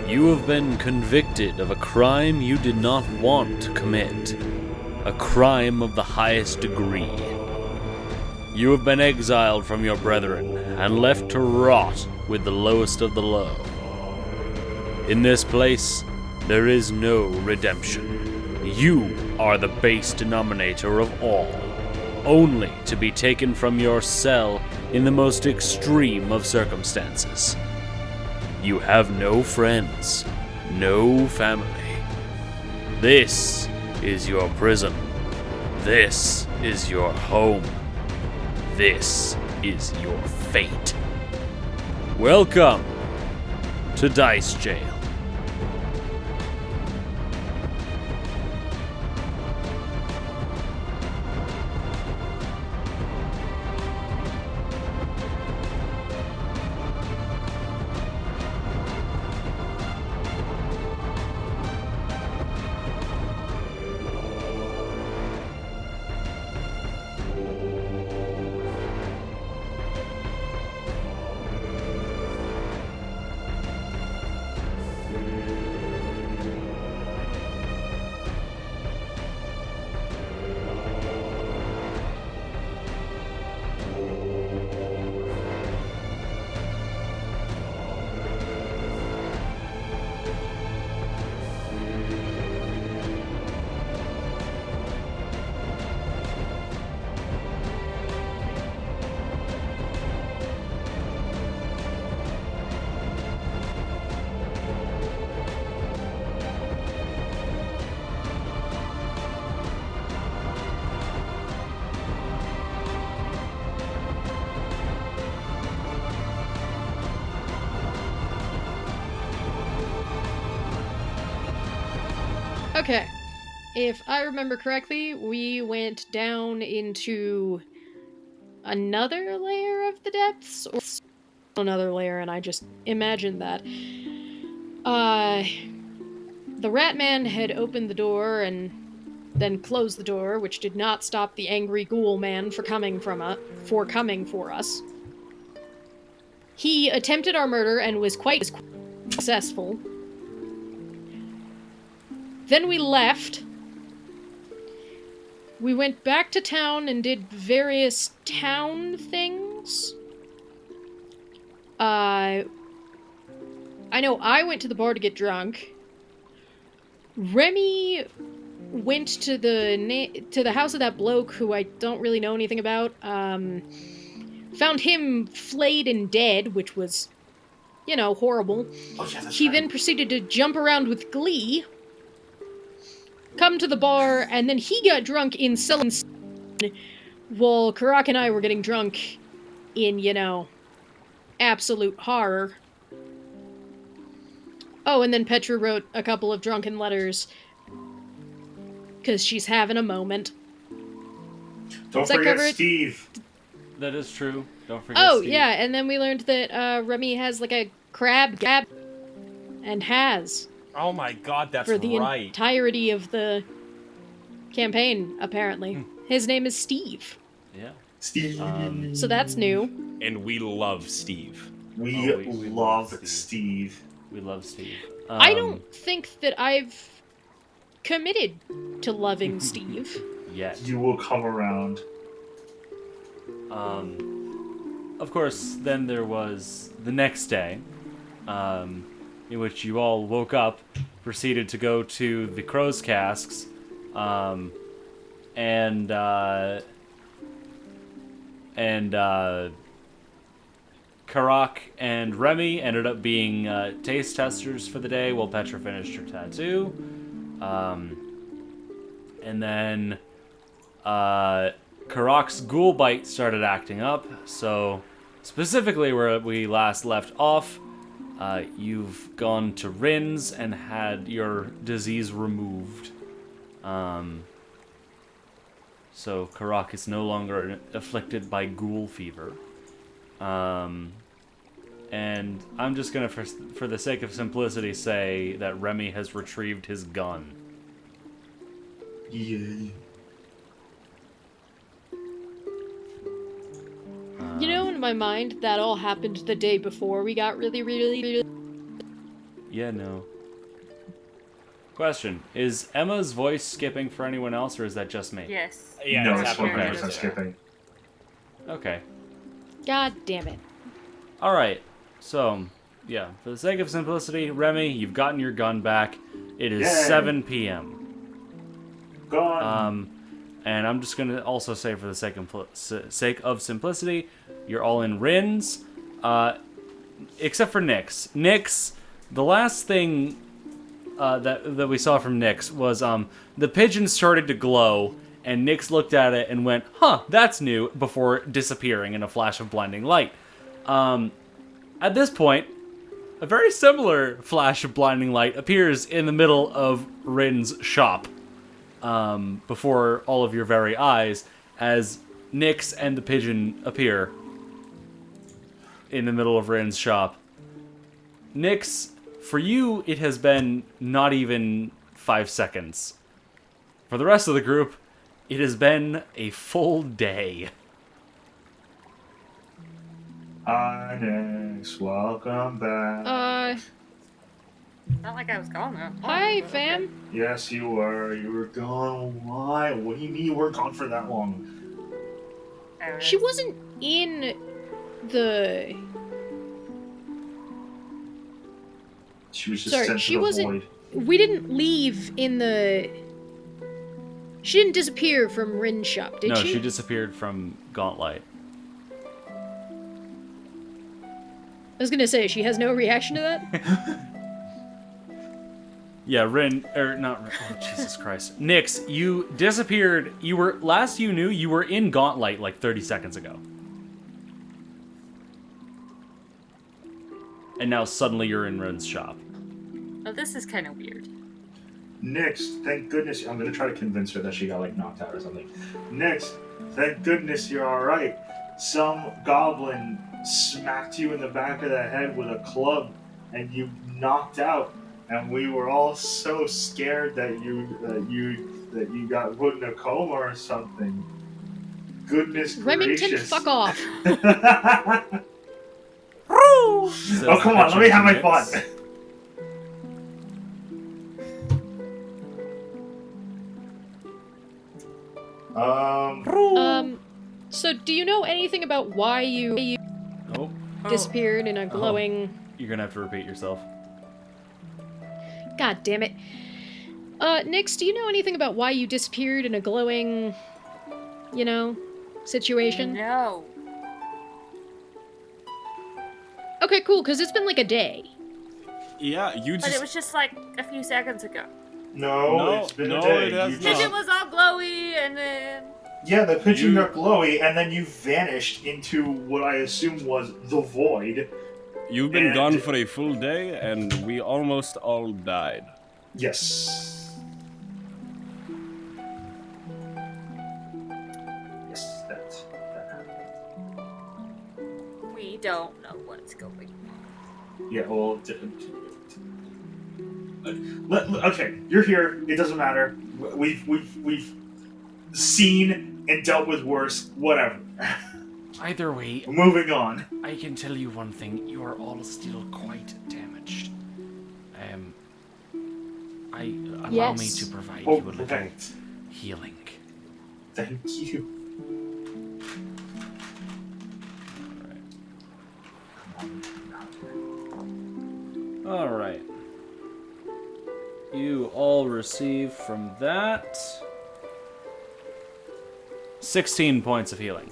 You have been convicted of a crime you did not want to commit. A crime of the highest degree. You have been exiled from your brethren and left to rot with the lowest of the low. In this place, there is no redemption. You are the base denominator of all, only to be taken from your cell in the most extreme of circumstances. You have no friends, no family. This is your prison. This is your home. This is your fate. Welcome to Dice Jail. Okay, if I remember correctly, we went down into another layer of the depths, or another layer, and I just imagined that. The rat man had opened the door and then closed the door, which did not stop the angry ghoul man for coming for us. He attempted our murder and was quite successful. Then we left. We went back to town and did various town things. I know I went to the bar to get drunk. Remy went to the house of that bloke who I don't really know anything about. Found him flayed and dead, which was, horrible. Oh, yeah, He then proceeded to jump around with glee. Come to the bar, and then he got drunk in selling while Karak and I were getting drunk in, absolute horror. Oh, and then Petra wrote a couple of drunken letters. Because she's having a moment. Don't forget Steve. That is true. Don't forget Steve. Oh, Steve. yeah, and then we learned that Remy has like a crab gab. And has. Oh my god, that's right. For the right. entirety of the campaign, apparently. His name is Steve. Yeah. Steve. So that's new. And we love Steve. We love Steve. We love Steve. I don't think that I've committed to loving Steve. Yet. You will come around. Of course, then there was the next day. In which you all woke up, proceeded to go to the Crow's Casks, and Karak and Remy ended up being taste testers for the day while Petra finished her tattoo. And then Karak's ghoul bite started acting up, so specifically where we last left off, you've gone to Rin's and had your disease removed. So Karak is no longer afflicted by ghoul fever. And I'm just gonna, for the sake of simplicity, say that Remy has retrieved his gun. Yay. In my mind, that all happened the day before we got really. Yeah, no. Question: is Emma's voice skipping for anyone else, or is that just me? Yes. Yeah, no, it's it's happening. 100% skipping. Okay. God damn it. All right. So, yeah, for the sake of simplicity, Remy, you've gotten your gun back. It is Yay. 7 p.m. Gone. And I'm just gonna also say, for the sake of simplicity, you're all in Rins, except for Nyx. Nyx, the last thing that we saw from Nyx was the pigeon started to glow, and Nyx looked at it and went, "Huh, that's new," before disappearing in a flash of blinding light. At this point, a very similar flash of blinding light appears in the middle of Rin's shop. Before all of your very eyes, as Nyx and the pigeon appear in the middle of Rin's shop. Nyx, for you, it has been not even 5 seconds. For the rest of the group, it has been a full day. Hi, Nyx. Welcome back. Not like I was gone though. Hi, Okay. fam. Yes, you were. You were gone. Why? What do you mean you weren't gone for that long? Oh, She that's- wasn't in the... She was just Sorry, sent she to the wasn't- void. We didn't leave in the... She didn't disappear from Rin's shop, did No, she? she disappeared from Gauntlet. I was gonna say, she has no reaction to that? Yeah, Rin, not Rin, oh, Jesus Christ. Nyx, you disappeared, last you knew, you were in Gauntlet like 30 seconds ago. And now suddenly you're in Rin's shop. Oh, this is kind of weird. Nyx, thank goodness. I'm gonna try to convince her that she got like knocked out or something. Nyx, thank goodness you're alright. Some goblin smacked you in the back of the head with a club and you knocked out. And we were all so scared that you got put in a coma or something. Goodness Remington, gracious. fuck off. Oh, come on, let me have my fun. So do you know anything about why you Oh, disappeared in a glowing... you're gonna have to repeat yourself. God damn it. Nyx, do you know anything about why you disappeared in a glowing, situation? No. Okay, cool, because it's been like a day. Yeah, you But just. it was just like a few seconds ago. No, it's been no, a day. it has You not. just- Pigeon was all glowy, and then Yeah, the pigeon You- got glowy, and then you vanished into what I assume was the void. You've been and- gone for a full day, and we almost all died. Yes. Yes, that happened. we don't know what's going on. Yeah, well, okay, you're here. It doesn't matter. We've seen and dealt with worse. Whatever. Either way, Moving on. I can tell you one thing, you are all still quite damaged. Allow me Yes. to provide Oh, you a little thanks. healing. Thank you. Alright. You all receive from that 16 points of healing.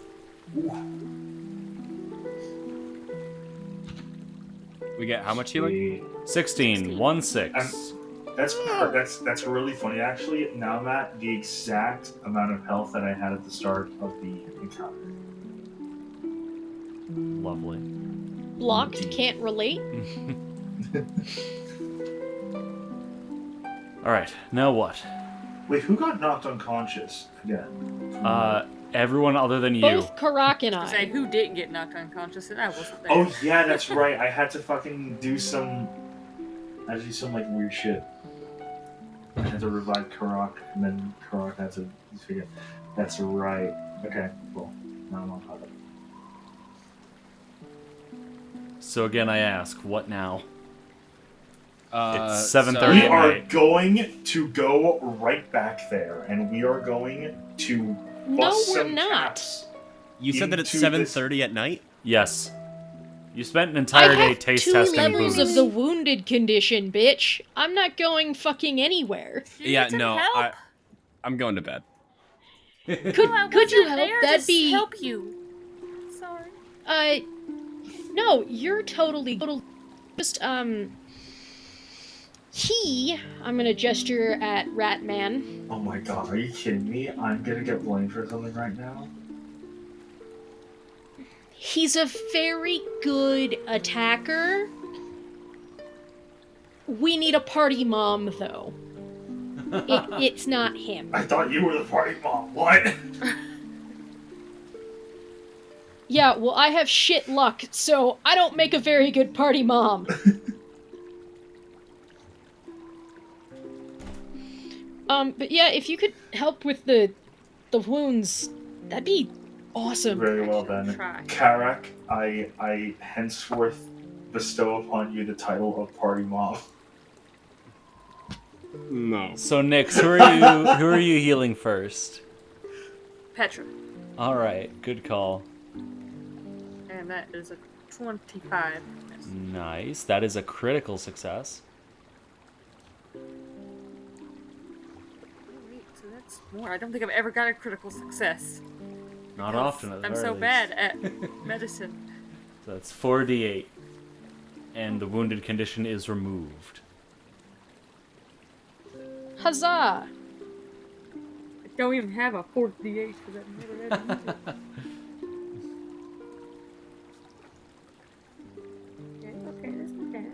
We get how much healing? 16, 1-6. That's really funny actually. Now I'm at the exact amount of health that I had at the start of the encounter. Lovely. Blocked, can't relate. Alright, now what? Wait, who got knocked unconscious again? Everyone other than you. Both Karak and Say I. who didn't get knocked unconscious, and I wasn't there. Oh yeah, that's right. I had to fucking do some. I had to do some like weird shit. I had to revive Karak, and then Karak had to figure. That's right. Okay, cool. Now I'm on top of it. So again, I ask, what now? It's 7:30 We at are night. going to go right back there, and we are going to No, bust we're some not. caps. You said that it's Into this- 7:30 at night? Yes. You spent an I entire day have taste 2 testing levels booze. of the wounded condition, bitch. I'm not going fucking anywhere. Do you Yeah, need some no, help? I'm going to bed. Could I could you wasn't help? there That'd to be help you. Sorry. no, you're totally just I'm gonna gesture at Ratman. Oh my god, are you kidding me? I'm gonna get blamed for something right now? He's a very good attacker. We need a party mom, though. It's not him. I thought you were the party mom. What? Yeah, well, I have shit luck, so I don't make a very good party mom. But yeah, if you could help with the wounds, that'd be awesome. Very well then. Try. Karak, I henceforth bestow upon you the title of party mom. No. So Nix, who are you healing first? Petra. All right, good call. And that is a 25. Nice. That is a critical success. Wait, so that's more. I don't think I've ever got a critical success. Not Because often at the I'm very so least. bad at medicine. So that's 4d8. And the wounded condition is removed. Huzzah! I don't even have a 4th D8 because I've never had to use it. Okay, that's not bad.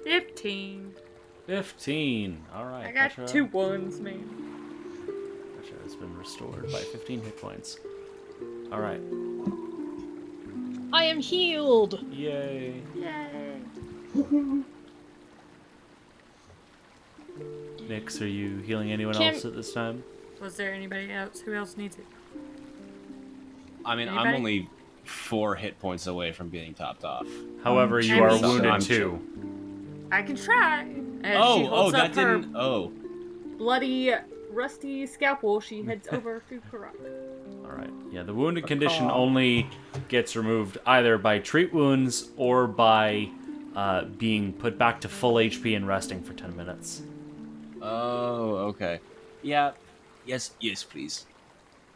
15. 15. All right. I got Petra. 2 1s, man. Petra has been restored by 15 hit points. All right. I am healed! Yay. Yay. Nix, are you healing anyone Kim- else at this time? Was there anybody else? Who else needs it? I mean, I'm Anybody? only 4 hit points away from being topped off. However, you I are mean- wounded I'm too. I can try. As she Oh, holds that up her didn't. Oh. bloody, rusty scalpel, she heads over to Karak. All right. Yeah, the wounded condition call. only gets removed either by treat wounds or by being put back to full HP and resting for 10 minutes. Oh, okay. Yeah. Yes, please.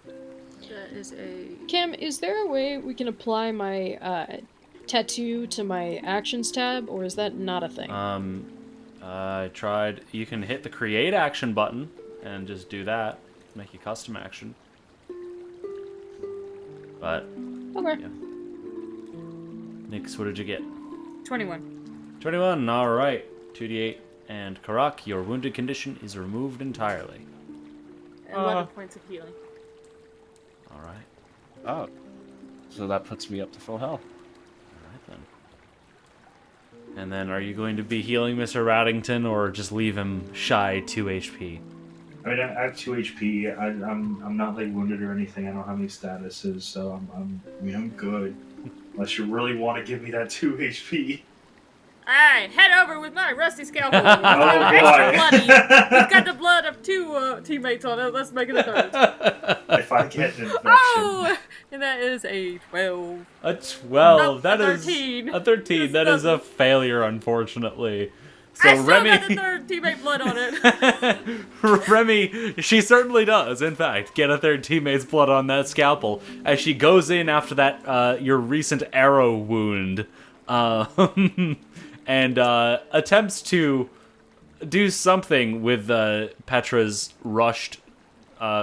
That is a... Kim, is there a way we can apply my tattoo to my actions tab, or is that not a thing? I tried. You can hit the create action button and just do that. Make a custom action. But, Okay. yeah. Nix, what did you get? 21. 21, alright. 2d8. And Karak, your wounded condition is removed entirely. 11 points of healing. Alright. Oh. So that puts me up to full health. Alright then. And then are you going to be healing Mr. Raddington or just leave him shy 2 HP? I mean, I have 2 HP. I'm not like wounded or anything. I don't have any statuses, so I'm good. Unless you really want to give me that 2 HP. Alright, head over with my rusty scalpel. Oh, Extra boy. bloody. We've got the blood of 2 teammates on it. Let's make it a 3rd. If I get an infection. Oh! And that is a 12. A 12. Nope, That a is 13. a 13. This That is a doesn't- failure, unfortunately. So I still Remy, got the 3rd teammate blood on it. Remy, she certainly does, in fact, get a third teammate's blood on that scalpel as she goes in after that your recent arrow wound, and attempts to do something with Petra's rushed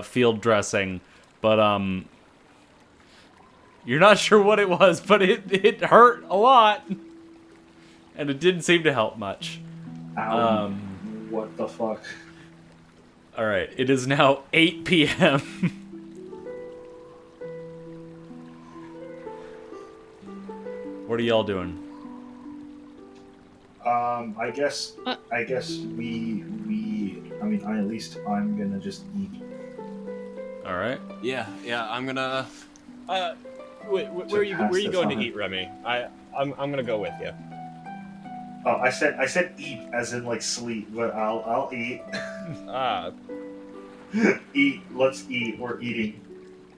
field dressing, but you're not sure what it was, but it hurt a lot, and it didn't seem to help much. Ow. What the fuck? All right, it is now 8 p.m. What are y'all doing? I guess we I mean, at least I'm gonna just eat. All right. Yeah, I'm gonna... Wait, where are you going to eat, Remy? I'm gonna go with you. Oh, I said eat as in like sleep, but I'll eat. Eat. Let's eat. We're eating.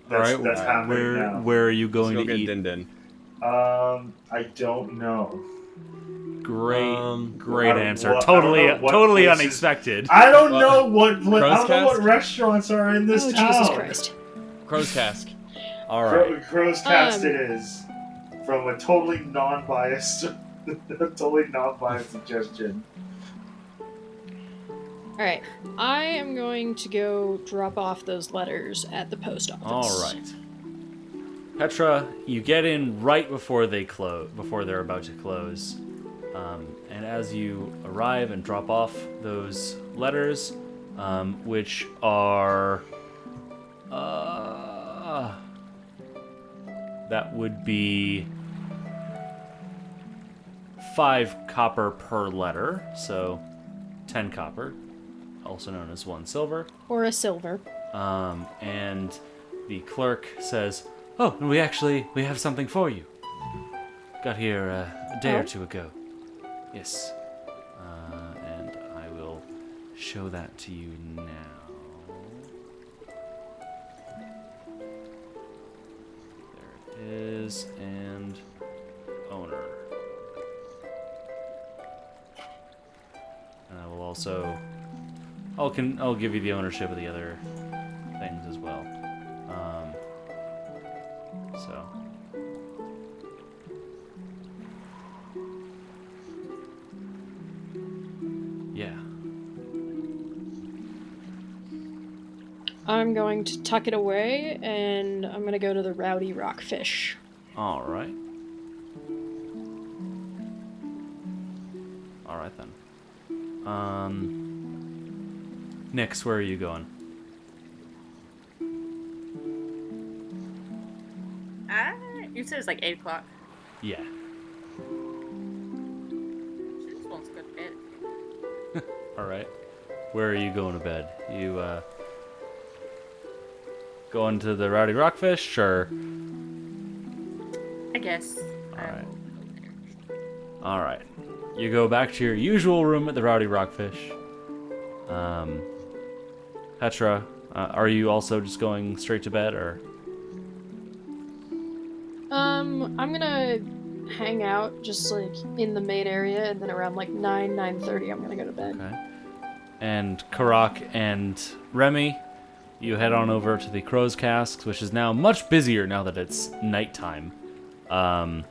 That's happening now. Where are you going Let's go to get eat? Din. I don't know. Great answer. I Totally don't know what totally places- unexpected. I don't know what Cast? restaurants are in this Oh, town. Jesus Christ. Crow's Cask. All right. Crow's Cast it is. From a totally non-biased suggestion. Alright, I am going to go drop off those letters at the post office. All right. Petra, you get in right before before they're about to close. And as you arrive and drop off those letters, which are that would be 5 copper per letter, so 10 copper, also known as 1 silver. Or a silver. And the clerk says, "Oh, and we have something for you. Got here a day or two ago. Yes. And I will show that to you now. There it is, and owner. And I will also, I'll give you the ownership of the other things as well. So. Yeah. I'm going to tuck it away, and I'm going to go to the Rowdy Rockfish. All right. All right then. Nix, where are you going? You said it's like 8 o'clock. Yeah. She just wants to go to bed. All right. Where are you going to bed? You going to the Rowdy Rockfish, or? I guess. Alright. Alright. You go back to your usual room at the Rowdy Rockfish. Petra, are you also just going straight to bed, or? I'm gonna hang out just like in the main area, and then around like 9:30 I'm gonna go to bed. Okay. And Karak and Remy, you head on over to the Crow's Casks, which is now much busier now that it's nighttime. Yeah,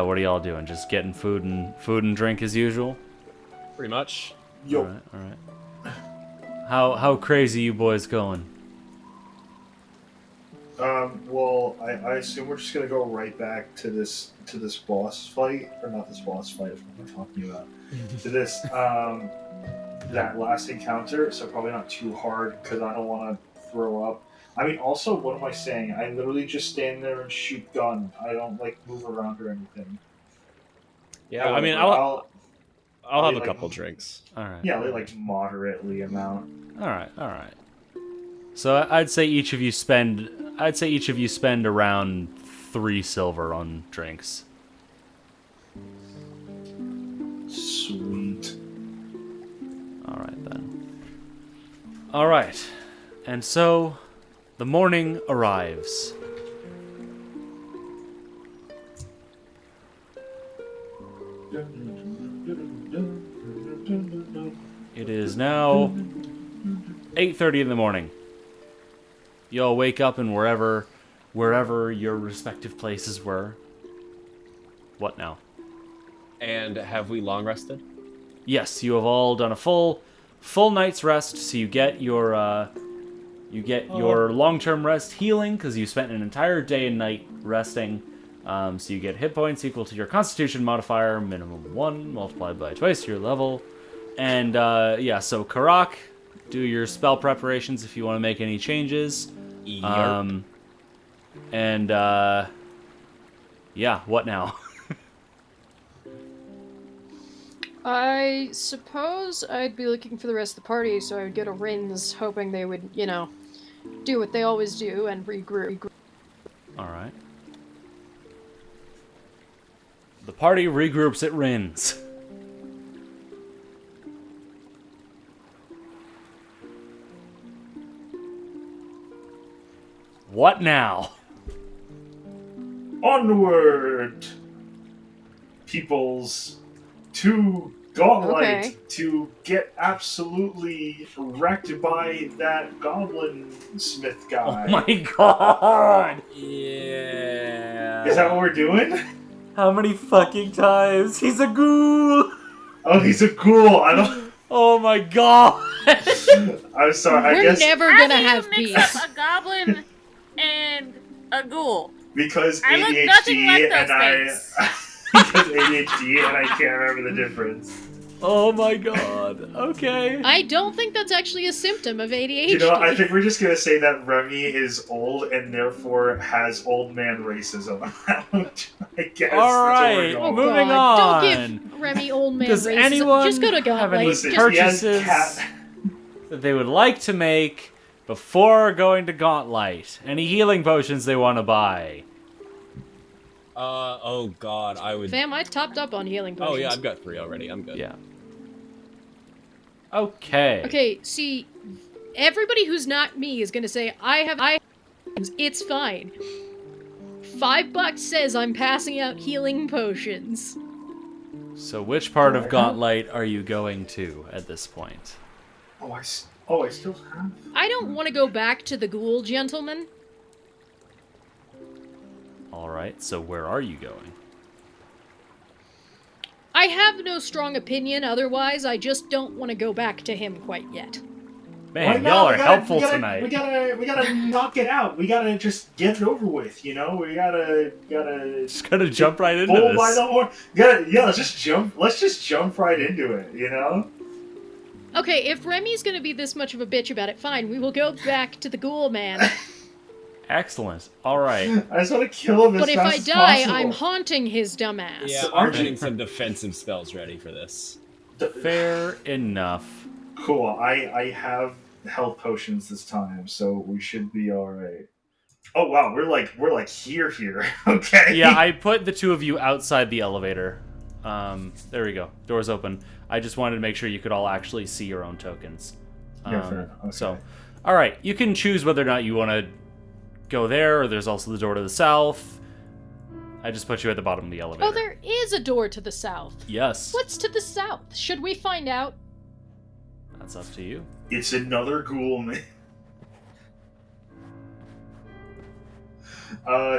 what are y'all doing? Just getting food and drink as usual? Pretty much. Yo. All right. How crazy you boys going? Well, I assume we're just gonna go right back to this boss fight, or not this boss fight. What am I talking about? To this that last encounter. So probably not too hard because I don't want to throw up. I mean, also, what am I saying? I literally just stand there and shoot gun. I don't like move around or anything. Yeah, However, I mean, I'll have a couple drinks. All right. Yeah, like moderately amount. All right. So I'd say each of you spend around 3 silver on drinks. Sweet. All right then. All right. And so the morning arrives. It is now 8:30 in the morning. You all wake up in wherever your respective places were. What now? And have we long rested? Yes, you have all done a full night's rest, so you get your long-term rest healing because you spent an entire day and night resting. So you get hit points equal to your Constitution modifier, minimum 1, multiplied by twice your level. And so Karak, do your spell preparations if you want to make any changes. Yarp. What now? I suppose I'd be looking for the rest of the party, so I would go to Rin's, hoping they would, do what they always do and regroup. Alright. The party regroups at Rin's. What now? Onward, peoples, to Gauntlight Okay. to get absolutely wrecked by that goblin smith guy. Oh my god! Yeah. Is that what we're doing? How many fucking times? He's a ghoul! Oh, he's a ghoul. I don't. Oh my god! I'm sorry. I We're guess never How gonna do you have mix peace. up a goblin and a ghoul? because I look nothing ADHD like and those things. because ADHD and I can't remember the difference. Oh my god. Okay. I don't think that's actually a symptom of ADHD. You know, I think we're just gonna say that Remy is old and therefore has old man racism. I guess. All right, That's what we're going moving with. on. Don't give Remy old man Does racism. anyone Just go to have Gauntlet. any Listen, Just- he has purchases cat. that they would like to make before going to Gauntlight? Any healing potions they want to buy? Oh god, I would. Fam, I topped up on healing potions. Oh yeah, I've got 3 already. I'm good. Yeah. Okay. Okay, see, everybody who's not me is gonna say, it's fine. $5 says I'm passing out healing potions. So which part of Gauntlight are you going to at this point? Oh, I still have. I don't want to go back to the ghoul gentleman. Alright, so where are you going? I have no strong opinion otherwise, I just don't want to go back to him quite yet. Man, Why not? y'all are We gotta- helpful we gotta, tonight. We gotta knock it out. We gotta just get it over with. You know, we gotta Just gonna jump right into bull by this. the horn. Let's just jump. Let's just jump right into it. You know. Okay, if Remy's gonna be this much of a bitch about it, fine, we will go back to the ghoul man. Excellent. Alright. I just want to kill him as But if I fast as die, possible. I'm haunting his dumbass. Yeah, So I'm aren't you- getting some defensive spells ready for this. Fair enough. Cool. I have health potions this time, so we should be all right. Oh wow, we're like here. Okay. Yeah, I put the two of you outside the elevator. There we go. Doors open. I just wanted to make sure you could all actually see your own tokens. Yeah, fair. Okay. So, all right, you can choose whether or not you want to go there, or there's also the door to the south. I just put you at the bottom of the elevator. Oh, there is a door to the south. Yes. What's to the south? Should we find out? That's up to you. It's another ghoul man.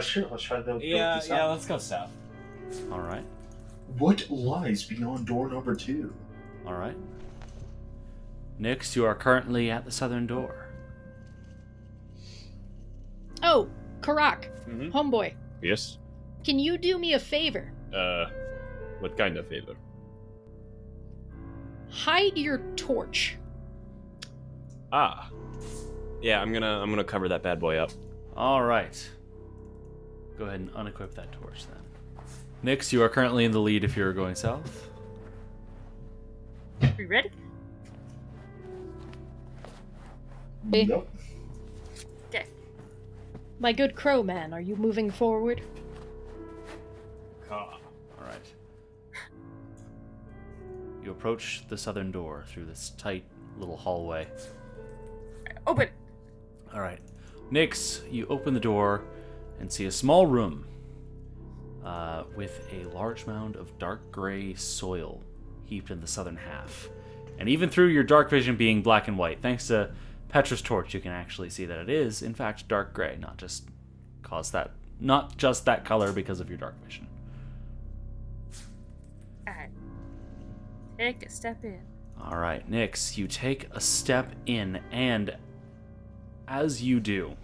Sure. Let's try the. Yeah, the yeah, let's go south. All right. What lies beyond door number 2? All right. Nix, you are currently at the southern door. Oh, Karak, Mhm. homeboy, Yes? can you do me a favor? What kind of favor? Hide your torch. Ah. Yeah, I'm gonna cover that bad boy up. All right. Go ahead and unequip that torch then. Nix, you are currently in the lead if you're going south. We ready? Eh. Nope. Okay. My good crow man, are you moving forward? All right. You approach the southern door through this tight little hallway. Open. All right. Nix, you open the door and see a small room with a large mound of dark gray soil heaped in the southern half. And even through your dark vision being black and white, thanks to Petra's torch, you can actually see that it is, in fact, dark gray, not just that color because of your dark vision. Alright. Take a step in. All right, Nix, you take a step in, and as you do,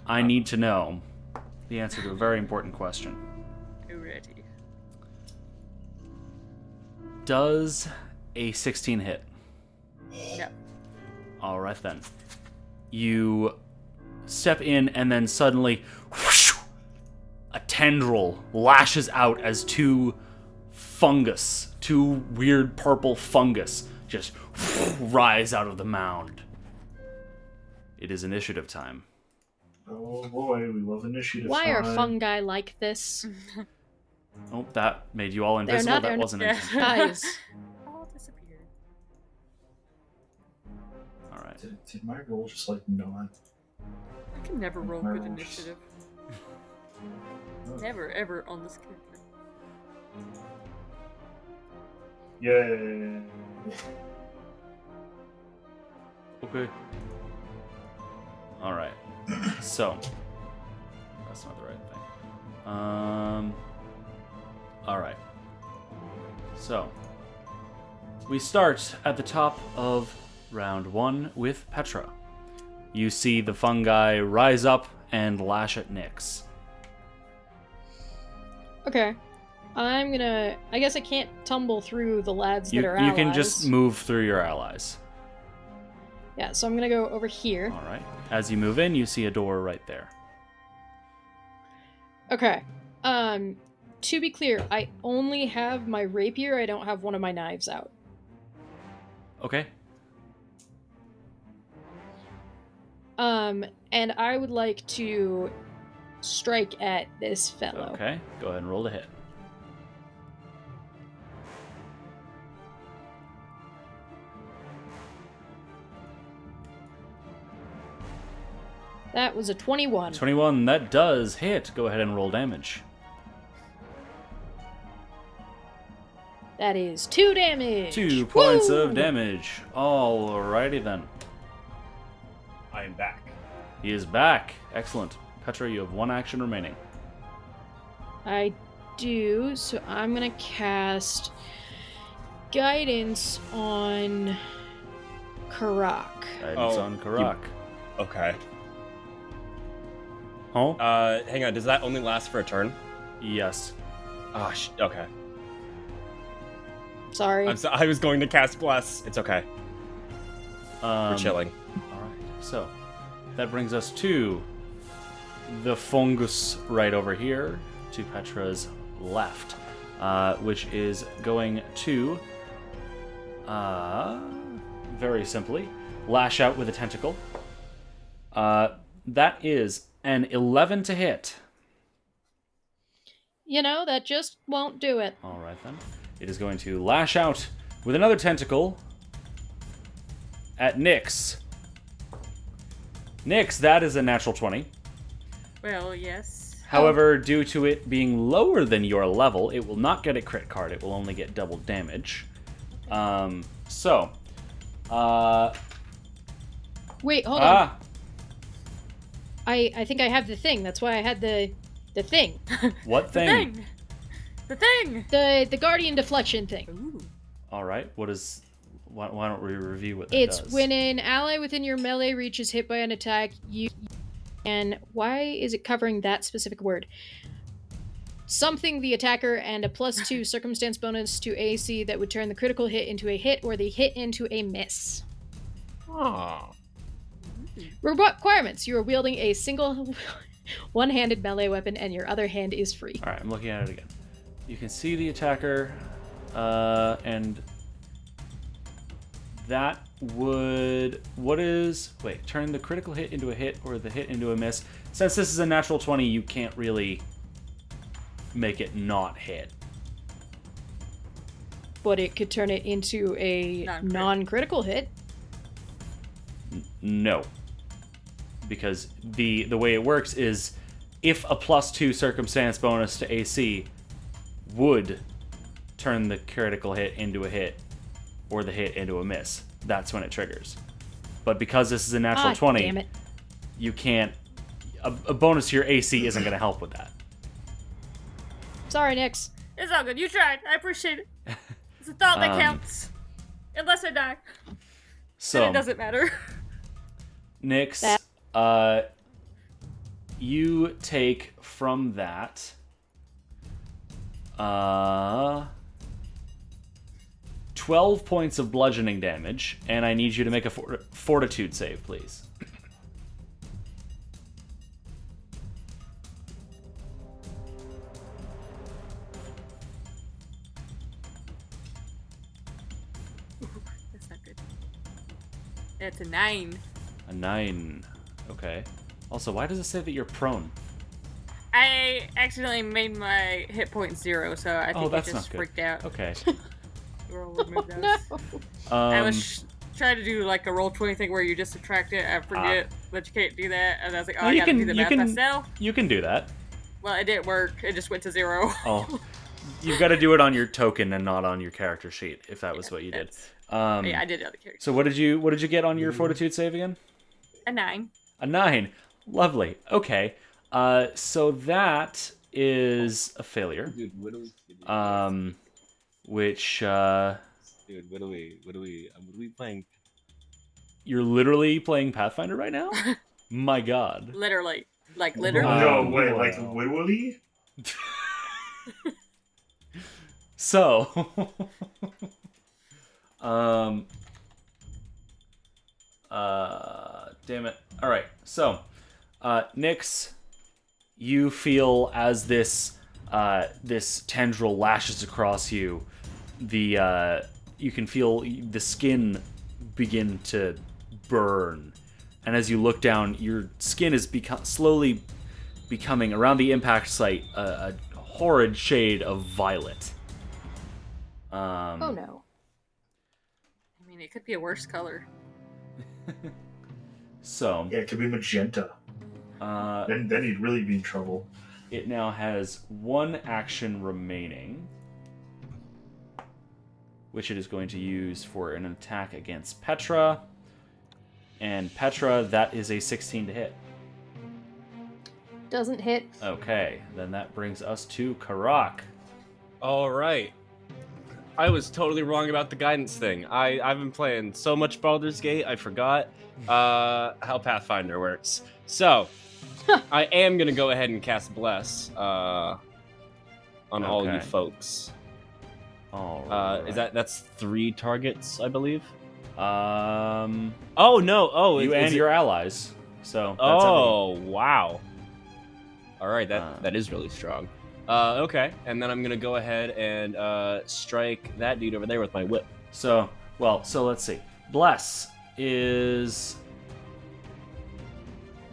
I need to know the answer to a very important question. You ready? Does a 16 hit? No. All right, then. You step in, and then suddenly, whoosh, a tendril lashes out as two weird purple fungus, just rise out of the mound. It is initiative time. Oh boy, we love initiative. Why are time. fungi like this? Oh, that made you all invisible. That wasn't intentional. Guys. All disappeared. All right. Did my roll just like not? I can never roll My good rolls. initiative. Never, ever on this character. Yeah. Okay. All right. So that's not the right thing. All right. So we start at the top of round 1 with Petra. You see the fungi rise up and lash at Nyx. Okay. I guess I can't tumble through the lads that are allies. You can just move through your allies. Yeah, so I'm gonna go over here. All right. As you move in, you see a door right there. Okay. To be clear, I only have my rapier. I don't have one of my knives out. Okay. And I would like to strike at this fellow. Okay. Go ahead and roll to hit. That was a 21. 21, that does hit. Go ahead and roll damage. That is 2 damage. 2 points Woo! of damage. Alrighty then. I am back. He is back. Excellent. Petra, you have 1 action remaining. I do, so I'm gonna cast Guidance on Karak. Guidance Oh, on Karak. Okay. Huh? Hang on. Does that only last for a turn? Yes. Ah, okay. Sorry. I was going to cast Bless. It's okay. We're chilling. Alright, so that brings us to the fungus right over here, to Petra's left, which is going to, very simply, lash out with a tentacle. That is an 11 to hit. That just won't do it. Alright then. It is going to lash out with another tentacle at Nyx. Nyx, that is a natural 20. Well, yes. However, due to it being lower than your level, it will not get a crit card. It will only get double damage. Wait, hold on. I think I have the thing. That's why I had the thing. What thing? The thing! The Guardian Deflection thing. Ooh. All right. Why don't we review what that It's does? when an ally within your melee reach is hit by an attack, and why is it covering that specific word? Something the attacker and a +2 circumstance bonus to AC that would turn the critical hit into a hit or the hit into a miss. Oh. Requirements. You are wielding a single one-handed melee weapon and your other hand is free. All right. I'm looking at it again. You can see the attacker, and that would... turn the critical hit into a hit or the hit into a miss. Since this is a natural 20, you can't really make it not hit. But it could turn it into a non-critical hit. No. Because the way it works is if a +2 circumstance bonus to AC would turn the critical hit into a hit or the hit into a miss, that's when it triggers. But because this is a natural 20, damn it. you can't... A bonus to your AC isn't going to help with that. Sorry, Nyx. It's all good. You tried. I appreciate it. It's a thought that counts. Unless I die. So, Then it doesn't matter. Nyx, you take from that 12 points of bludgeoning damage, and I need you to make a fortitude save, please. That's not good. That's a 9. A 9. Okay. Also, why does it say that you're prone? I accidentally made my hit point 0, so I think that's it not just good. freaked out. Okay. We'll remove those. No. I was trying to do like a roll 20 thing where you just subtract it. I forget that you can't do that, and I was like, oh, No, I gotta do the math myself. You can do that. Well, it didn't work. It just went to 0. Oh. You've got to do it on your token and not on your character sheet, if that was what you did. Yeah, I did the other character. So what did you get on your fortitude save again? A 9. A 9. Lovely. Okay. So that is a failure. Dude, what are we? Which Dude, what are we playing? You're literally playing Pathfinder right now? My God. Literally. Like, literally. No, wait, like literally? So, damn it. All right. So, Nyx, you feel as this tendril lashes across you, you can feel the skin begin to burn, and as you look down, your skin is slowly becoming, around the impact site, a horrid shade of violet. Oh no. I mean, it could be a worse color. So Yeah, it could be magenta. Then he'd really be in trouble. it now has 1 action remaining, which it is going to use for an attack against Petra. And Petra, that is a 16 to hit. Doesn't hit. Okay, then that brings us to Karak. All right. I was totally wrong about the guidance thing. I've been playing so much Baldur's Gate, I forgot how Pathfinder works. So, I am going to go ahead and cast Bless on all you folks. All right. That's 3 targets, I believe? Oh, no. Oh, you and your allies. So, that's wow. All right, that is really strong. Okay, and then I'm gonna go ahead and strike that dude over there with my whip. So let's see. Bless is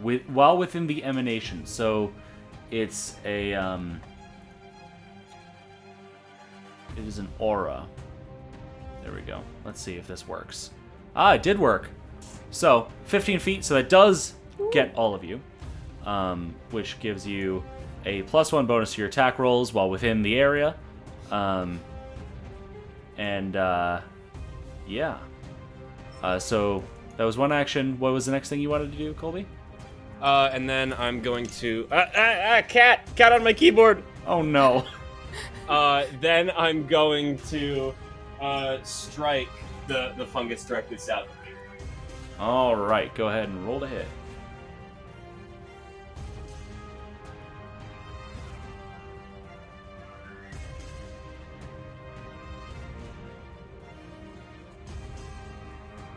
while within the emanation. So it's a it is an aura. There we go. Let's see if this works. It did work. So 15 feet. So that does get all of you, which gives you a +1 bonus to your attack rolls while within the area. Yeah. So that was 1 action. What was the next thing you wanted to do, Colby? And then I'm going to cat on my keyboard. Oh no. Then I'm going to strike the fungus directly south of me. All right, go ahead and roll to hit.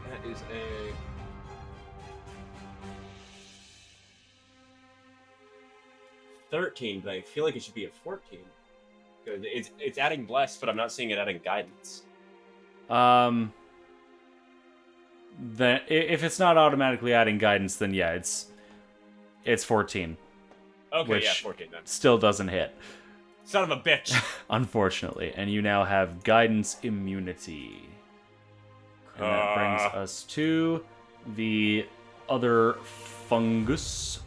That is a 13, but I feel like it should be a 14. It's adding bless, but I'm not seeing it adding guidance. Then if it's not automatically adding guidance, then yeah, it's 14. Okay, which yeah, 14 then. still doesn't hit, Son of a bitch. unfortunately. And you now have guidance immunity. And that brings us to the other fungus,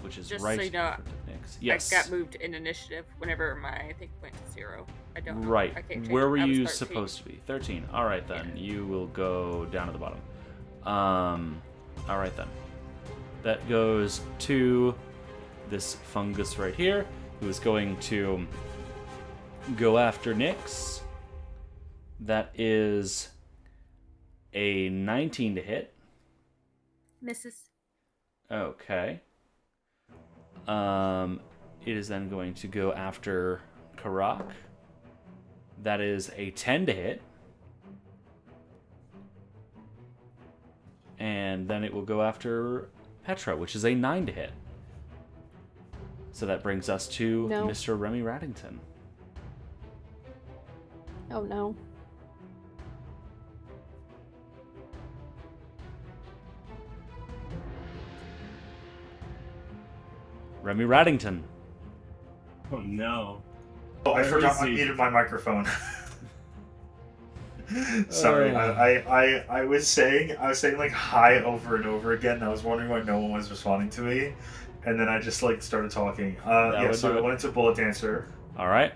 which is Just right. so you know, next. Yes. I got moved in initiative whenever my thing went to 0. I don't know. Right. I can't change Where it. were I was you 13. supposed to be? 13. All right, then. Yeah. You will go down to the bottom. All right, then. That goes to this fungus right here, who is going to go after Nyx. That is a 19 to hit. Misses. Okay. It is then going to go after Karak. That is a 10 to hit. And then it will go after Petra, which is a 9 to hit. So that brings us to No. Mr. Remy Raddington. Oh no. Remy Raddington. Oh no. Oh, I Where forgot is I he? muted my microphone. Sorry, I was saying like hi over and over again. I was wondering why no one was responding to me, and then I just like started talking. Yeah, would so do I it. went into Bullet Dancer, All right.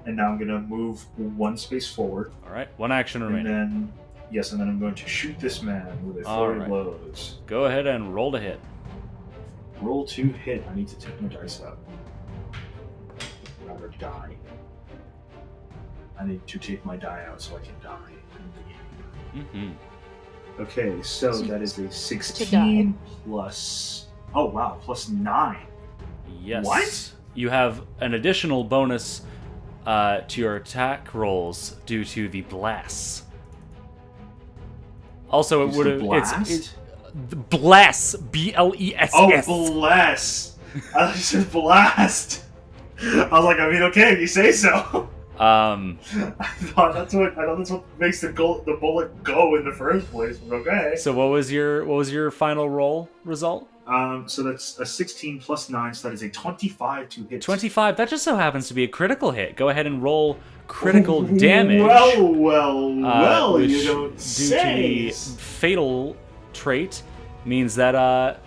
and now I'm gonna move 1 space forward, All right. 1 action and remaining. then and then I'm going to shoot this man with a All flurry right. of blows. Go ahead and roll to hit. Roll to hit. I need to take my dice out. Rather die. I need to take my die out so I can die in the game. Mm-hmm. Okay, so So that is a die. 16 plus. Oh wow, plus 9. Yes. What? You have an additional bonus to your attack rolls due to the bless. Also, it Use would the have blast? the bless, BLESS. Oh, bless! I said blast. I was like, I mean, okay, if you say so. I thought that's what makes the bullet go in the first place. But okay. So what was your final roll result? So that's a 16 plus 9, so that is a 25 to hit. 25. That just so happens to be a critical hit. Go ahead and roll critical damage. Well, which, you don't due say. to the fatal trait, means that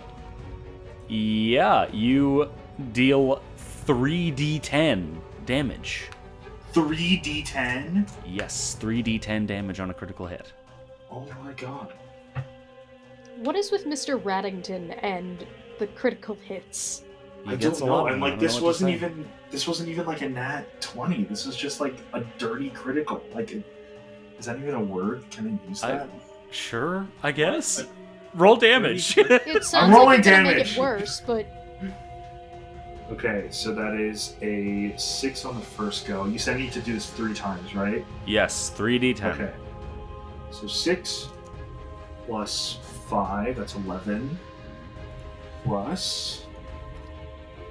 you deal 3d10 damage. 3d10? Yes, 3d10 damage on a critical hit. Oh my god. What is with Mr. Raddington and the critical hits? He I gets don't a lot know. of And them. I like don't know this what to wasn't say. even like a nat 20. This was just like a dirty critical. Like, is that even a word? Can I use that? Sure, I guess. Roll damage. It sounds rolling like it's gonna make damage. it worse, but Okay, so that is a 6 on the first go. You said I need to do this 3 times, right? Yes, 3d10. Okay. So 6 plus 5, that's 11. Plus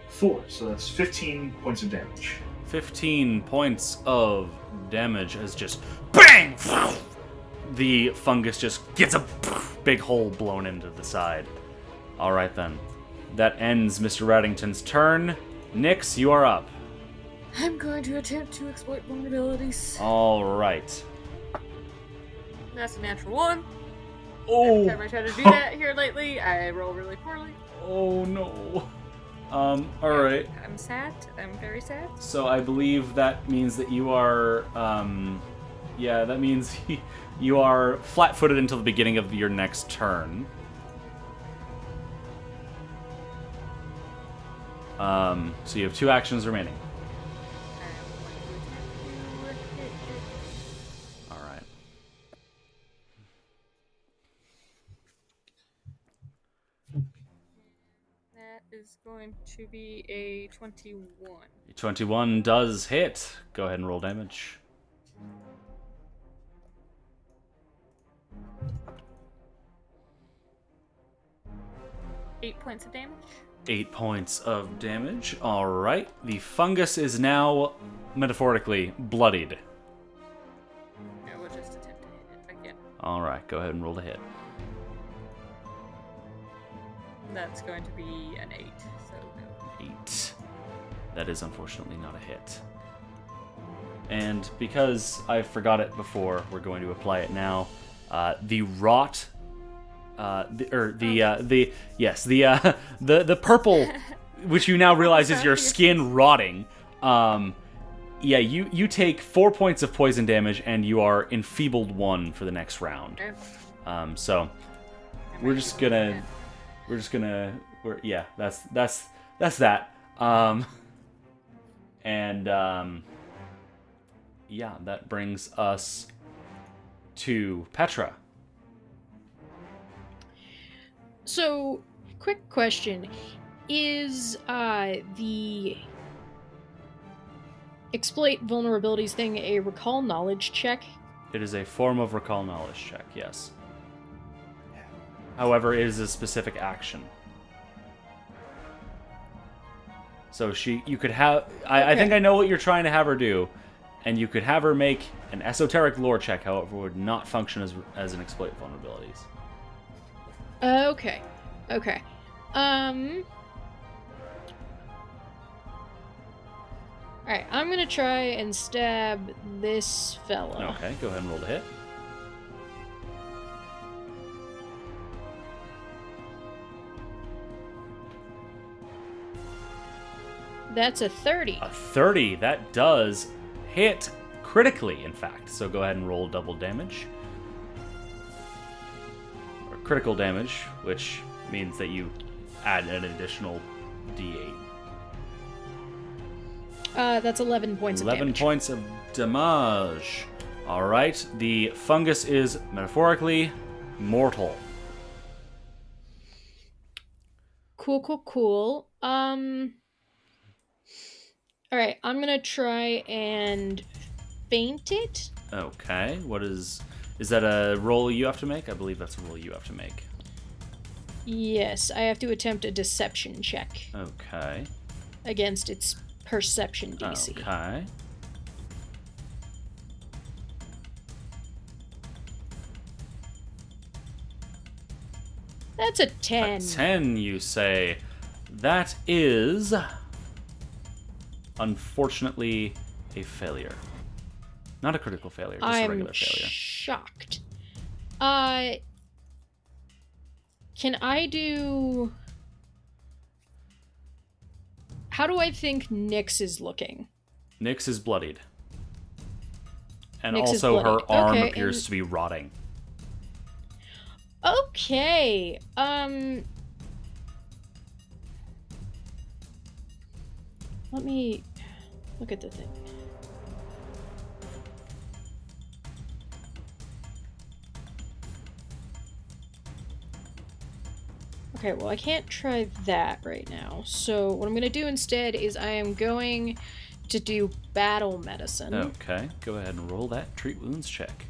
4, so that's 15 points of damage. 15 points of damage as just BANG! The fungus just gets a big hole blown into the side. Alright then. That ends Mr. Raddington's turn. Nyx, you are up. I'm going to attempt to exploit vulnerabilities. Alright. That's a natural 1. Oh! Every time I try to do that here lately, I roll really poorly. Oh no. Alright. I'm sad. I'm very sad. So I believe that means that you are, yeah, that means you are flat-footed until the beginning of your next turn. So you have 2 actions remaining. Alright. That is going to be a 21. 21 does hit. Go ahead and roll damage. Eight points of damage. 8 points of damage. Alright. The fungus is now, metaphorically, bloodied. I will just attempt to hit it again. Alright, go ahead and roll the hit. That's going to be an 8. So no. 8. That is unfortunately not a hit. And because I forgot it before, we're going to apply it now. The rot, the purple, which you now realize is your skin rotting. Yeah, you take 4 points of poison damage, and you are enfeebled 1 for the next round. Okay. So we're just gonna, yeah, that's that. Yeah, that brings us to Petra. so quick question. Is the exploit vulnerabilities thing a recall knowledge check? It is a form of recall knowledge check, yes. However, it is a specific action. So you could have... I think I know what you're trying to have her do, and you could have her make an esoteric lore check, however, would not function as an exploit vulnerabilities. Okay. Alright, I'm gonna try and stab this fella. Okay, go ahead and roll the hit. That's a 30. A 30. That does hit critically, in fact. So go ahead and roll double damage. Or critical damage, which means that you add an additional d8. That's 11 points of damage. 11 points of damage. All right. The fungus is metaphorically mortal. Cool. Alright, I'm gonna try and faint it. Okay. What is that a roll you have to make? I believe that's a roll you have to make. Yes, I have to attempt a deception check Okay. against its perception DC. Okay. That's a 10. A 10, you say. That is, unfortunately, a failure. Not a critical failure, just a regular failure. I'm shocked. Can I do... How do I think Nyx is looking? Nyx is bloodied. And Nyx is also her bloodied. arm Okay, appears and- to be rotting. Okay, let me look at the thing. Okay, well, I can't try that right now. So what I'm going to do instead is I am going to do battle medicine. Okay, go ahead and roll that treat wounds check.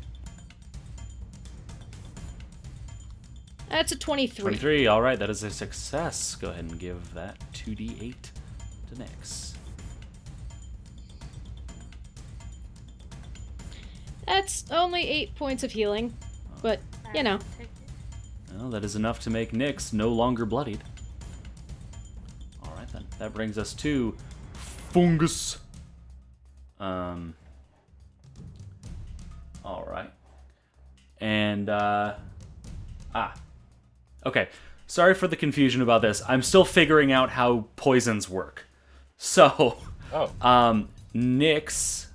That's a 23. 23, all right, that is a success. Go ahead and give that 2d8 to Nyx. That's only 8 points of healing, but, you know. Well, that is enough to make Nyx no longer bloodied. All right, then. That brings us to fungus. All right. And, okay. Sorry for the confusion about this. I'm still figuring out how poisons work. So, Nyx,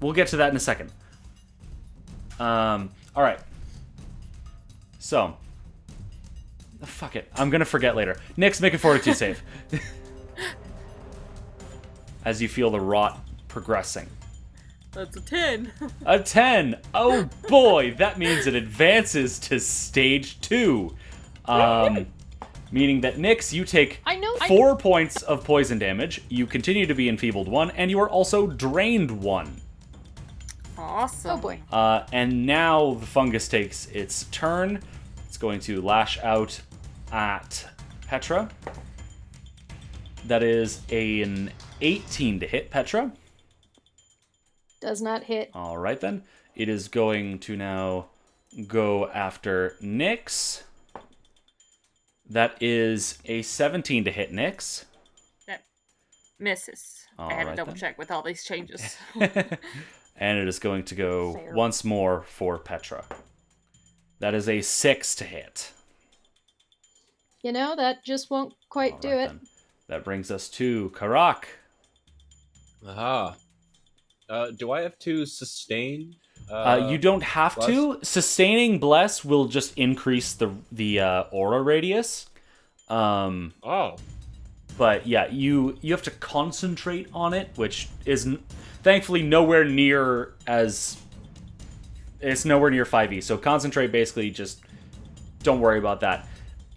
we'll get to that in a second. All right. So, fuck it. I'm gonna forget later. Nyx, make a fortitude save. As you feel the rot progressing. That's a 10. A 10! Oh boy, that means it advances to stage 2. Meaning that Nyx, you take 4 points of poison damage, you continue to be enfeebled 1, and you are also drained 1. Awesome. Oh boy. And now the fungus takes its turn. It's going to lash out at Petra. That is an 18 to hit Petra. Does not hit. All right, then. It is going to now go after Nyx. That is a 17 to hit Nyx. That misses. I had to double check with all these changes. And it is going to go once more for Petra. That is a 6 to hit. You know, that just won't quite do it. Then. That brings us to Karak. Aha. Do I have to sustain? You don't have bless? to. Sustaining Bless will just increase the aura radius. Oh. But yeah, you have to concentrate on it, which is thankfully nowhere near as... It's nowhere near 5e, so concentrate basically just... Don't worry about that.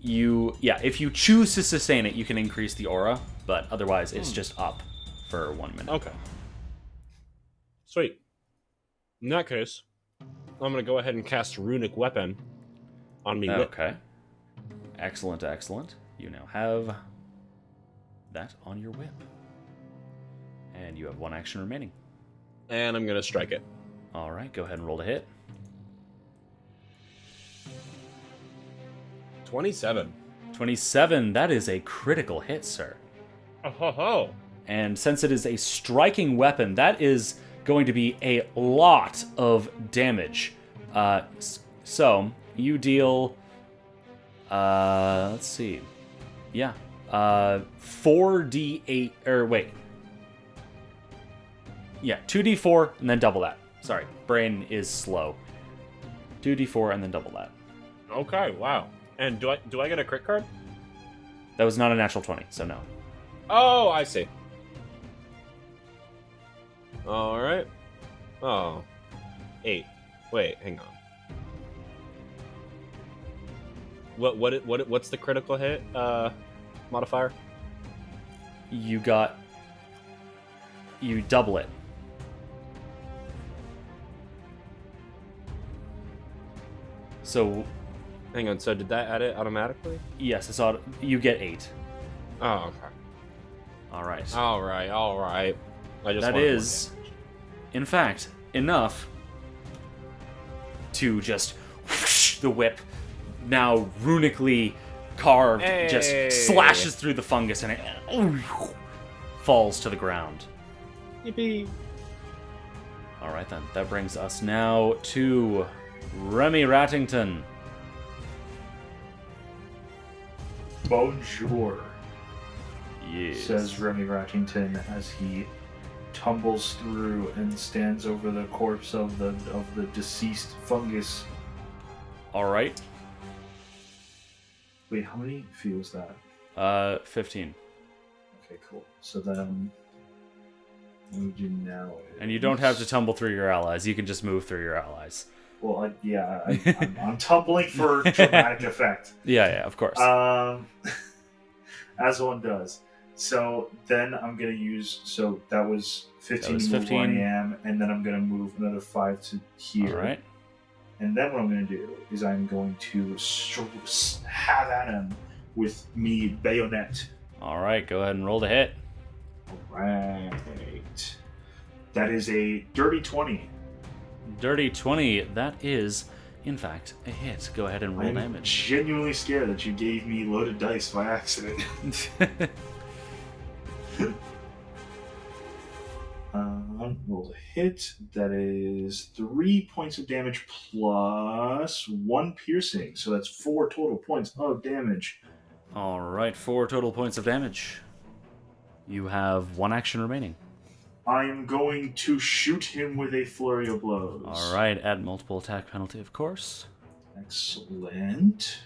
If you choose to sustain it, you can increase the aura, but otherwise it's just up for 1 minute. Okay. Sweet. In that case, I'm going to go ahead and cast Runic Weapon on me. Okay. Excellent. You now have that on your whip. And you have 1 action remaining. And I'm going to strike it. All right, go ahead and roll to hit. 27. 27, that is a critical hit, sir. Oh ho ho. And since it is a striking weapon, that is going to be a lot of damage. So you deal, let's see. Yeah. 4d8, or wait. Yeah, 2d4 and then double that. Sorry, brain is slow. 2d4 and then double that. Okay, wow. And do I get a crit card? That was not a natural 20, so no. Oh, I see. All right. Oh, 8. Wait, hang on. What's the critical hit modifier? You double it. So, Hang on. So did that add it automatically? yes, I saw it. You get 8. Oh, okay. All right. All right. I just That wanted more is, damage. in fact, enough to just whoosh, the whip, now runically carved, Hey. just slashes through the fungus and it falls to the ground. Yippee. All right, then. That brings us now to Remy Rattington. Bonjour, Yes. says Remy Rattington as he tumbles through and stands over the corpse of the deceased fungus. All right. Wait, how many feet was that? 15. Okay, cool. So then, what we do now is... And you don't have to tumble through your allies. You can just move through your allies. Well, I'm tumbling for dramatic effect. Yeah, of course. As one does. So then I'm gonna use. So that was 15 That was to move where 15. I am, and then I'm gonna move another 5 to here. All right. And then what I'm gonna do is I'm going to have at him with me bayonet. All right. Go ahead and roll the hit. Right. That is a dirty 20. Dirty 20. That is, in fact, a hit. Go ahead and roll I'm damage. genuinely scared that you gave me loaded dice by accident. Roll a hit. That is 3 points of damage plus 1 piercing. So that's 4 total points of damage. All right. 4 total points of damage. You have 1 action remaining. I am going to shoot him with a flurry of blows. All right. Add multiple attack penalty, of course. Excellent.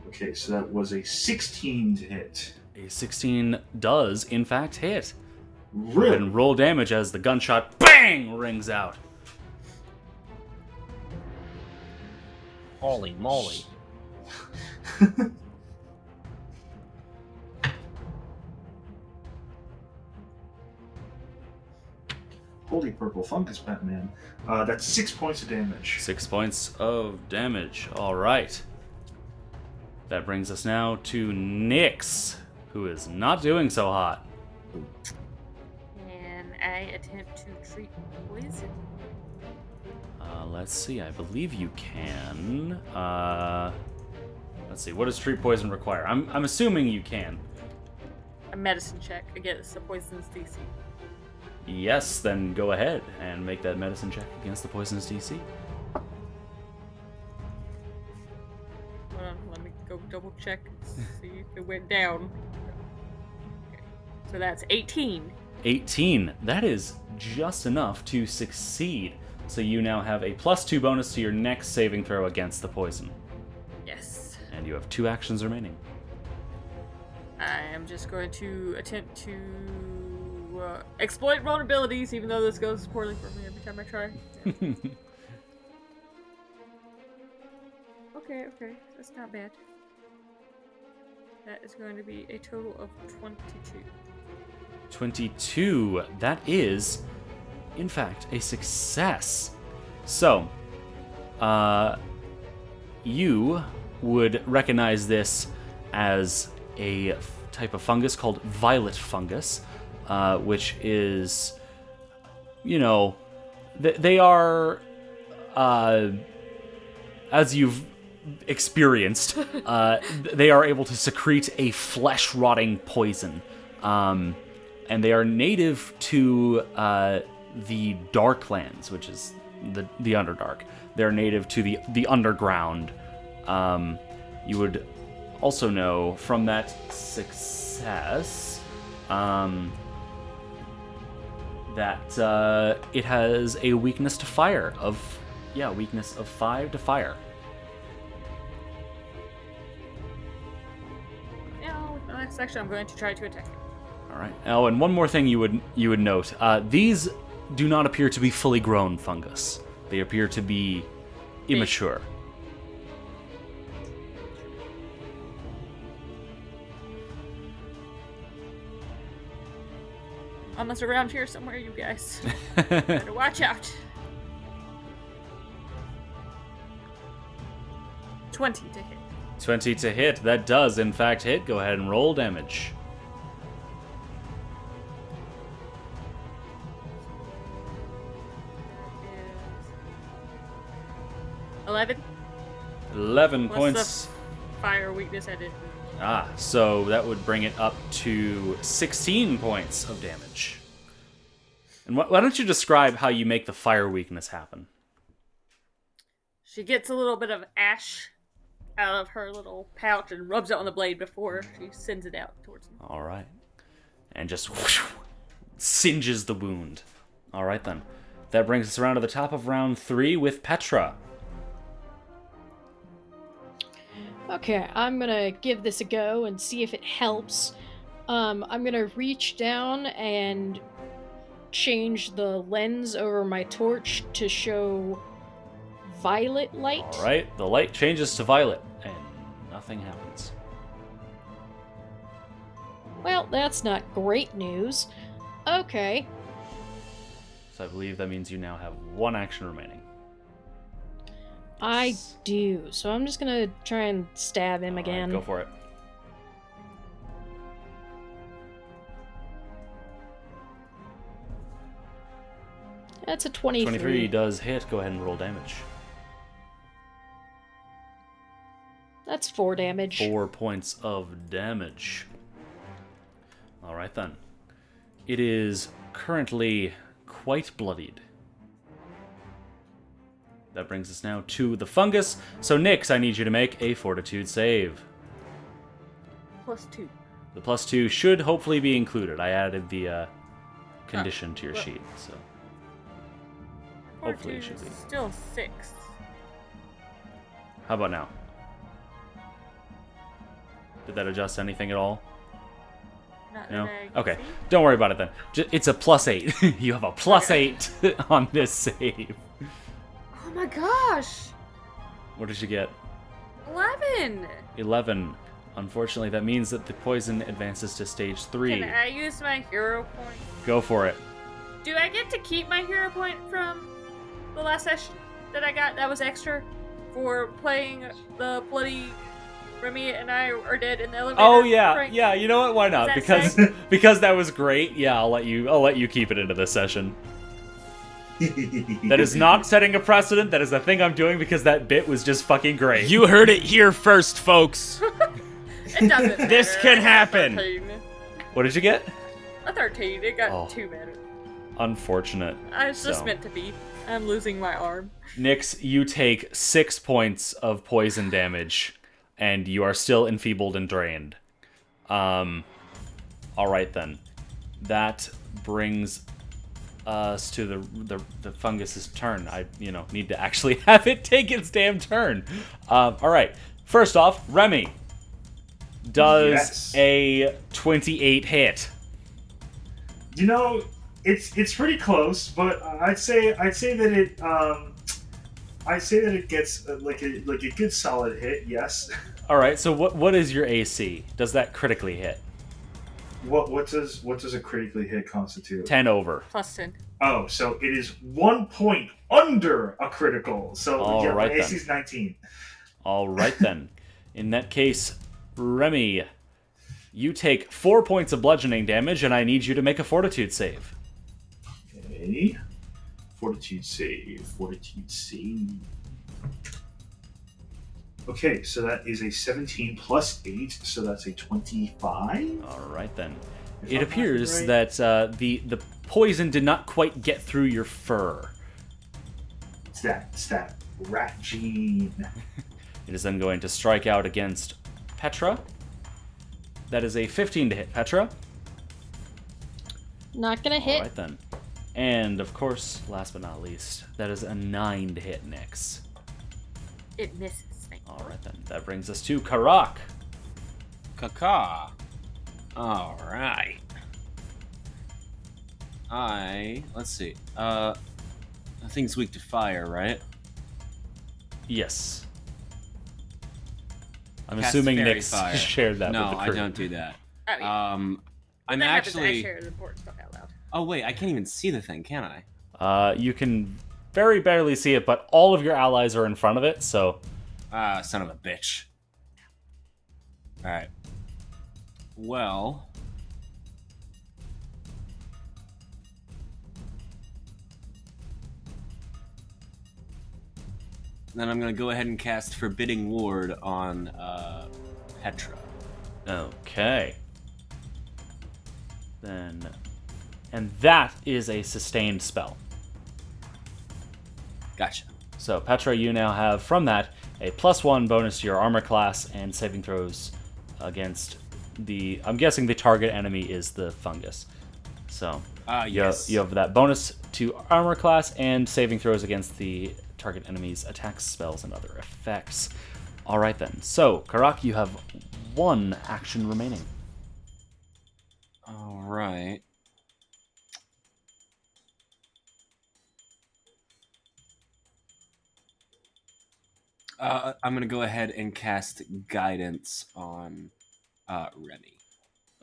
Okay, so that was a 16 to hit. A 16 does, in fact, hit. Go ahead Really? and roll damage as the gunshot bang rings out. Holy moly. Holy purple fungus, Batman. That's 6 points of damage. 6 points of damage. All right. That brings us now to Nyx, who is not doing so hot. And I attempt to treat poison. Let's see. I believe you can. Let's see. What does treat poison require? I'm assuming you can. A medicine check against the poison's DC. Yes, then go ahead and make that medicine check against the poisonous DC. Hold on, let me go double check, see if it went down. Okay. So that's 18. 18. That is just enough to succeed. So you now have a +2 bonus to your next saving throw against the poison. Yes. And you have 2 actions remaining. I am just going to attempt to exploit vulnerabilities, even though this goes poorly for me every time I try. Yeah. Okay, that's not bad. That is going to be a total of 22. 22. That is, in fact, a success. So, you would recognize this as a type of fungus called violet fungus, which is, they are, as you've experienced, they are able to secrete a flesh-rotting poison. And they are native to the Darklands, which is the Underdark. They're native to the underground. You would also know from that success that it has a weakness to fire weakness of 5 to fire. Now, with the next section, I'm going to try to attack him. All right. Oh, and one more thing you would note: these do not appear to be fully grown fungus. They appear to be immature. Almost around here somewhere, you guys. Better watch out. 20 to hit. 20 to hit. That does, in fact, hit. Go ahead and roll damage. Is 11. 11 Plus points. the fire weakness I did. So that would bring it up to 16 points of damage. And why don't you describe how you make the fire weakness happen? She gets a little bit of ash out of her little pouch and rubs it on the blade before she sends it out towards him. All right. And just whoosh, singes the wound. All right, then. That brings us around to the top of round 3 with Petra. Okay, I'm gonna give this a go and see if it helps. I'm gonna reach down and change the lens over my torch to show violet light. All right, the light changes to violet, and nothing happens. Well, that's not great news. Okay. So I believe that means you now have 1 action remaining. I do. So I'm just gonna try and stab him All right, again. go for it. That's a 23. 23 does hit. Go ahead and roll damage. That's 4 damage. 4 points of damage. All right, then. It is currently quite bloodied. That brings us now to the fungus. So, Nyx, I need you to make a fortitude save. +2. The +2 should hopefully be included. I added the condition to your well. sheet, so hopefully it should be. Still 6. How about now? Did that adjust anything at all? Not No? that I can Okay. see. Don't worry about it then. It's a +8. You have a +8 on this save. Oh my gosh! What did you get? 11! 11. Unfortunately, that means that the poison advances to stage 3. Can I use my hero point? Go for it. Do I get to keep my hero point from the last session that I got that was extra for playing the bloody Remy and I are dead in the elevator? Oh yeah, prank? yeah. You know what? Why not? Is that Because that was great. Yeah, I'll let you keep it into this session. That is not setting a precedent. That is the thing I'm doing because that bit was just fucking great. You heard it here first, folks. It doesn't matter. This can I got happen. 13. What did you get? A 13. It got Oh. 2 better. Unfortunate. It's just So. meant to be. I'm losing my arm. Nyx, you take 6 points of poison damage, and you are still enfeebled and drained. All right then. That brings us to the fungus's turn. I need to actually have it take its damn turn. All right. First off, Remy, does Yes. a 28 hit? It's pretty close, but I'd say that it gets like a good solid hit. Yes. All right. So what is your AC? Does that critically hit? What does a critically hit constitute? 10 over. +10. Oh, so it is 1 point under a critical. So All yeah, right my AC then. is 19. All right then. In that case, Remy, you take 4 points of bludgeoning damage, and I need you to make a fortitude save. Okay. Fortitude save. Okay, so that is a 17 plus 8, so that's a 25. All right then. If It I'm appears right. that the poison did not quite get through your fur. It's that rat gene. It is then going to strike out against Petra. That is a 15 to hit Petra. Not gonna hit. All right then. And of course, last but not least, that is a 9 to hit Nyx. It misses. All right then. That brings us to Karak. Caca. All right. Let's see. The thing's weak to fire, right? Yes. I'm Cast assuming fairy Nyx fire. shared that No, with the I crew. don't do that. Oh, yeah. I'm That happens, I actually. share the important stuff out loud. Oh wait, I can't even see the thing, can I? You can very barely see it, but all of your allies are in front of it, so... Ah, son of a bitch. All right. Well. Then I'm gonna go ahead and cast Forbidding Ward on Petra. Okay. Then... And that is a sustained spell. Gotcha. So, Petra, you now have, from that, a +1 bonus to your armor class and saving throws against the... I'm guessing the target enemy is the fungus. So, Yes. you have that bonus to armor class and saving throws against the target enemy's attacks, spells, and other effects. Alright then. So, Karak, you have 1 action remaining. All right. I'm gonna go ahead and cast Guidance on Remy.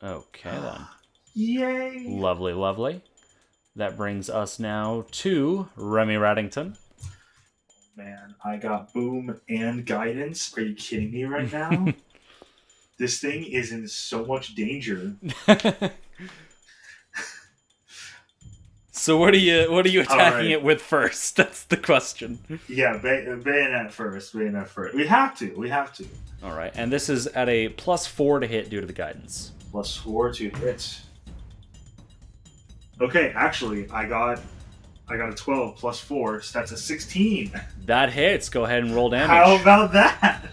Okay then. Yay! Lovely, lovely. That brings us now to Remy Raddington. Man, I got boom and guidance. Are you kidding me right now? This thing is in so much danger. So what are you attacking Alright. it with first? That's the question. Yeah, bayonet first. Bayonet first. We have to. All right, and this is at a +4 to hit due to the guidance. +4 to hit. Okay, actually, I got a 12 +4, so that's a 16. That hits. Go ahead and roll damage. How about that?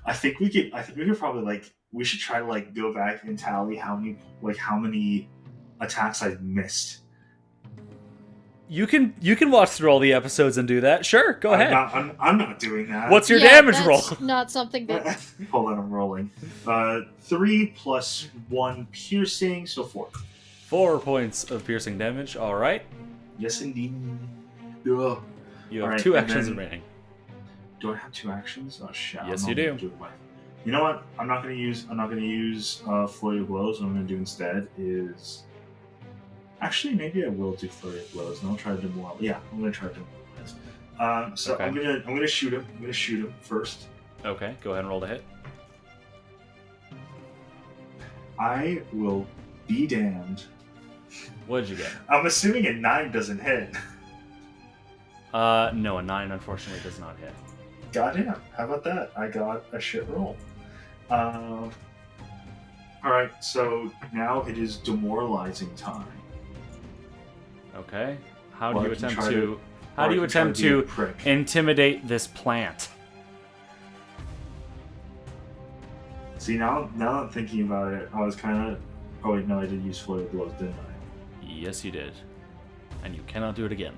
I think we could probably we should try to go back and tally how many attacks I've missed. You can watch through all the episodes and do that. Sure, go ahead. I'm not doing that. What's your Yeah, damage that's roll? Not something that. Hold on, I'm rolling. 3 + 1 piercing, so 4. 4 points of piercing damage. All right. Yes, indeed. Ugh. You have All right, 2 and actions then- remaining. Do I have 2 actions? Oh shit! Yes, I'm you not gonna do. it with You know what? I'm not gonna use Flurry of Blows. What I'm gonna do instead is actually maybe I will do Flurry of Blows, and I'll try to demoralize. Yeah, I'm gonna try to demoralize. So Okay. I'm gonna shoot him. I'm gonna shoot him first. Okay, go ahead and roll to hit. I will be damned. What did you get? I'm assuming a 9 doesn't hit. No, a 9 unfortunately does not hit. Goddamn! How about that? I got a shit roll. All right, so now it is demoralizing time. Okay. How Or do I you can attempt try to or I can try to be a prick. intimidate this plant? See, now that I'm thinking about it, I was kind of... Oh wait, no, I did use Flurry of Blows, didn't I? Yes, you did. And you cannot do it again.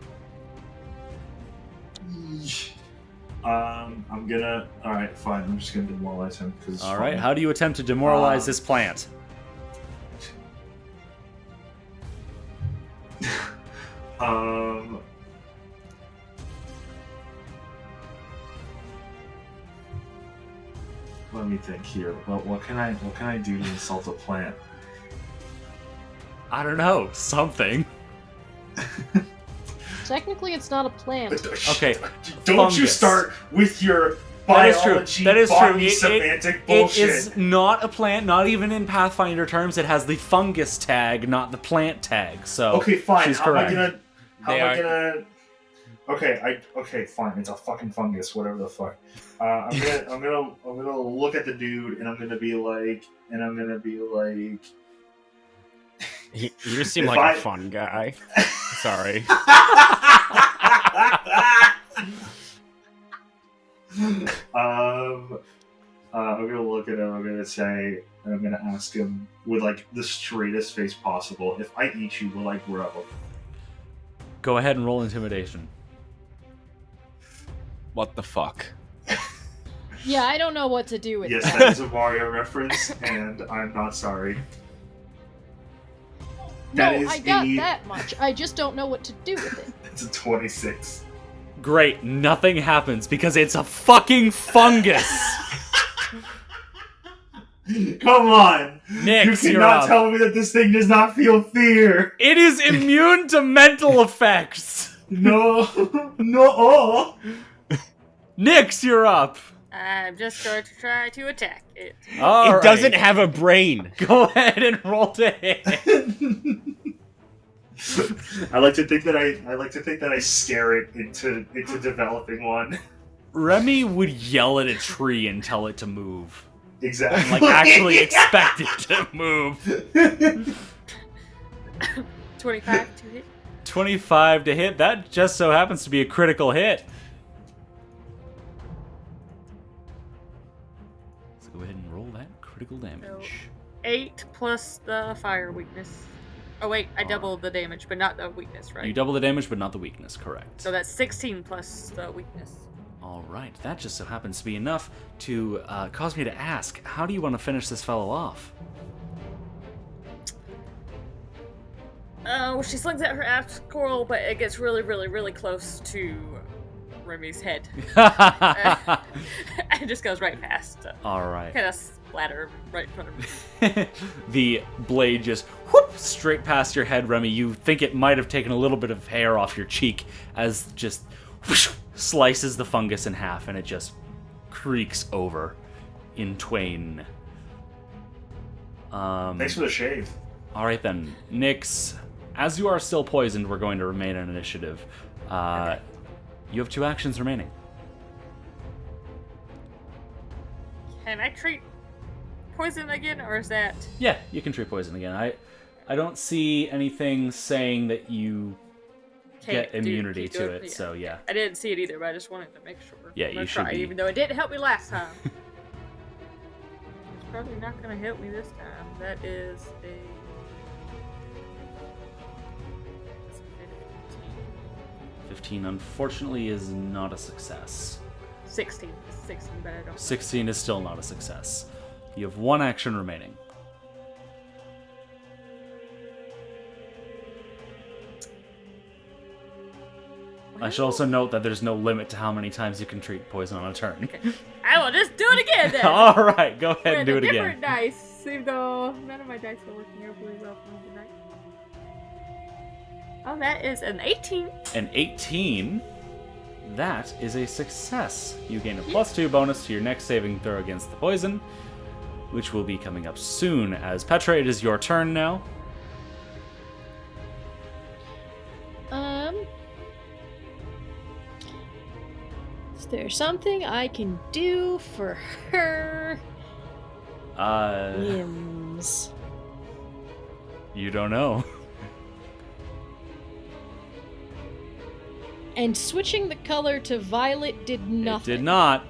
I'm gonna... Alright, fine, I'm just gonna demoralize him, because it's All right. fun. How do you attempt to demoralize this plant? Let me think here. Well, what can I do to insult a plant? I don't know. Something. Technically, it's not a plant. Okay, Don't you fungus. start with your That is true. biology, That is true. botany, It semantic bullshit. is not a plant, not even in Pathfinder terms. It has the fungus tag, not the plant tag. So Okay, fine. she's How am I correct. gonna? How They am I are- gonna? Okay, fine. It's a fucking fungus, whatever the fuck. I'm gonna look at the dude, and I'm gonna be like, You just seem If like a fun guy. Sorry. I'm gonna look at him. I'm gonna say, and I'm gonna ask him with like the straightest face possible. If I eat you, will I grow? Go ahead and roll intimidation. What the fuck? Yeah, I don't know what to do with Yes, that. that is a Mario reference, and I'm not sorry. No, That is I got a- that much. I just don't know what to do with it. It's a 26. Great, nothing happens because it's a fucking fungus. Come on! Nix, You you're cannot up. tell me that this thing does not feel fear! It is immune to mental effects. No! No! Nix, you're up. I'm just going to try to attack it. All It doesn't right. have a brain. Go ahead and roll to hit. I like to think that I scare it into developing one. Remy would yell at a tree and tell it to move. Exactly. Like, actually expect it to move. 25 to hit. 25 to hit. That just so happens to be a critical hit. So go ahead and roll that critical damage. 8 plus the fire weakness. Oh wait, I doubled the damage, but not the weakness, right? You double the damage, but not the weakness, correct. So that's 16 plus the weakness. All right, that just so happens to be enough to cause me to ask, how do you want to finish this fellow off? She slings at her axe coral, but it gets really, really, really close to Remy's head. And just goes right past. All right. Kind of splatter right in front of me. The blade just whoop straight past your head, Remy. You think it might have taken a little bit of hair off your cheek as just whoosh, slices the fungus in half, and it just creaks over in twain. Thanks for the shave. All right then, Nyx. As you are still poisoned, we're going to remain in initiative. Okay. You have 2 actions remaining. Can I treat poison again, or is that... Yeah, you can treat poison again. I don't see anything saying that you Can't get immunity keep to doing it, yeah. so yeah. I didn't see it either, but I just wanted to make sure. Yeah, I'm gonna you should try, be. even though it didn't help me last time. It's probably not gonna help me this time. That is a... That's a 15, unfortunately, is not a success. 16, but I don't... 16 is still not a success. You have 1 action remaining. I should also note that there's no limit to how many times you can treat poison on a turn. I will just do it again then! All right, go ahead and do it With a again. different dice, even though none of my dice are working overly well for me tonight. Oh, that is an 18. An 18, that is a success. You gain a +2 bonus to your next saving throw against the poison, which will be coming up soon. As Petra, it is your turn now. Is there something I can do for her? Limbs. You don't know. And switching the color to violet did nothing. It did not.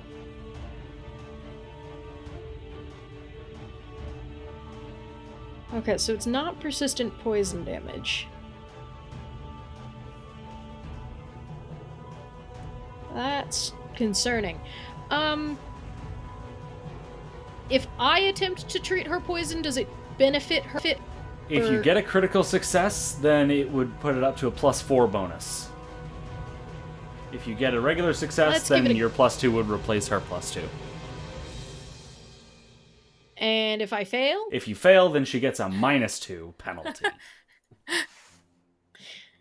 Okay, so it's not persistent poison damage. That's concerning. If I attempt to treat her poison, does it benefit her? If you get a critical success, then it would put it up to a +4 bonus. If you get a regular success, Let's give then it a- your +2 would replace her +2. And if I fail? If you fail, then she gets a -2 penalty.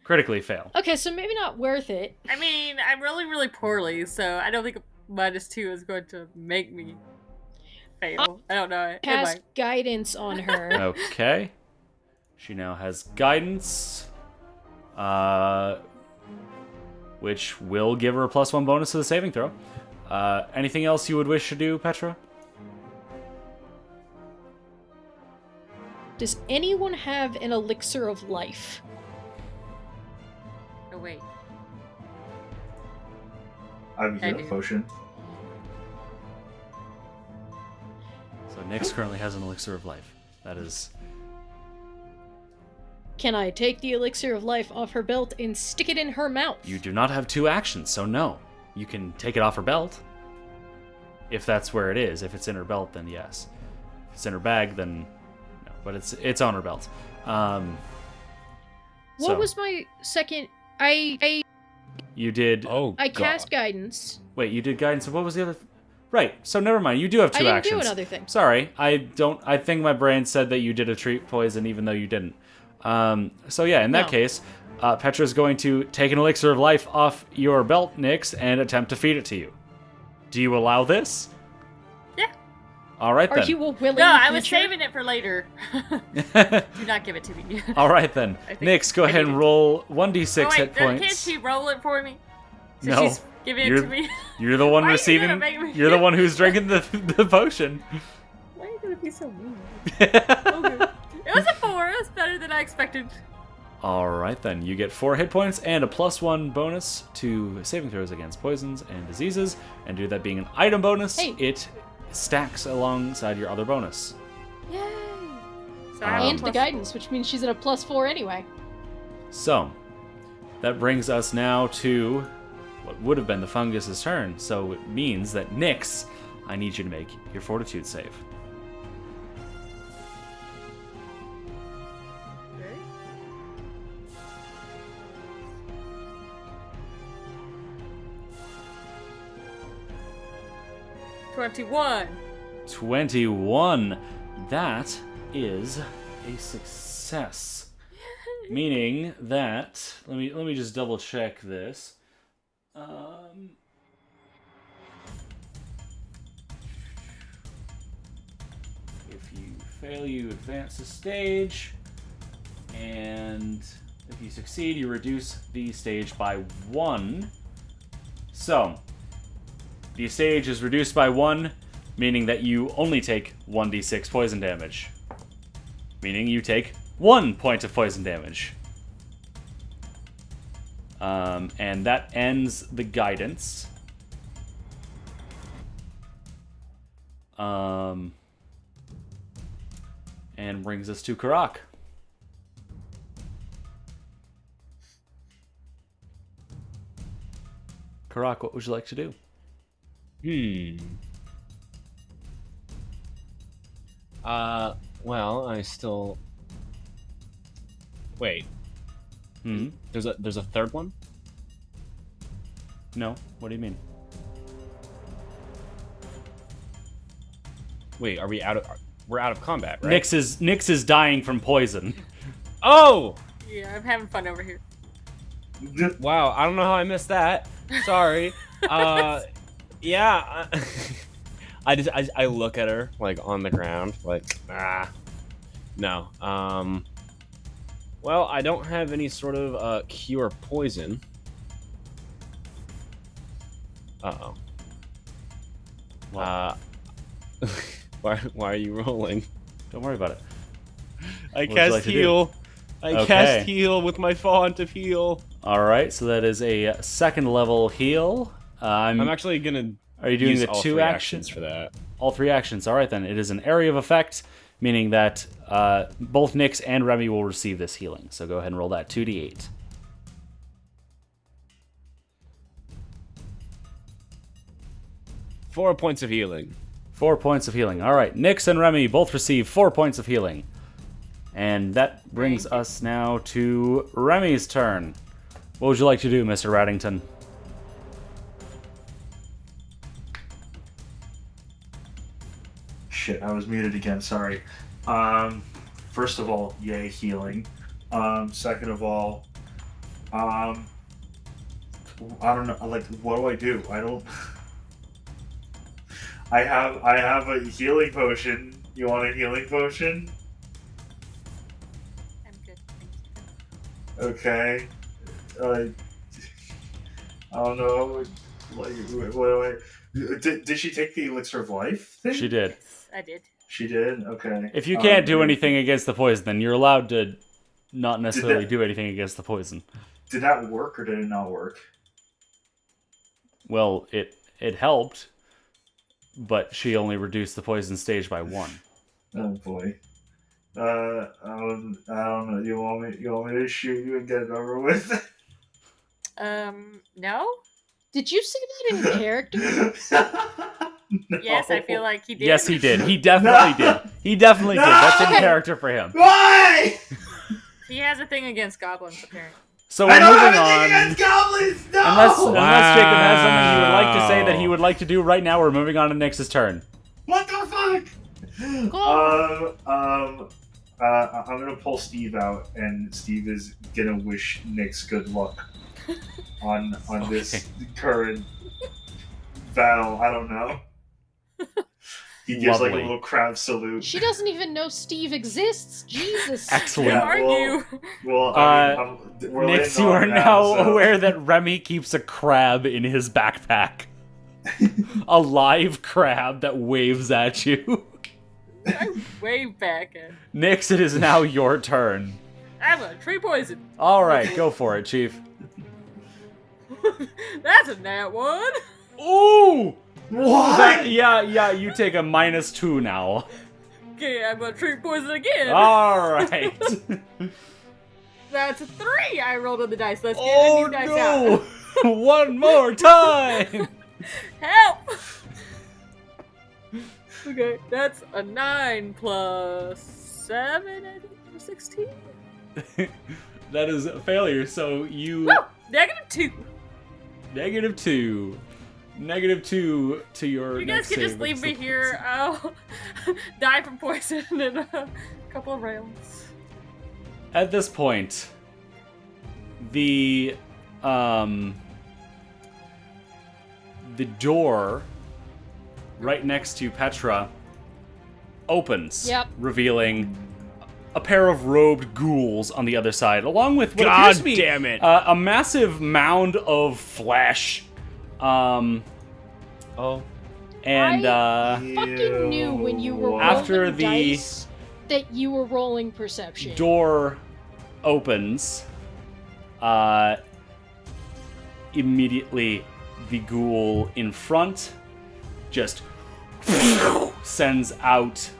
Critically fail. Okay, so maybe not worth it. I mean, I'm really, really poorly, so I don't think a -2 is going to make me fail. I don't know. It Cast might. guidance on her. Okay. She now has guidance. which will give her a +1 bonus to the saving throw. Anything else you would wish to do, Petra? Does anyone have an elixir of life? Oh wait. I have a I healing do. potion. So Nyx currently has an elixir of life. That is... Can I take the elixir of life off her belt and stick it in her mouth? You do not have 2 actions, so no. You can take it off her belt. If that's where it is. If it's in her belt, then yes. If it's in her bag, then no. But it's on her belt. What was my second? You did... Oh, I cast guidance. Wait, you did guidance. What was the other... Right, so never mind. You do have 2 I didn't actions. do another thing. Sorry, I think my brain said that you did a treat poison even though you didn't. So yeah, in that No. case, Petra's going to take an elixir of life off your belt, Nyx, and attempt to feed it to you. Do you allow this? Yeah. All right Are then. you a willing No, I was creature? saving it for later. Do not give it to me. All right then. I think Nyx, go I ahead need and it. roll 1d6 Oh wait, hit can't points. she roll it for me? So No. she's giving it You're- to me. You're the one Why are you receiving. gonna make me- You're the one who's drinking the potion. Why are you gonna be so mean? Okay. It was a 4. It was better than I expected. All right then. You get 4 hit points and a +1 bonus to saving throws against poisons and diseases. And due to that being an item bonus, Hey. it stacks alongside your other bonus. Yay! So I have a And the plus guidance, which means she's at a +4 anyway. So, that brings us now to what would have been the fungus's turn. So it means that Nyx, I need you to make your fortitude save. Okay. $21. 21. That is a success. Meaning that let me just double check this. If you fail, you advance a stage, and if you succeed, you reduce the stage by 1. So, the stage is reduced by 1, meaning that you only take 1d6 poison damage. Meaning you take 1 point of poison damage. And that ends the guidance. And brings us to Karak. Karak, what would you like to do? Well, I still... Wait, Hmm? there's a third one? No? What do you mean? Wait, are we we're out of combat, right? Nyx is dying from poison. Oh! Yeah, I'm having fun over here. Wow, I don't know how I missed that. Sorry. Yeah. I look at her like on the ground, like no. Well, I don't have any sort of cure poison. Uh-oh. Why are you rolling? Don't worry about it. I would you cast like to do? heal. I Okay. cast heal with my font of heal. All right, so that is a second level heal. I'm actually gonna. Are you doing use the all 2 three actions for that? All 3 actions. All right, then. It is an area of effect, meaning that both Nyx and Remy will receive this healing. So go ahead and roll that 2d8. Four points of healing. 4 points of healing. All right, Nyx and Remy both receive 4 points of healing. And that brings us now to Remy's turn. What would you like to do, Mr. Raddington? Shit, I was muted again, sorry. First of all, yay, healing. Second of all, I don't know, like, what do I do? I don't... I have a healing potion. You want a healing potion? I'm good. Thank you. Okay. I don't know. Wait. Did she take the elixir of life thing? She did. Yes, I did. She did? Okay. If you can't do anything against the poison, then you're allowed to not necessarily do anything against the poison. Did that work or did it not work? Well, it helped, but she only reduced the poison stage by 1. Oh boy. I don't know. You want me to shoot you and get it over with? No? Did you say that in character? No. Yes, I feel like he did. Yes, he did. He definitely did. He definitely did. That's in character for him. Why? He has a thing against goblins, apparently. So I we're don't moving have anything on. against goblins. No. Unless Jacob has something he would like to say that he would like to do right now, we're moving on to Nyx's turn. What the fuck? I'm gonna pull Steve out, and Steve is gonna wish Nyx good luck on this current battle. I don't know. He gives like a Lovely. little crowd salute. She doesn't even know Steve exists. Jesus. Excellent. Who are you? Well, we're Nyx, landing you on are it now so- aware that Remy keeps a crab in his backpack. A live crab that waves at you. I'm way back at. Nyx, it is now your turn. I'm a tree poison. Alright, go for it, Chief. That's a nat 1. Ooh! What? Yeah, you take a -2 now. Okay, I'm gonna tree poison again. Alright. That's a 3 I rolled on the dice. Let's get a Oh new dice out. no! One more time! Help! Okay, that's a 9 plus 7, I think, or 16? That is a failure, so you... Woo! -2. -2. -2 to your You guys next can just save leave against me the here. I'll die from poison in a couple of rounds. At this point, the door right next to Petra opens, Yep. revealing a pair of robed ghouls on the other side, along with what appears to be damn it. a massive mound of flesh. And Fucking knew when you were rolling After the- dice that you were rolling perception. door opens. Immediately, the ghoul in front just sends out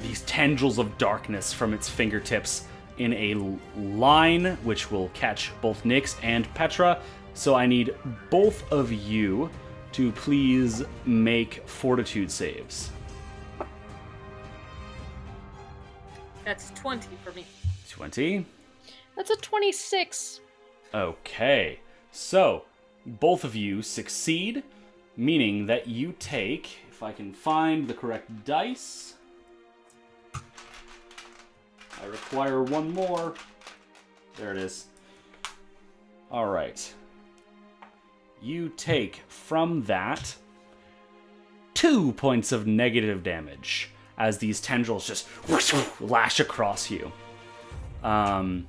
these tendrils of darkness from its fingertips in a line, which will catch both Nyx and Petra. So I need both of you to please make fortitude saves. That's 20 for me. 20. That's a 26. Okay, so both of you succeed, meaning that you take, if I can find the correct dice, I require one more. There it is. All right. You take from that 2 points of negative damage as these tendrils just lash across you. And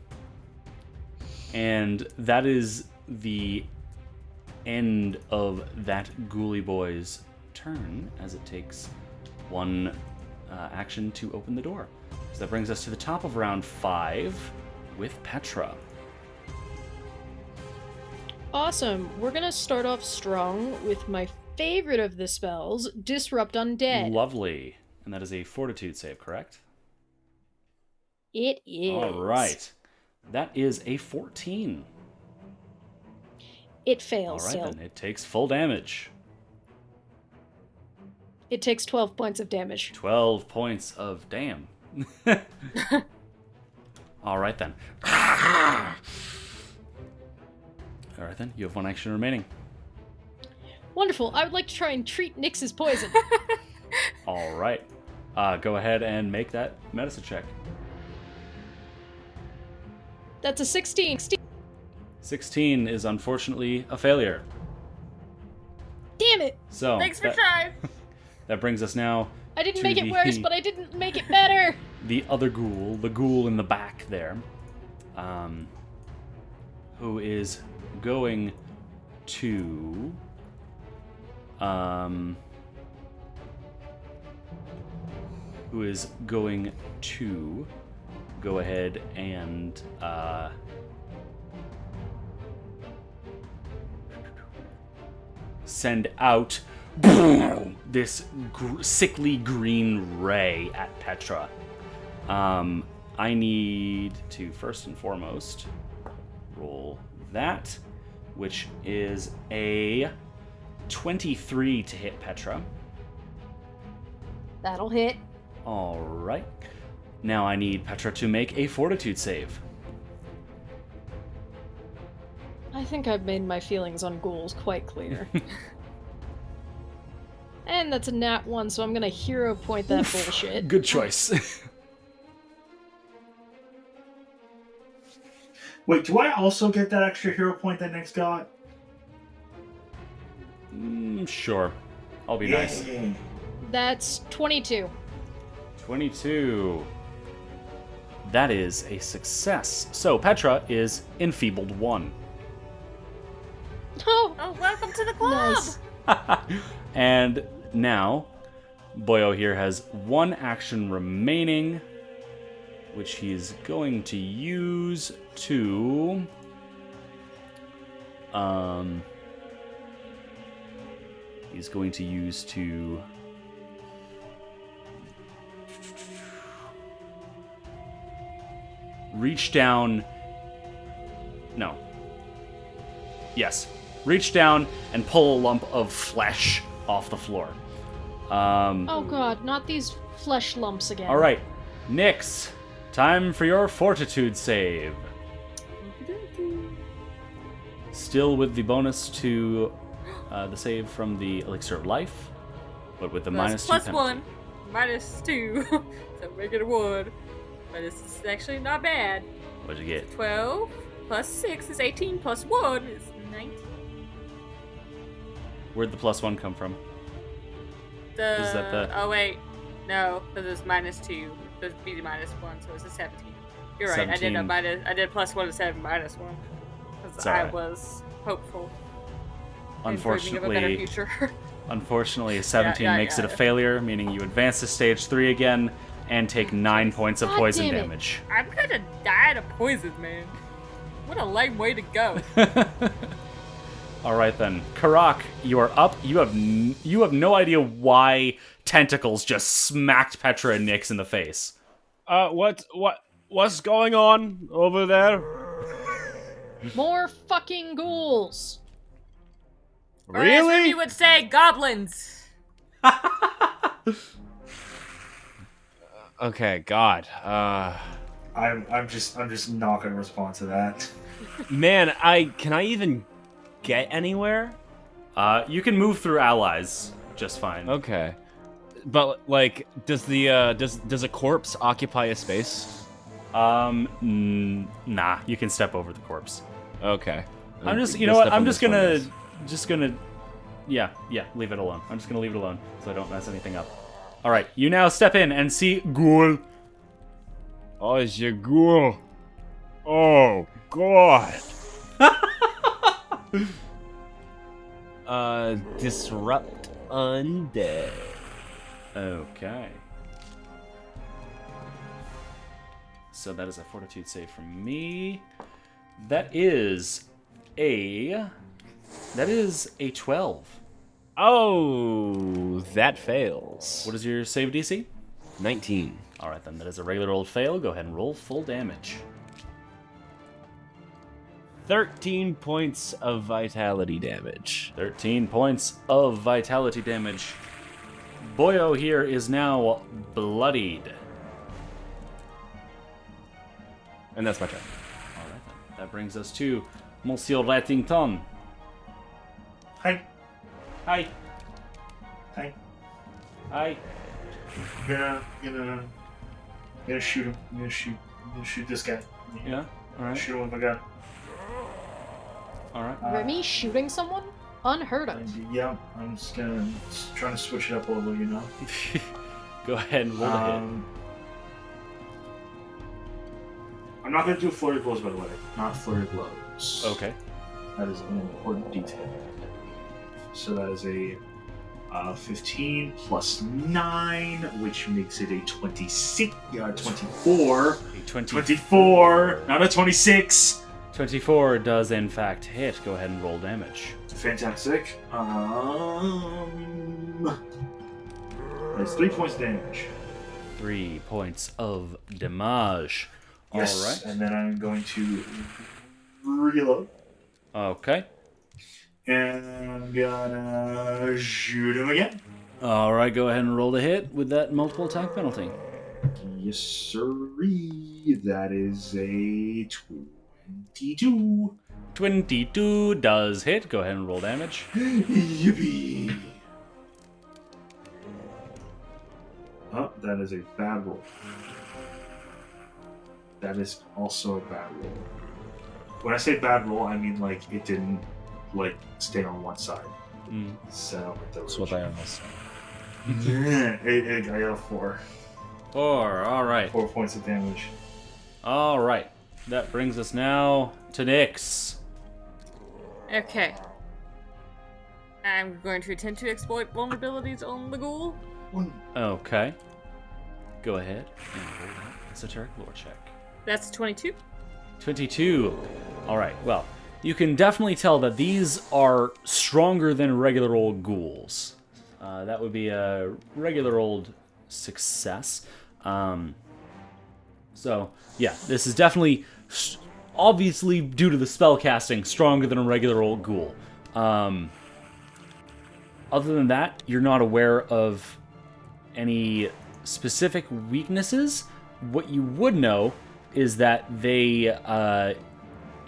that is the end of that ghoulie boy's turn, as it takes one action to open the door. So that brings us to the top of round 5 with Petra. Awesome. We're gonna start off strong with my favorite of the spells, Disrupt Undead. Lovely. And that is a fortitude save, correct? It is. All right. That is a 14. It All fails right, still. then. It takes full damage. It takes 12 points of damage. 12 points of damn. All right, then. All right, then. You have one action remaining. Wonderful. I would like to try and treat Nyx's poison. All right. Go ahead and make that medicine check. That's a 16. 16 is unfortunately a failure. Damn it! So Thanks for that, trying. that brings us now I didn't to make it worse, but I didn't make it better. the other ghoul, the ghoul in the back there, who is going to go ahead and send out this sickly green ray at Petra. I need to first and foremost roll that, which is a 23 to hit Petra. That'll hit. All right. Now I need Petra to make a fortitude save. I think I've made my feelings on ghouls quite clear. And that's a nat 1, so I'm gonna hero point that bullshit. Good choice. Wait, do I also get that extra hero point that next got? Sure. I'll be nice. That's 22. 22. That is a success. So Petra is enfeebled 1. Oh, welcome to the club! Nice. And now, Boyo here has 1 action remaining, which he's going to use to... He's going to use to... reach down... No. Yes. Reach down and pull a lump of flesh off the floor. Oh god, not these flesh lumps again. All right, Nyx, time for your fortitude save. Still with the bonus to the save from the elixir of life, but with the minus 2 plus penalty. 1, minus 2, so make it a 1. But this is actually not bad. What'd you get? 12 plus 6 is 18 plus 1 is 19. Where'd the plus 1 come from? Is that the... Oh wait, no, because it's minus 2. There's be minus 1, so it's a 17. You're right. 17. I did plus 1 to 7 minus 1 because I was hopeful. In dreaming of a better future. Unfortunately, 17 makes it a yeah. failure, meaning you advance to stage 3 again and take 9 points of God poison damn it. damage. I'm gonna die to poison, man. What a lame way to go. All right then, Karak, you are up. You have no idea why tentacles just smacked Petra and Nyx in the face. What's going on over there? More fucking ghouls. Or as Really? you would say, goblins. Okay, God. I'm just not gonna respond to that. Man, can I even get anywhere? You can move through allies just fine. Okay. But like, does a corpse occupy a space? Nah, you can step over the corpse. Okay. I'm just, you We'll know what? step I'm on just this one, gonna, guys. yeah, leave it alone. I'm just gonna leave it alone so I don't mess anything up. All right, you now step in and see Ghoul. Oh, it's your ghoul. Oh, God. Disrupt undead. Okay. So that is a fortitude save from me. That is a 12. Oh, that fails. What is your save DC? 19. All right, then that is a regular old fail. Go ahead and roll full damage. 13 points of vitality damage. 13 points of vitality damage. Boyo here is now bloodied. And that's my turn. All right, then. That brings us to Monsieur Rattington. Hi. Hi. Hi. Hi. I'm gonna shoot him. I'm gonna shoot this guy. Yeah. All right. Shoot him with my gun. All right. Remy shooting someone? Unheard of. Yeah, I'm just trying to switch it up a little, you know. Go ahead and roll the hit. I'm not gonna do flurry blows, by the way. Not flurry blows. Okay. That is an important detail. So that is a 15 plus 9, which makes it a 24. A 24, not a 26. 24 does in fact hit. Go ahead and roll damage. Fantastic. That's 3 points of damage. 3 points of damage. Yes, All right. and then I'm going to reload. Okay. And I'm gonna shoot him again. All right. Go ahead and roll the hit with that multiple attack penalty. Yes, sirree. That is a 22. 22 does hit. Go ahead and roll damage. Yippee. Oh, that is a bad roll. That is also a bad roll. When I say bad roll, I mean like it didn't stay on one side. So That's what I almost I got a 4. 4. All right. 4 points of damage. All right. That brings us now to Nyx. Okay. I'm going to attempt to exploit vulnerabilities on the ghoul. Okay. Go ahead and roll that esoteric lore check. That's 22. 22. All right. Well, you can definitely tell that these are stronger than regular old ghouls. That would be a regular old success. So, yeah, this is definitely, obviously, due to the spell casting, stronger than a regular old ghoul. Other than that, you're not aware of any specific weaknesses. What you would know is that they,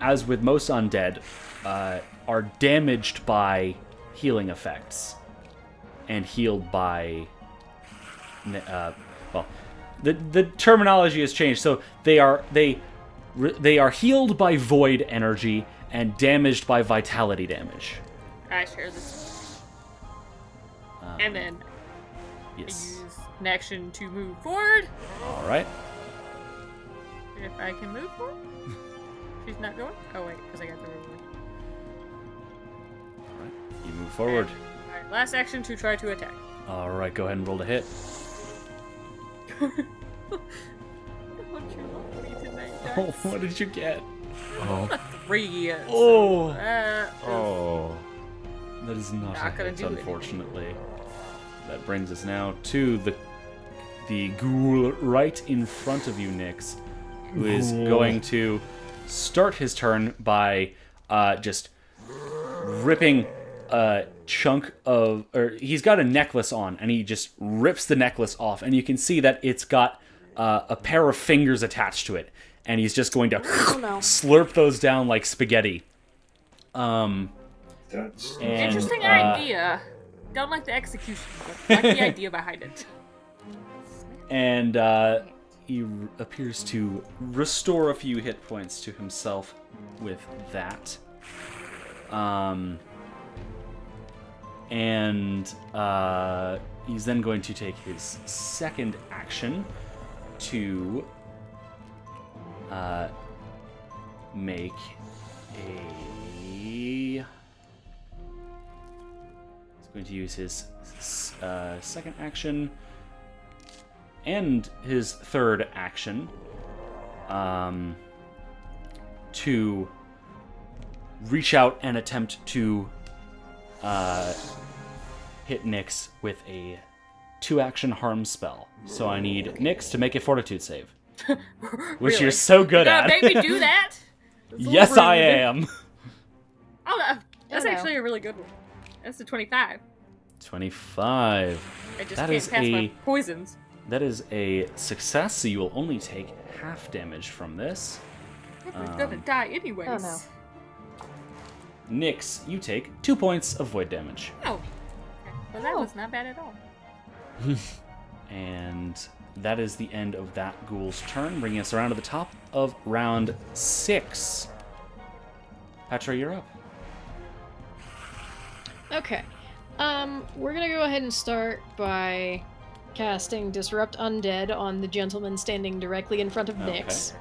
as with most undead, are damaged by healing effects and healed by, the terminology has changed. So they are healed by void energy and damaged by vitality damage. I share this. And then Yes. use an action to move forward. All right. If I can move forward. She's not going? Oh wait, because I got the reward. All right. You move forward. Alright, last action to try to attack. All right. Go ahead and roll to hit. Don't you love me tonight, Oh, guys? what did you get? 3. Oh. Oh. That is not Not a gonna hit, do it. unfortunately. That brings us now to the ghoul right in front of you, Nyx, who is going to start his turn by just ripping a chunk of, or he's got a necklace on, and he just rips the necklace off, and you can see that it's got a pair of fingers attached to it, and he's just going to slurp those down like spaghetti. That's And, Interesting idea. Don't like the execution, but like the idea behind it. And he appears to restore a few hit points to himself with that. And he's then going to take his second action to make a... He's going to use his second action and his third action to reach out and attempt to hit Nyx with a 2-action harm spell. So I need Nyx to make a fortitude save. Which Really? you're so good You're at. gonna make me do that? That's a little Yes, I rude. am. Oh, that's Oh, no. actually a really good one. That's a 25. 25. I just That can't is pass a- my poisons. That is a success, so you will only take half damage from this. We're gonna die anyways. Oh, no. Nyx, you take 2 points of void damage. Oh. Okay. Well, that was not bad at all. And that is the end of that ghoul's turn, bringing us around to the top of round 6. Petra, you're up. Okay. We're gonna go ahead and start by casting Disrupt Undead on the gentleman standing directly in front of Nyx.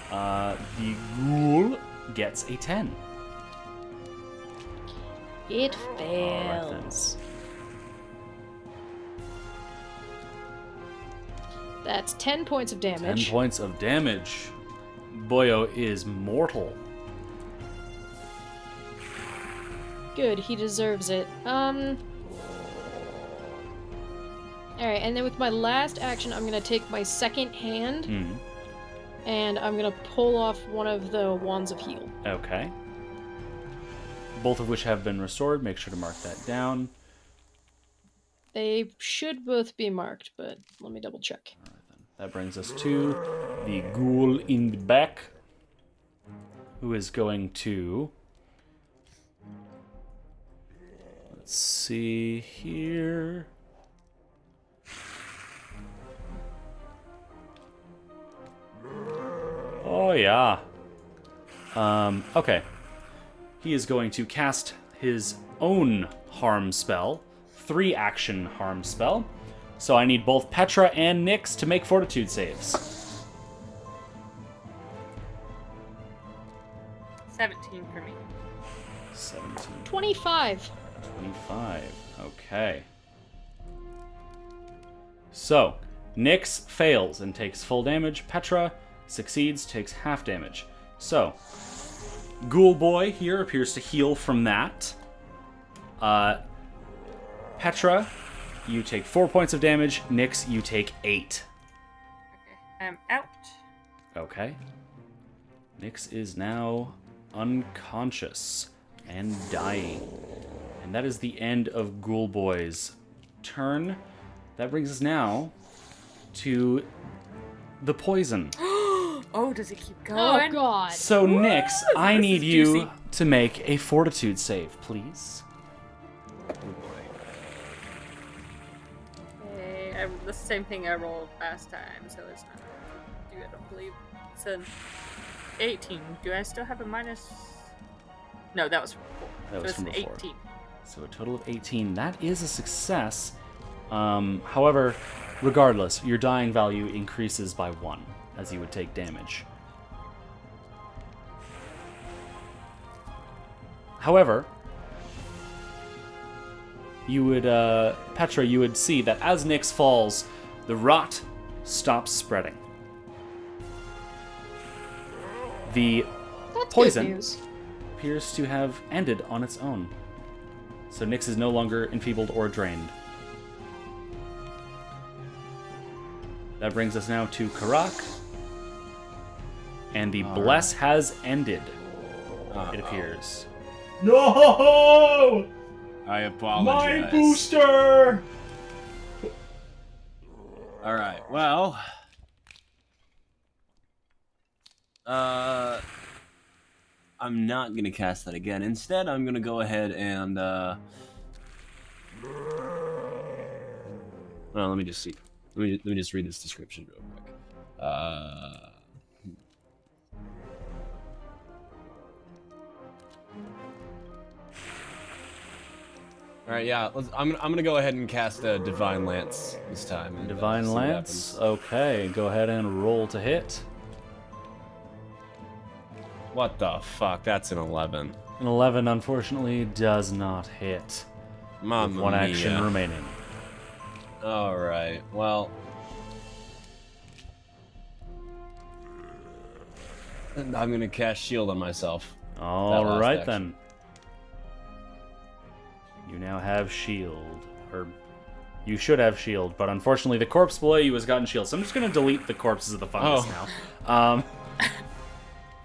The ghoul gets a 10. It All right, then. fails. That's 10 points of 10 damage. points of damage. Boyo is mortal. Good, he deserves it. Alright, and then with my last action, I'm gonna take my second hand, Mhm. and I'm gonna pull off one of the Wands of Heal. Okay. Both of which have been restored. Make sure to mark that down. They should both be marked, but let me double check. That brings us to the ghoul in the back, who is going to... Let's see here... Oh, yeah. Okay. He is going to cast his own harm spell. 3-action harm spell. So I need both Petra and Nyx to make fortitude saves. 17 for me. 17, 25. 25. Okay. So, Nyx fails and takes full damage. Petra succeeds, takes half damage. So, Ghoul Boy here appears to heal from that. Petra, you take 4 points of damage. Nyx, you take 8. Okay, I'm out. Okay. Nyx is now unconscious and dying. And that is the end of Ghoul Boy's turn. That brings us now to the poison. Oh, does it keep Oh going? god. So, Nyx, I This need is you juicy. to make a fortitude save, please. Okay, the same thing I rolled last time, so it's not do I don't believe. It's an 18. Do I still have a minus? No, that was from before. That was so it's from an before. 18. So a total of 18. That is a success. However, regardless, your dying value increases by 1 as you would take damage. However, you would, Petra, you would see that as Nyx falls, the rot stops spreading. The That's poison good news. appears to have ended on its own. So Nyx is no longer enfeebled or drained. That brings us now to Karak. And the bless has ended, it appears. No! I apologize. My booster! All right. Well, I'm not gonna cast that again. Instead, I'm gonna go ahead and well, let me just see. Let me just read this description real quick. All right, yeah. I'm gonna go ahead and cast a Divine Lance this time. And, Divine see what Lance. happens. Okay, go ahead and roll to hit. What the fuck? That's an 11. An 11, unfortunately, does not hit. Mamma With one action mia. remaining. All right. Well, I'm gonna cast Shield on myself. All last right, action. then. You now have shield. Or, you should have shield, but unfortunately the corpse below you has gotten shield. So I'm just going to delete the corpses of the fungus now.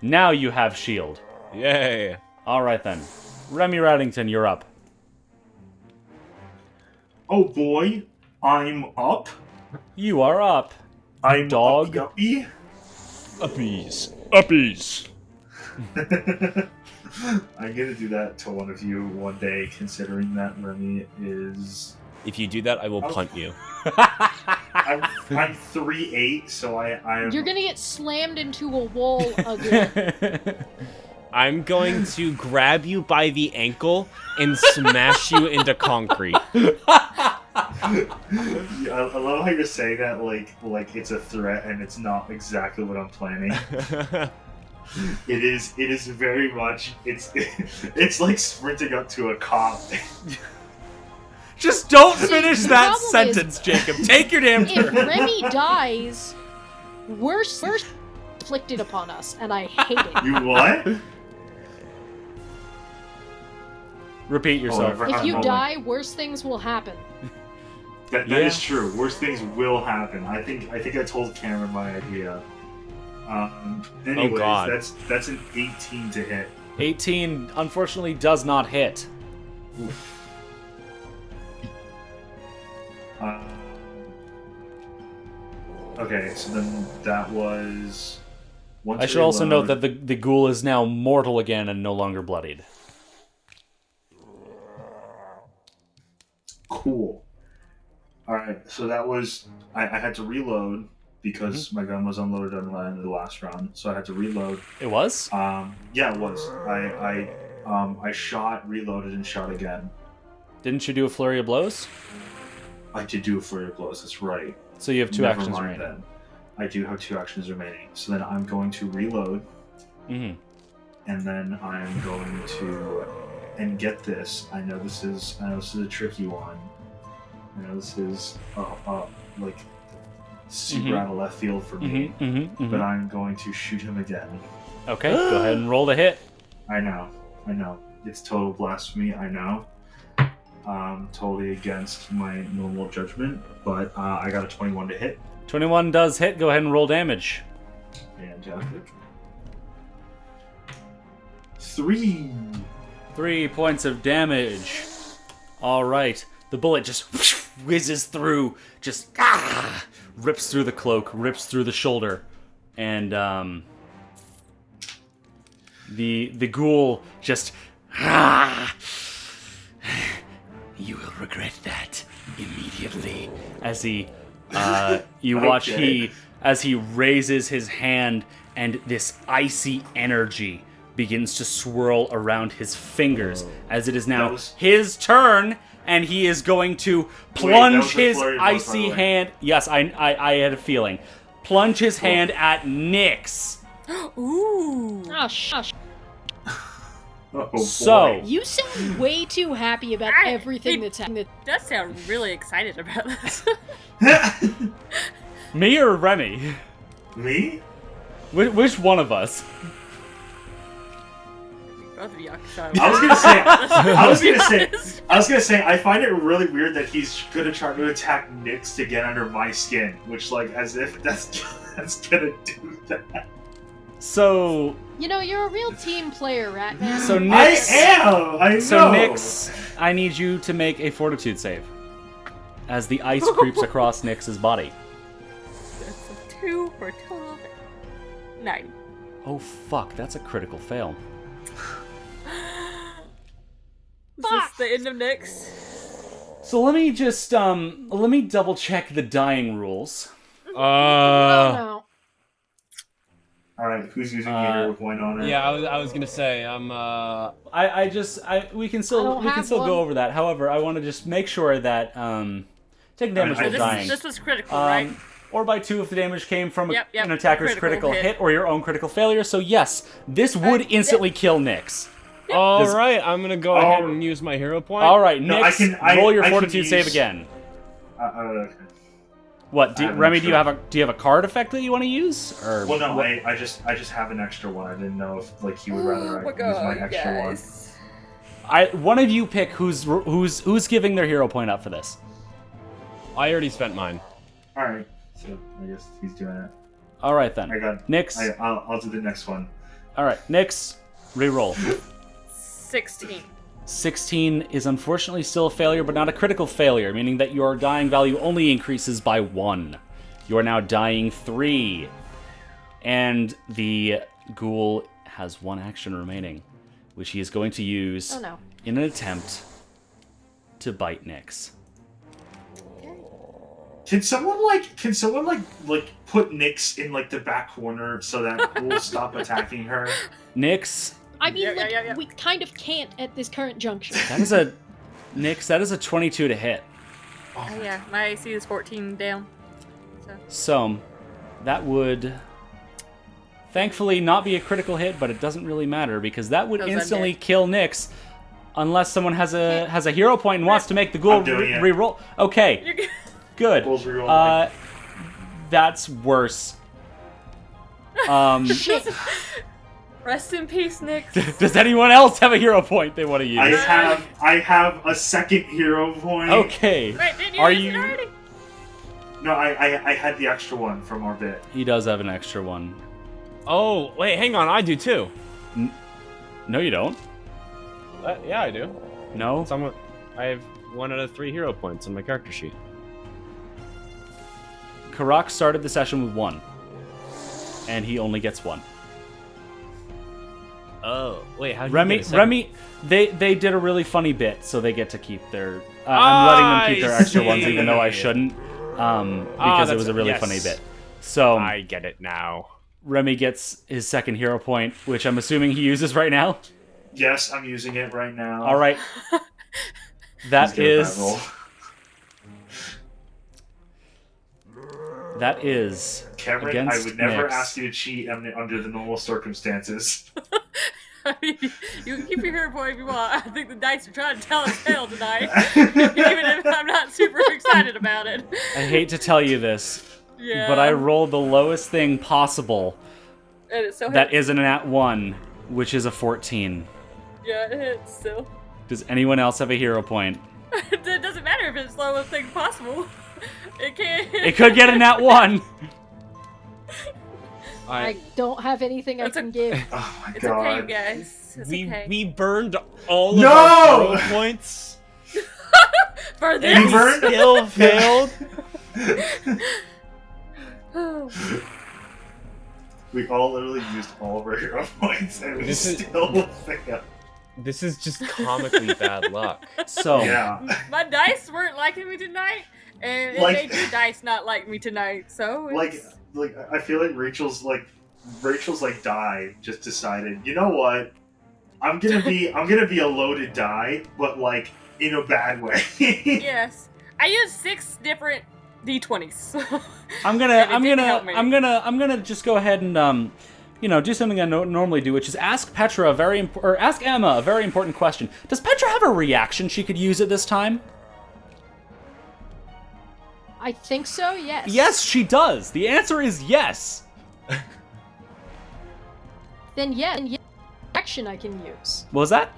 Now you have shield. Yay! All right, then. Remy Raddington, you're up. Oh boy, I'm up. You are up. I'm Dog. uppy. Uppies. Uppies. I'm gonna do that to one of you one day, considering that Remy is. If you do that, I will punt you. I'm 3'8", so I'm. You're gonna get slammed into a wall again. I'm going to grab you by the ankle and smash you into concrete. Yeah, I love how you're saying that like it's a threat and it's not exactly what I'm planning. It is very much. It's like sprinting up to a cop. Just don't finish the that problem sentence, Jacob. Take your damn If turn. Remy dies, worse inflicted upon us, and I hate it. You what? Repeat yourself. Oh, If you Hold on. die, worse things will happen. That Yeah. is true. Worst things will happen. I think I told Cameron my idea. Anyways, God. that's an 18 to hit. 18, unfortunately, does not hit. Oof. Okay, so then that was. Once I should also note reload- that the ghoul is now mortal again and no longer bloodied. Cool. Alright, so that was. I had to reload because my gun was unloaded at the end of the last round, so I had to reload. It was? Yeah, it was. I shot, reloaded, and shot again. Didn't you do a flurry of blows? I did do a flurry of blows, that's right. So you have 2 Never actions mind remaining. then. I do have 2 actions remaining. So then I'm going to reload, Mm-hmm. and then I'm going to, and get this. I know this is a tricky one. I know this is like super out of left field for me. But I'm going to shoot him again. Okay, go ahead and roll the hit. I know. It's total blasphemy. I know. Totally against my normal judgment, but I got a 21 to hit. 21 does hit. Go ahead and roll damage. Fantastic. 3. 3 points of damage. All right. The bullet just whizzes through, just rips through the cloak, rips through the shoulder, and the ghoul just you will regret that immediately. As he you watch Okay. as he raises his hand and this icy energy begins to swirl around his fingers as it is now That was- his turn, and he is going to that plunge was a his flurry of blows, by icy the way. hand. Yes, I had a feeling. Plunge his hand at Nyx. Ooh. Oh, shush. Oh, So- boy. You sound way too happy about I- everything it- that's happening. Does sound really excited about this. Me or Remy? Me? Which one of us? Both of you, I I was gonna say. honest. I was gonna say. I find it really weird that he's gonna try to attack Nyx to get under my skin, which, like, as if that's gonna do that. So You know, you're a real team player, Ratman. so I Nyx. am. I know. So Nyx, I need you to make a fortitude save. As the ice creeps across Nyx's body. That's a 2 for a total of 9. Oh fuck, that's a critical fail. Is this the end of Nyx? So let me just let me double check the dying rules. Oh, no. All right, who's using meter with one on it? Yeah, I was gonna say We can I still don't have one. go over that. However, I want to just make sure that taking damage So while dying. This was critical, right? Or by 2 if the damage came from Yep, an attacker's critical critical hit hit. or your own critical failure. So yes, this would instantly kill Nyx. all Does- right. I'm gonna go ahead and use my hero point. All right, No, Nyx, I roll your can fortitude save use- again. Okay. What, I have an Remy? Do you extra- have a card effect that you want to use? Or Well, no, what- I just have an extra one. I didn't know if like he would rather Oh my I use my god, extra one. guys. one of you pick who's giving their hero point up for this. I already spent mine. All right, so I guess he's doing it. All right then, I got. Nyx. I'll do the next one. All right, Nyx, re-roll. 16. 16 is unfortunately still a failure, but not a critical failure, meaning that your dying value only increases by 1. You are now dying 3. And the ghoul has 1 action remaining, which he is going to use Oh, no. in an attempt to bite Nyx. Can someone put Nyx in like the back corner so that we'll stop attacking her? Nyx, I mean, Yeah. we kind of can't at this current juncture. that is a Nyx, that is a 22 to hit. Oh, yeah, my AC is 14 down. So. So, that would thankfully not be a critical hit, but it doesn't really matter because that would 'Cause I'm instantly dead. kill Nyx, unless someone has a hero point and wants to make the ghoul I'm doing it. re-roll. Okay, You're good. good. Ghouls reroll That's worse. Rest in peace, Nick. Does anyone else have a hero point they want to use? I have a second hero point. Okay. Wait, didn't you Are use you? it already? No, I had the extra one from our bit. He does have an extra one. Oh, wait, hang on. I do too. No, you don't. Yeah, I do. No. I have 1 out of 3 hero points on my character sheet. Karak started the session with 1, and he only gets 1. Oh, wait, how did Remy, they did a really funny bit, so they get to keep their. I'm letting them keep their extra ones, even though I shouldn't, because it was a really funny bit. So I get it now. Remy gets his second hero point, which I'm assuming he uses right now. Yes, I'm using it right now. All right, that Let's get is. That is. Cameron, against I would never Nyx. ask you to cheat under the normal circumstances. I mean, you can keep your hero point if you want. I think the dice are trying to tell us tale tonight, even if I'm not super excited about it. I hate to tell you this, Yeah. but I rolled the lowest thing possible. And it so That hits. isn't an at-1, which is a 14. Yeah, it hits still. Does anyone else have a hero point? It doesn't matter if it's the lowest thing possible. It can't. It could get an at-1. I don't have anything I That's can give. Oh my It's okay, you god. guys. It's okay. We burned all of No! our hero points. For You this. burned Still failed. We all literally used all of our hero points and we This is- still failed. This is just comically bad luck. So, Yeah. My dice weren't liking me tonight, and it Like- made your dice not like me tonight. So it's... Like I feel like Rachel's die just decided, you know what? I'm gonna be a loaded die, but like in a bad way. Yes, I used 6 different d20s. I'm And it didn't help me. gonna just go ahead and do something I normally do, which is ask Petra ask Emma a very important question. Does Petra have a reaction she could use at this time? I think so, yes. Yes, she does. The answer is yes. Then action I can use. What was that?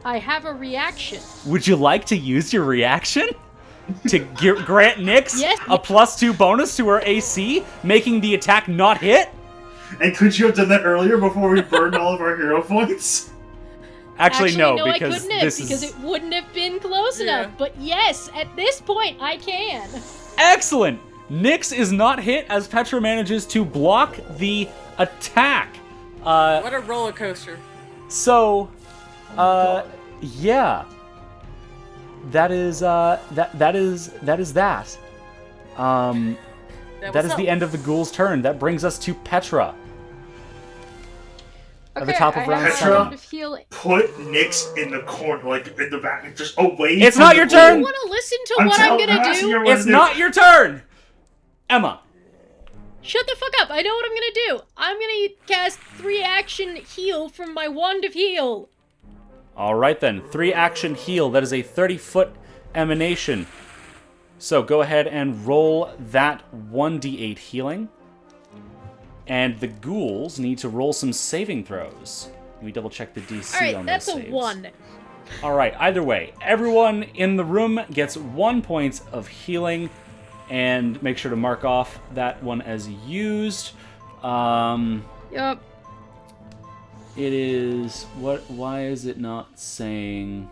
I have a reaction. Would you like to use your reaction to grant Nyx Yes. a +2 bonus to her AC, making the attack not hit? And could you have done that earlier before we burned all of our hero points? Actually, no, I because couldn't have, this because is it wouldn't have been close Yeah. enough. But yes, at this point, I can. excellent. Nyx is not hit as Petra manages to block the attack. What a roller coaster. So, yeah, that is that. That is that. That is the end of the ghoul's turn. That brings us to Petra. At the top of I round have a seven. round of healing. Put Nyx in the corner, like in the back, just away. It's from not the your ghoul. turn! You want to listen to what I'm gonna asking do? her what It's to do. not your turn, Emma. Shut the fuck up! I know what I'm gonna do. I'm gonna cast 3 action heal from my wand of heal. All right then, 3 action heal. That is a 30-foot emanation. So go ahead and roll that 1d8 healing. And the ghouls need to roll some saving throws. Let me double check the DC All right, on that's those a saves. 1. All right, either way, everyone in the room gets 1 point of healing, and make sure to mark off that one as used. Yup. It is what? Why is it not saying?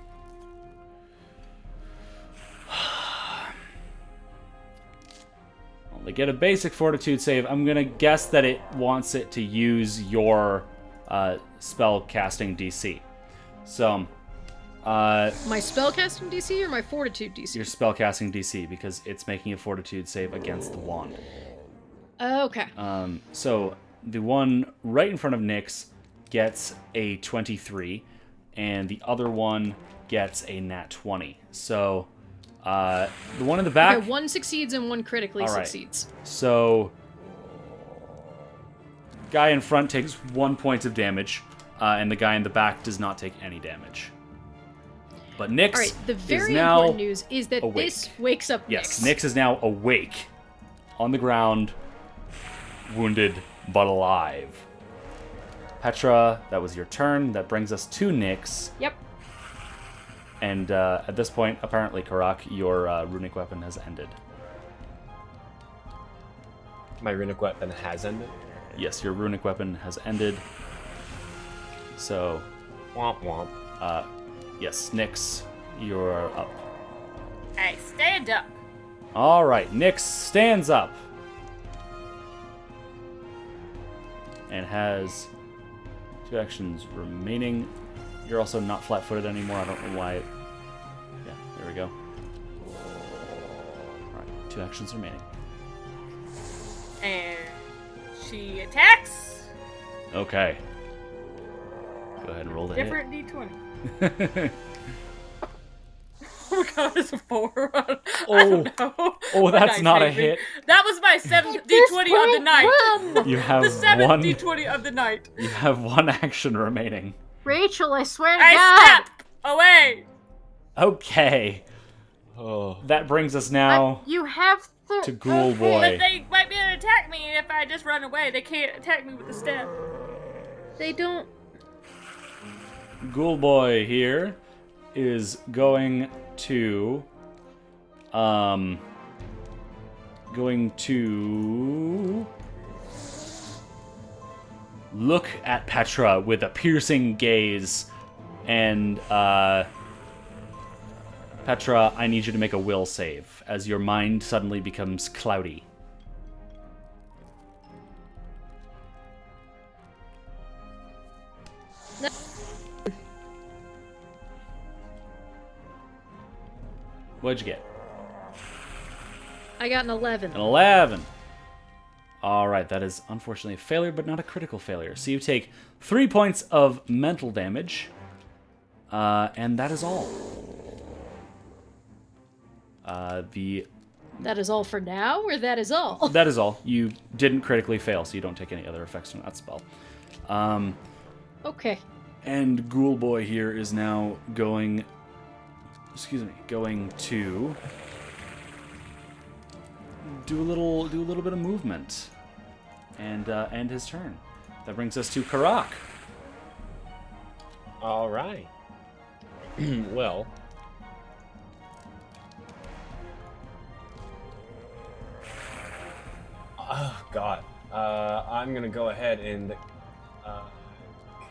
Well, they get a basic fortitude save. I'm gonna guess that it wants it to use your spell casting DC. So, My spellcasting DC or my fortitude DC? your spell casting DC, because it's making a fortitude save against the wand. Okay. So the one right in front of Nyx gets a 23, and the other one gets a nat 20. So the one in the back. Okay, 1 succeeds and 1 critically All right. succeeds. So Guy in front takes 1 point of damage, and the guy in the back does not take any damage. But Nyx All right, the very is now important news is that awake. this wakes up Yes, Nyx. Nyx is now awake, on the ground, wounded but alive. Petra, that was your turn. That brings us to Nyx. Yep. And at this point, apparently, Karak, your runic weapon has ended. My runic weapon has ended. Yes, your runic weapon has ended. So, Womp womp. yes, Nyx, you're up. I stand up. All right, Nyx stands up. And has 2 actions remaining. You're also not flat-footed anymore. I don't know why. Yeah, there we go. All right, 2 actions remaining. And she attacks. Okay. Go ahead and roll the Different D20. hit. Oh my god, it's a 4. I Oh. don't know. Oh, My that's dice not a hate me. hit. That was my 7th D20 of the night. You have The 7th one. D20 of the night. You have 1 action remaining. Rachel, I swear to I God. step away. Okay. Oh. That brings us now You have to Ghoul But Boy. they might be able to attack me if I just run away. They can't attack me with the staff. They don't. Ghoul Boy here is going to look at Petra with a piercing gaze, and Petra, I need you to make a will save as your mind suddenly becomes cloudy. What'd you get? I got an 11. An 11. All right, that is unfortunately a failure, but not a critical failure. So you take 3 points of mental damage, and that is all. That is all for now, or that is all? That is all. You didn't critically fail, so you don't take any other effects from that spell. Okay. And Ghoul Boy here is now going to do a little bit of movement, and end his turn. That brings us to Karak. All right. Well. Oh God. I'm gonna go ahead and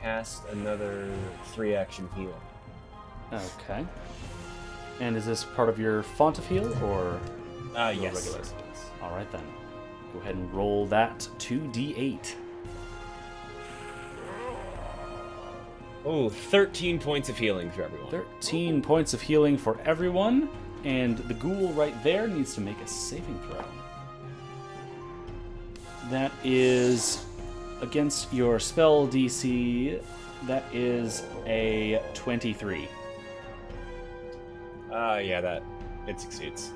cast another 3-action heal. Okay. And is this part of your font of heal, or your Yes. regular? All right then. Go ahead and roll that 2d8. Oh, 13 points of healing for everyone. 13 points of healing for everyone, and the ghoul right there needs to make a saving throw. That is against your spell DC. That is a 23. Yeah, it succeeds.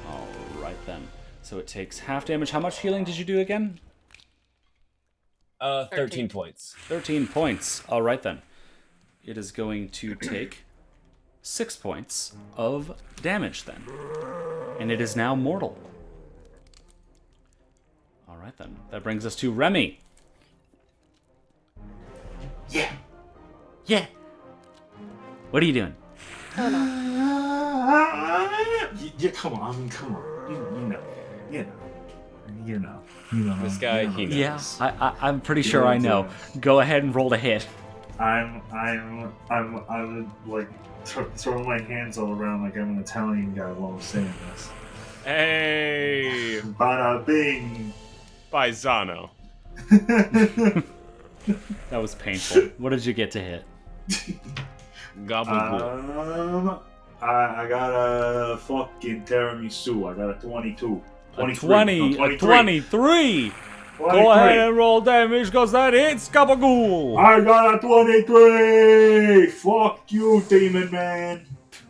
All right then. So it takes half damage. How much healing did you do again? 13 points. 13 points. All right then. It is going to take 6 points of damage then. And it is now mortal. All right then. That brings us to Remy. Yeah. What are you doing? Oh no. Yeah, come on. You know. This guy, he knows. Yeah, I'm pretty sure I know. Go ahead and roll the hit. I'm like throwing my hands all around like I'm an Italian guy while I'm saying this. Hey, Bada bing. Paisano. That was painful. What did you get to hit? Gobbledygook. I got a fucking tiramisu. I got a 22. A 23. 23. Go ahead and roll damage, because that hits Gabagool. I got a 23. Fuck you, demon man.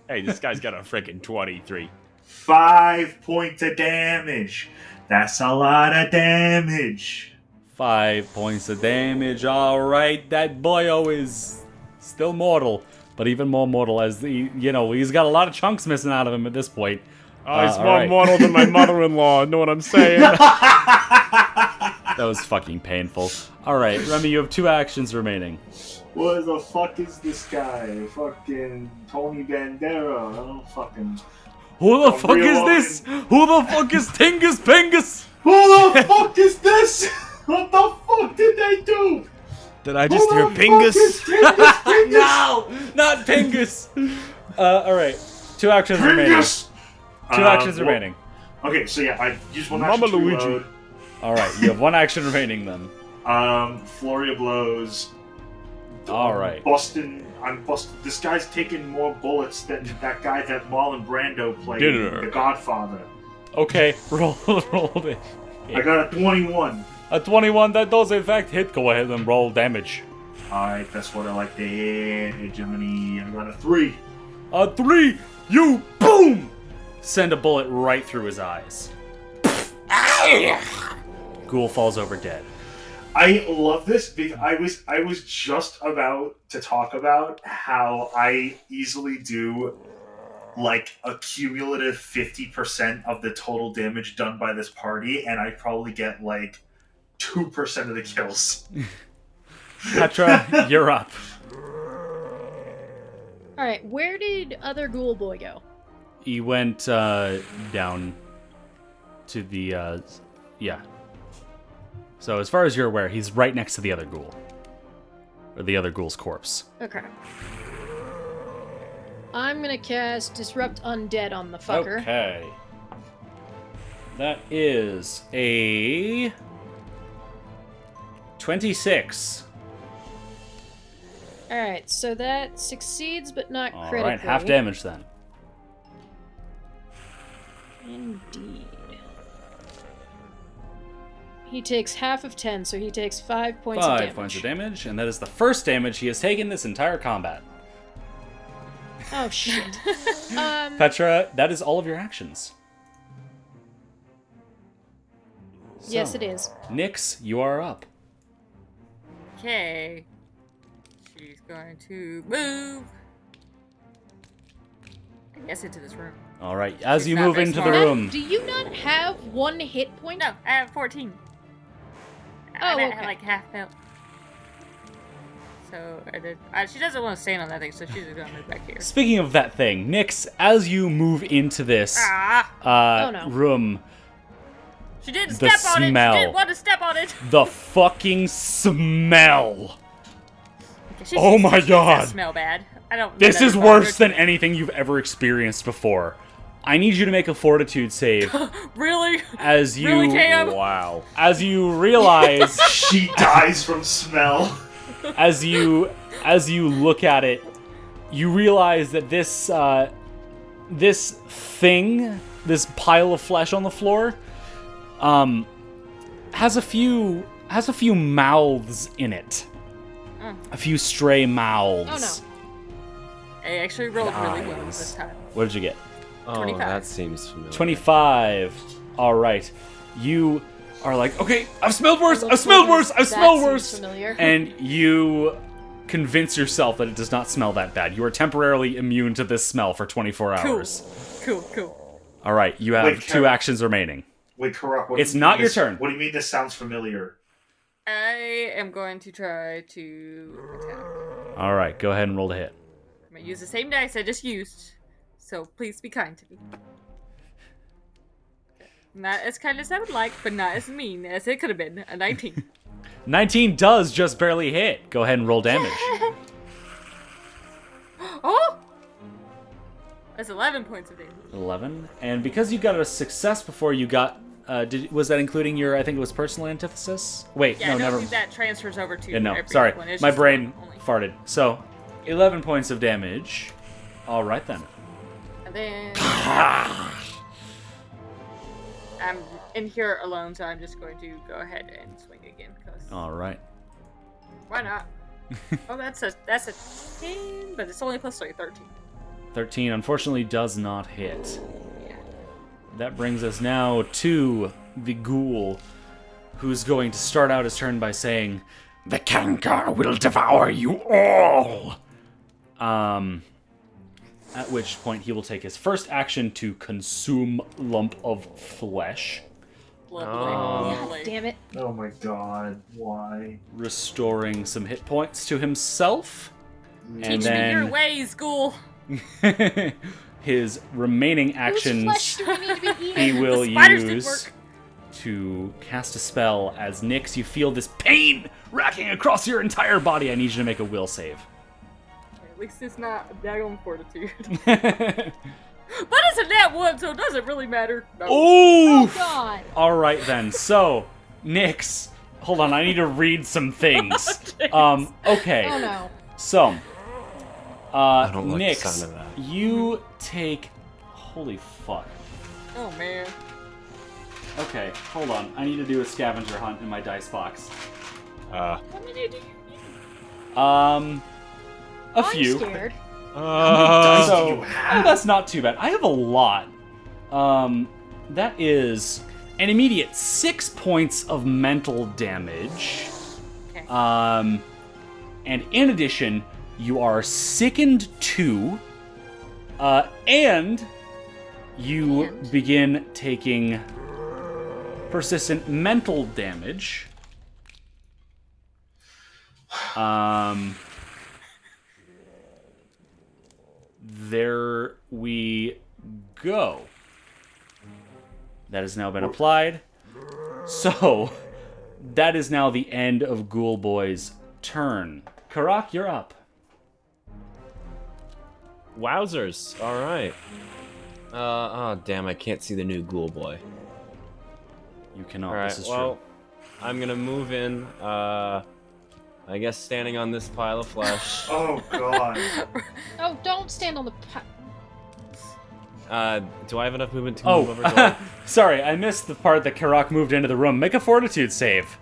Hey, this guy's got a freaking 23. 5 points of damage. That's a lot of damage. 5 points of damage. Alright, that boyo is still mortal, but even more mortal as he's got a lot of chunks missing out of him at this point. Oh, he's more alright. mortal than my mother-in-law. Know what I'm saying? That was fucking painful. Alright, Remy, you have 2 actions remaining. What the fuck is this guy? Fucking Tony Bandera. I don't fucking... Who the fuck is this? Who the fuck is Tingus Pingus? Who the fuck is this? What the fuck did they do? Did I just hear Pingus? No! Not Pingus! Alright, 2 actions remaining. Pingus! 2 actions remaining. Okay, so yeah, I use one Mama action to Luigi. reload. Alright, you have 1 action remaining then. Flurry of blows. Alright. I'm busting. This guy's taking more bullets than that guy that Marlon Brando played Dinner. in The Godfather. Okay, roll it. I got a 21. A 21, that does in fact hit. Go ahead and roll damage. Alright, that's what I like to hear. Hegemony. I got a 3. A 3, you boom! Send a bullet right through his eyes. Ghoul falls over dead. I love this because I was just about to talk about how I easily do like a cumulative 50% of the total damage done by this party, and I probably get like 2% of the kills. Petra, you're up. Alright, where did other ghoul boy go? He went down to the yeah. So as far as you're aware, he's right next to the other ghoul. Or the other ghoul's corpse. Okay. I'm gonna cast Disrupt Undead on the fucker. Okay. That is a 26. Alright, so that succeeds but not critically. Alright, half damage then. Indeed. He takes half of 10, so he takes 5 points of damage. 5 points of damage, and that is the first damage he has taken this entire combat. Oh, shit. Petra, that is all of your actions. Yes, So, it is. Nyx, you are up. Okay. She's going to move. I guess into this room. Alright, as She's you not move very into the smart. room. Do you not have 1 hit point? No, I have 14. Oh, I okay. had like half health. So I did. She doesn't want to stand on that thing, so she's just gonna move back here. Speaking of that thing, Nyx, as you move into this Ah! Oh, no. room, She didn't The step on it. smell. She didn't want to step on it. the fucking smell. Okay, she Oh sees my things that God. Smell bad. I don't. This that is doesn't bother worse than anything you've ever experienced before. I need you to make a fortitude save me. Really? as you Really, Cam? wow. As you realize She dies from smell. as you look at it, you realize that this thing, this pile of flesh on the floor, has a few mouths in it. A few stray mouths. Oh, I actually rolled really well this time. What did you get? Oh, 25. that seems familiar. 25. All right. You are like, okay, I've smelled worse. Looks I've smelled like worse. I've that smelled seems worse. familiar. And you convince yourself that it does not smell that bad. You are temporarily immune to this smell for 24 hours. Cool. All right. You have Wait, 2 actions remaining. Wait, Karak, what It's do you not mean your this- turn. What do you mean this sounds familiar? I am going to try to attack. All right. Go ahead and roll to hit. I'm gonna use the same dice I just used, so please be kind to me. Not as kind as I would like, but not as mean as it could have been. A 19. 19 does just barely hit. Go ahead and roll damage. Oh! That's 11 points of damage. 11. And because you got a success before you got... was that including your, I think it was personal antithesis? Wait, Yeah, no, I don't never... think that transfers over to Yeah, no, every sorry. one. It's My just brain one only. farted. So, 11 points of damage. All right, then. And then I'm in here alone, so I'm just going to go ahead and swing again. Cause All right. why not? Oh, that's a 10, but it's only plus 3, 13. 13, unfortunately, does not hit. Yeah. That brings us now to the ghoul who's going to start out his turn by saying, "The Canker will devour you all." At which point he will take his first action to consume lump of flesh, Lovely. Damn it. Oh my god, why? restoring some hit points to himself. And Teach me your then ways, ghoul. his remaining Whose flesh actions do we need to be eating? he will The spiders didn't use work. to cast a spell. As Nyx, you feel this pain racking across your entire body. I need you to make a will save. At least it's not a daggone fortitude. But it's a nat 1, so it doesn't really matter. No. Oh Oof! god. All right then. So, Nyx, hold on. I need to read some things. Okay. Oh no. So, I don't like the Nyx, sound of that. you take. Holy fuck. Oh man. Okay, hold on. I need to do a scavenger hunt in my dice box. How many do you need? A I'm few. scared. Dice do So, you have? that's not too bad. I have a lot. That is an immediate 6 points of mental damage. Okay. And in addition, you are sickened 2, and you And? begin taking persistent mental damage. There we go. That has now been applied. So, that is now the end of Ghoul Boy's turn. Karak, you're up. Wowzers. All right. Oh, damn, I can't see the new ghoul boy. You cannot. All right, This is well, true. I'm gonna move in. I guess standing on this pile of flesh. Oh god. Oh, don't stand on the Do I have enough movement to move over? Oh, sorry, I missed the part that Karak moved into the room. Make a fortitude save.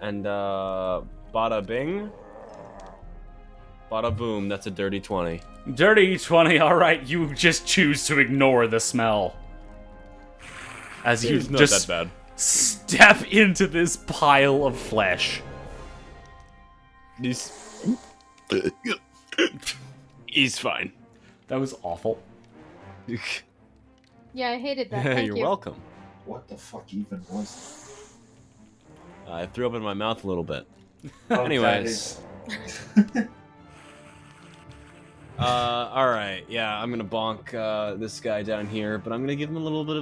And bada bing, bada boom. That's a dirty 20. Dirty 20, alright, you just choose to ignore the smell. As you It's not just that bad. step into this pile of flesh. He's fine. That was awful. Yeah, I hated that. Thank You're you. welcome. What the fuck even was I threw up in my mouth a little bit. that? Oh, Anyways. that is- All right, yeah, I'm gonna bonk this guy down here, but I'm gonna give him a little bit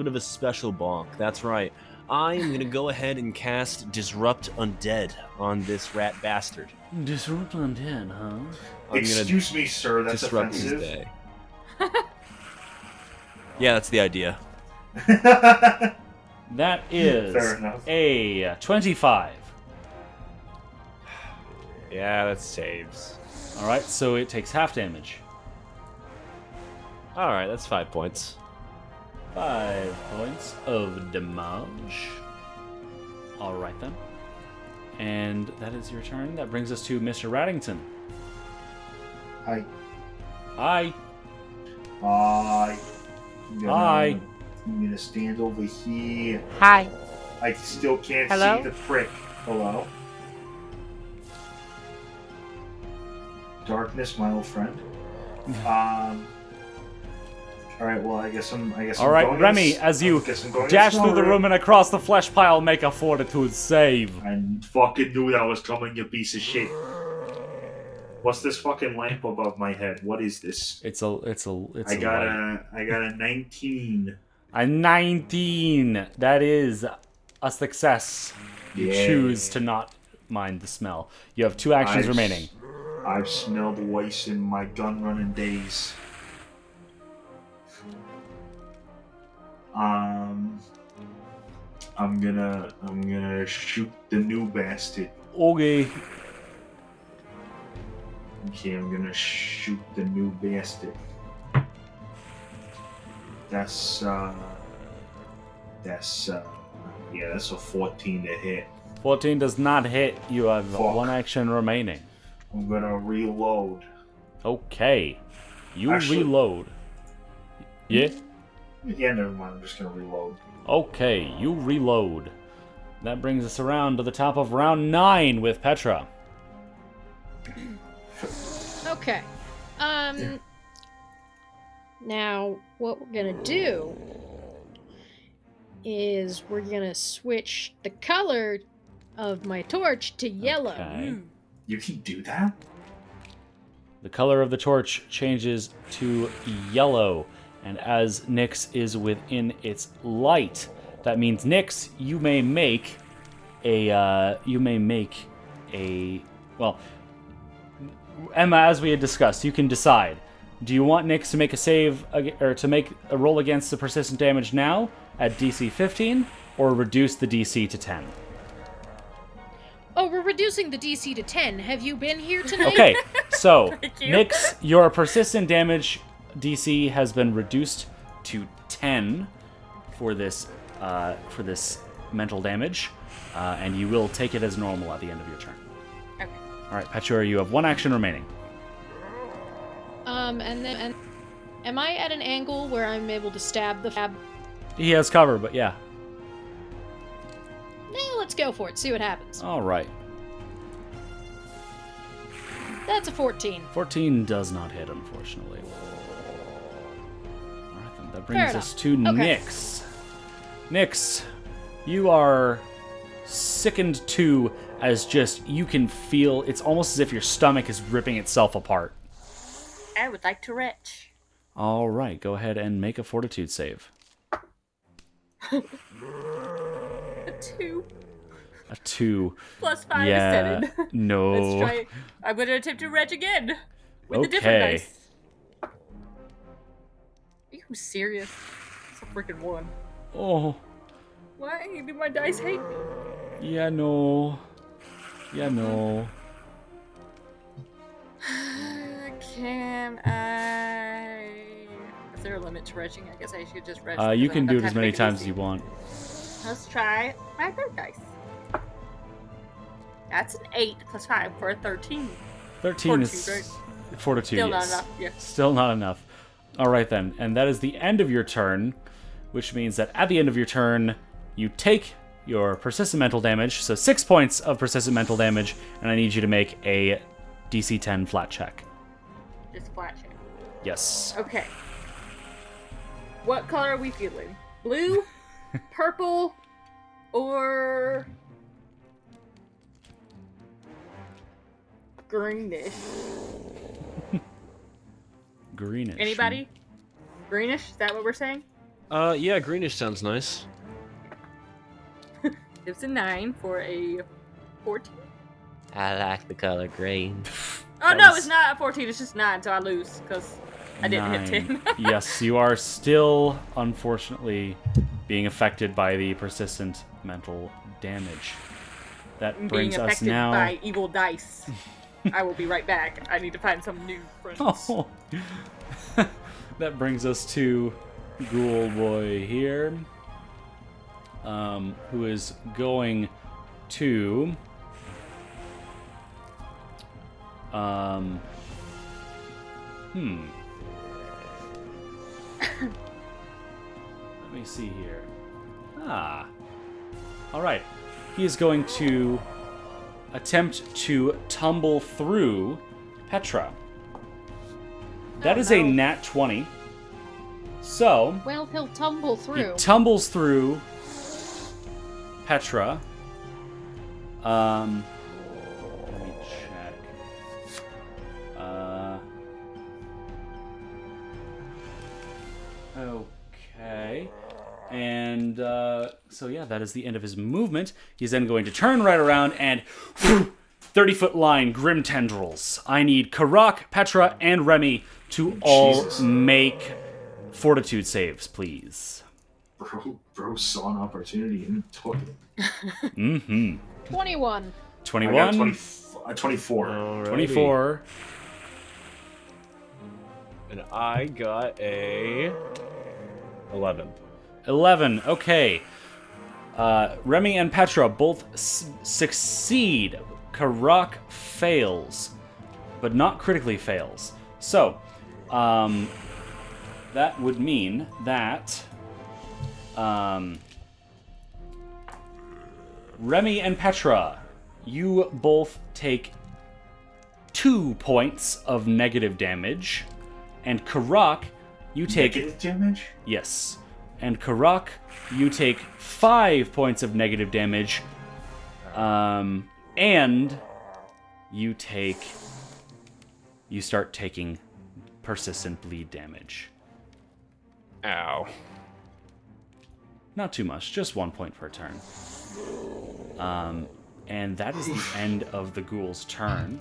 of a special bonk. That's right. I am gonna go ahead and cast Disrupt Undead on this rat bastard. Disrupt undead, huh? I'm gonna Excuse me, sir, that's disrupt his offensive. day. Yeah, that's the idea. That is Fair enough. a 25. Yeah, that saves. Alright, so it takes half damage. All right, that's 5 points. 5 points of damage. Alright then. And that is your turn. That brings us to Mr. Raddington. Hi. Hi. Hi. Hi. I'm gonna stand over here. Hi. I still can't Hello? see the prick. Hello? Darkness, my old friend. Alright, well, I guess I'm Alright, going Remy, in- as you I guess I'm going in dash through the smaller. room and across the flesh pile, make a fortitude save. I fucking knew that was coming, you piece of shit. What's this fucking lamp above my head? What is this? It's a I got light. a 19. A 19. That is a success. You Yeah. choose to not mind the smell. You have 2 actions remaining. I've smelled worse in my gun running days. I'm gonna shoot the new bastard. Okay. Okay, I'm gonna shoot the new bastard. That's a 14 to hit. 14 does not hit. You have Fuck. 1 action remaining. I'm gonna reload. Okay. You Actually- reload. Yeah? Yeah, never mind. I'm just gonna reload. Okay, you reload. That brings us around to the top of round 9 with Petra. Okay. Now, what we're gonna do is we're gonna switch the color of my torch to yellow. Okay. You can do that? The color of the torch changes to yellow, and as Nyx is within its light, that means Nyx, you may make a well, Emma, as we had discussed, you can decide. Do you want Nyx to make a save or to make a roll against the persistent damage now at DC 15, or reduce the DC to 10? Oh, we're reducing the DC to 10. Have you been here tonight? Okay, so you. Nyx, your persistent damage DC has been reduced to 10 for this mental damage, and you will take it as normal at the end of your turn. Okay. All right, Pachura, you have 1 action remaining. And am I at an angle where I'm able to stab the fab? He has cover, but yeah. Let's go for it. See what happens. All right. That's a 14. 14 does not hit, unfortunately. All right, then that brings Fair us to Okay. Nyx. Nyx, you are sickened too, as just you can feel. It's almost as if your stomach is ripping itself apart. I would like to retch. All right, go ahead and make a fortitude save. A 2 A 2. plus 5 Yeah, is 7. no. Let's try. I'm going to attempt to retch again with a different Okay. dice. Are you serious? It's a freaking 1. Oh, Why do my dice hate me? yeah, no. Yeah, no. Can I? Is there a limit to retching? I guess I should just retch. You because can I do don't it as have many to make times as you want. Let's try my third dice. That's an 8 plus 5 for a 13. 13 is Fortitude, fortitude. Still yes. not enough. Yeah. Still not enough. All right then, and that is the end of your turn, which means that at the end of your turn, you take your persistent mental damage, so 6 points of persistent mental damage, and I need you to make a DC 10 flat check. Just flat check. Yes. Okay. What color are we feeling? Blue, purple, or greenish? Greenish. Anybody? Greenish? Is that what we're saying? Yeah, greenish sounds nice. It's a 9 for a 14. I like the color green. Oh That no, was- it's not a 14. It's just 9, so I lose because I didn't hit 10. Yes, you are still, unfortunately, being affected by the persistent mental damage. That Being brings us affected now. by evil dice. I will be right back. I need to find some new friends. Oh. That brings us to Ghoul Boy here, who is going to let me see here. All right. He is going to attempt to tumble through Petra. That is a no. nat 20. So, Well, he'll tumble he through. tumbles through Petra. Let me check. Okay. And so yeah, that is the end of his movement. He's then going to turn right around and 30-foot line, grim tendrils. I need Karak, Petra, and Remy to all Jesus. make fortitude saves, please. Bro saw an opportunity and took it. 21. 21, I got 24. Alrighty. 24, And I got a 11. 11. Okay. Remy and Petra both succeed. Karak fails, but not critically fails. So, that would mean that Remy and Petra, you both take 2 points of negative damage, and Karak, you take... Negative damage? Yes. And Karak, you take 5 points of negative damage, and you start taking persistent bleed damage. Ow. Not too much, just 1 point per turn. And that is the end of the ghoul's turn.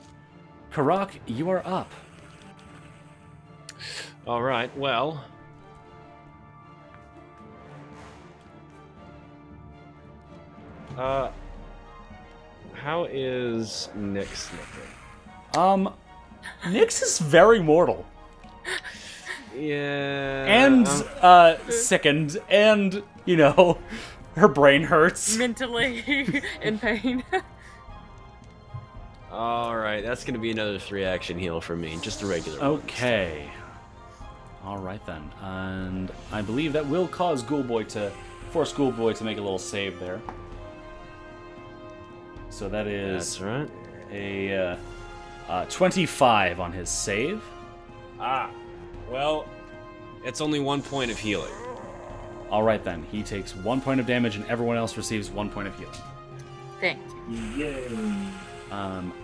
Karak, you are up. All right. Well. How is Nyx looking? Nyx is very mortal. Yeah. And, sickened, and, her brain hurts. Mentally in pain. All right, that's gonna be another 3-action heal for me, just a regular one. Okay. All right then, and I believe that will cause force Ghoulboy to make a little save there. So that is That's right. a 25 on his save. Well, it's only 1 point of healing. All right then, he takes 1 point of damage, and everyone else receives 1 point of healing. Thank you. Yay.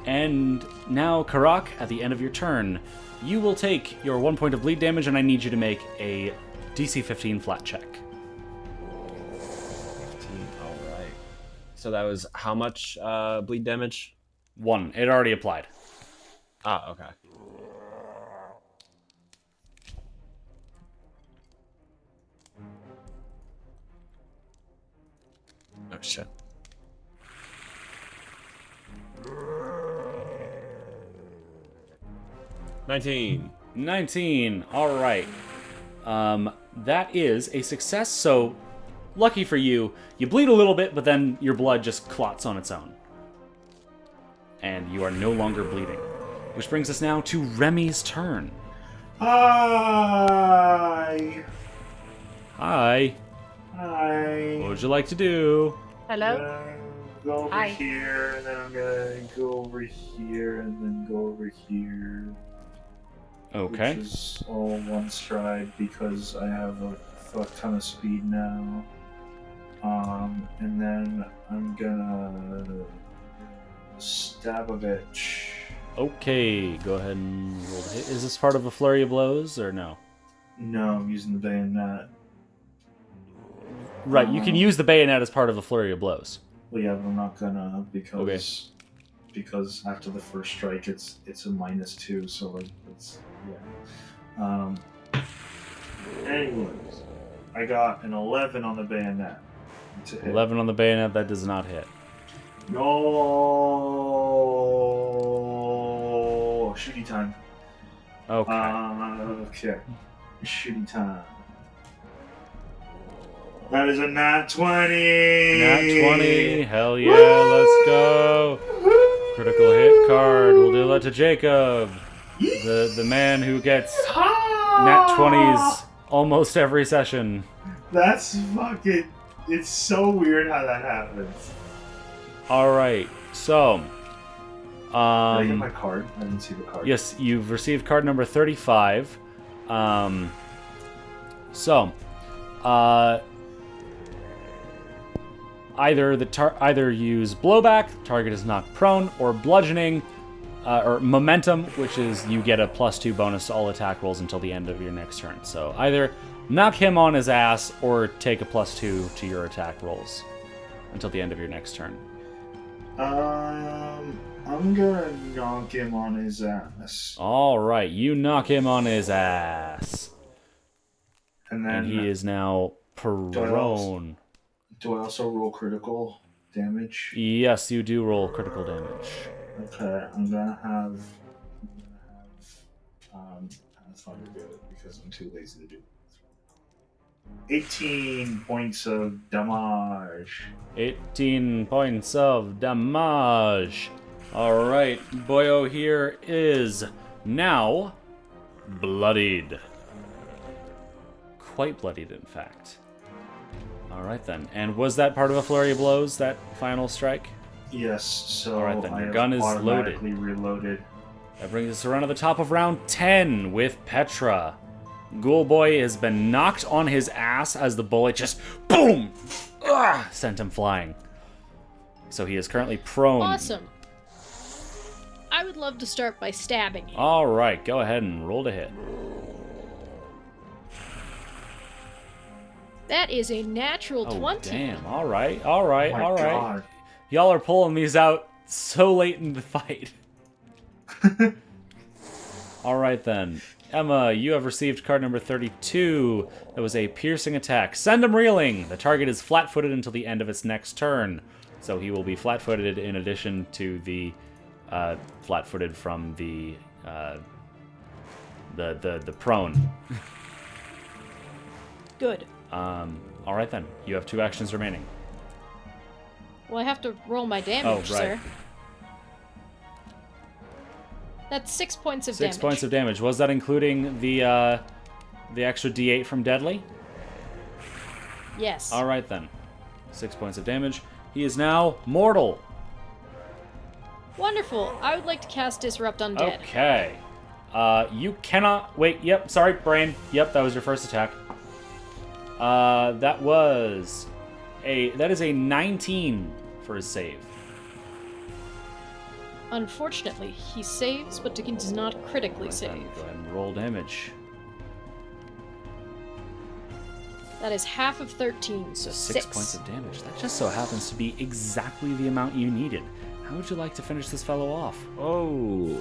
And now, Karak, at the end of your turn, you will take your 1 point of bleed damage, and I need you to make a DC 15 flat check. 15, all right. So that was how much bleed damage? 1. It already applied. Okay. Oh, shit. $19. All right. That is a success. So, lucky for you, you bleed a little bit, but then your blood just clots on its own, and you are no longer bleeding. Which brings us now to Remy's turn. Hi. Hi. Hi. What would you like to do? Hello? Go over Hi. here, and then I'm gonna go over here, and then go over here. Okay. Which is all one stride because I have a fuck ton of speed now. And then I'm gonna stab a bitch. Okay, go ahead and roll the hit. Is this part of a flurry of blows, or no? No, I'm using the bayonet. Right, you can use the bayonet as part of a flurry of blows. Well, yeah, but I'm not gonna because after the first strike, it's a -2, so it's yeah. Anyways, I got an 11 on the bayonet. To hit. 11 on the bayonet, that does not hit. No. Shooty time. Okay. Okay. Shooty time. That is a nat 20. Nat 20. Hell yeah, let's go. Critical hit card. We'll do that to Jacob. The man who gets nat 20s almost every session. That's fucking... It's so weird how that happens. Alright, so... Did I get my card? I didn't see the card. Yes, you've received card number 35. Either use blowback, target is knocked prone, or bludgeoning, or momentum, which is you get a +2 bonus to all attack rolls until the end of your next turn. So either knock him on his ass or take a +2 to your attack rolls until the end of your next turn. I'm gonna knock him on his ass. Alright, you knock him on his ass. And then he is now prone. Do I also roll critical damage? Yes, you do roll critical damage. Okay, I'm gonna have Pathfinder do it because I'm too lazy to do it. 18 points of damage. 18 points of damage. Alright, Boyo here is now bloodied. Quite bloodied, in fact. All right then. And was that part of a flurry of blows, that final strike? Yes, so All right then, I your have gun is automatically reloaded. That brings us around to the top of round 10 with Petra. Ghoul Boy has been knocked on his ass as the bullet just boom sent him flying. So he is currently prone. Awesome. I would love to start by stabbing him. All right, go ahead and roll to hit. That is a natural Oh, 20. damn. All right, all right, Oh my all right. God. Y'all are pulling these out so late in the fight. All right, then. Emma, you have received card number 32. That was a piercing attack. Send him reeling. The target is flat-footed until the end of its next turn. So he will be flat-footed in addition to the flat-footed from the prone. Good. All right, then. You have 2 actions remaining. Well, I have to roll my damage, Oh, right. sir. That's 6 points of damage. 6 points of damage. Was that including the extra D8 from Deadly? Yes. All right, then. 6 points of damage. He is now mortal. Wonderful. I would like to cast Disrupt Undead. Okay. You cannot... Wait, yep, sorry, brain. Yep, that was your first attack. That is a 19 for his save. Unfortunately, he saves, but does not critically Right, save. then go ahead and roll damage. That is half of 13, so 6 points of damage. That just so happens to be exactly the amount you needed. How would you like to finish this fellow off? Oh.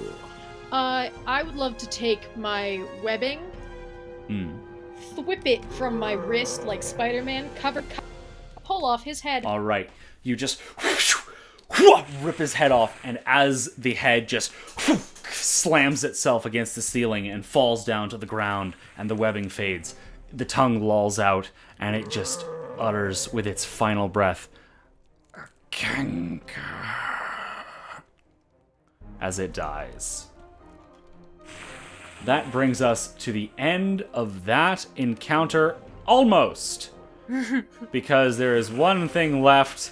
I would love to take my webbing, whip it from my wrist like Spider-Man, pull off his head. All right. You just rip his head off, and as the head just slams itself against the ceiling and falls down to the ground, and the webbing fades, the tongue lolls out, and it just utters with its final breath, Canker, as it dies. That brings us to the end of that encounter, almost. Because there is one thing left.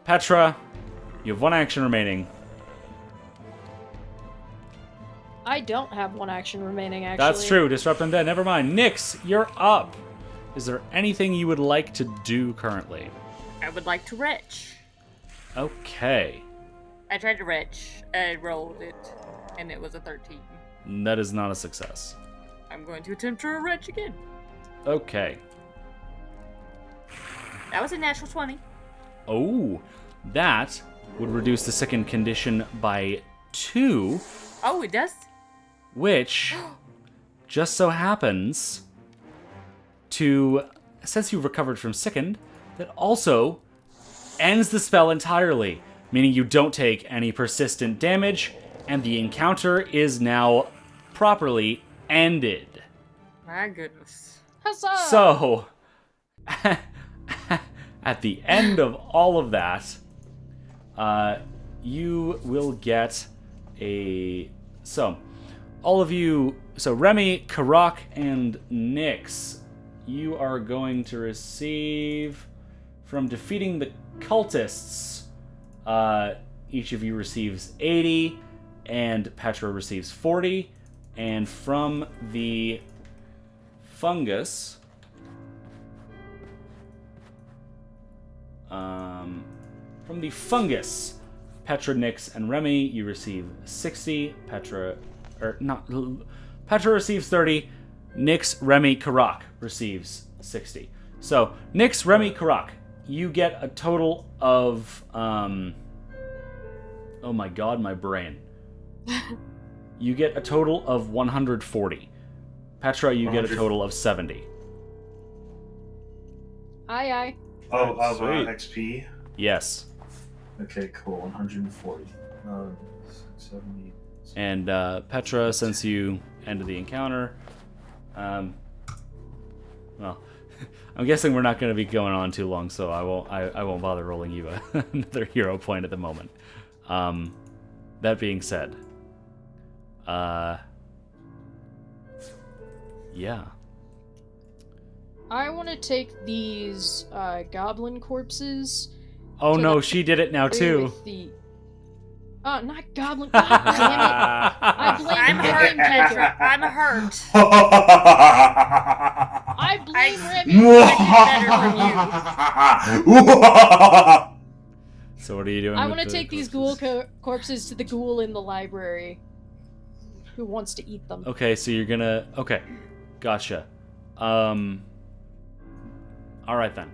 Petra, you have 1 action remaining. I don't have 1 action remaining, actually. That's true. Disrupt Undead. Never mind. Nyx, you're up. Is there anything you would like to do currently? I would like to retch. Okay. I tried to retch. I rolled it, and it was a 13. That is not a success. I'm going to attempt to retch again. Okay. That was a natural 20. Oh, that would reduce the sickened condition by 2, Oh, it does? which just so happens to, since you've recovered from sickened, that also ends the spell entirely, meaning you don't take any persistent damage, and the encounter is now properly ended. My goodness. Huzzah! So, at the end of all of that, you will get a... So, all of you... So, Remy, Karak, and Nyx, you are going to receive... From defeating the cultists, each of you receives 80, and Petra receives 40. And from the fungus... from the fungus, Petra, Nyx, and Remy, you receive 60. Petra receives 30. Nyx, Remy, Karak receives 60. So, Nyx, Remy, Karak, you get a total of, oh my god, my brain. You get a total of 140. Petra, you get a total of 70. Aye, aye. Oh, of Sweet. XP? Yes. Okay, cool. 140. 70. And Petra, since you ended the encounter, well, I'm guessing we're not going to be going on too long, so I won't bother rolling you another hero point at the moment. That being said, yeah. I want to take these goblin corpses. Oh to no, the- she did it now too. With the... not goblin. God damn it! I blame I'm hurt, Canker. Petra. I'm hurt. I blame Remy. So what are you doing? I with want to the take these ghoul corpses to the ghoul in the library, who wants to eat them. Okay, so you're gonna. Okay, gotcha. All right then.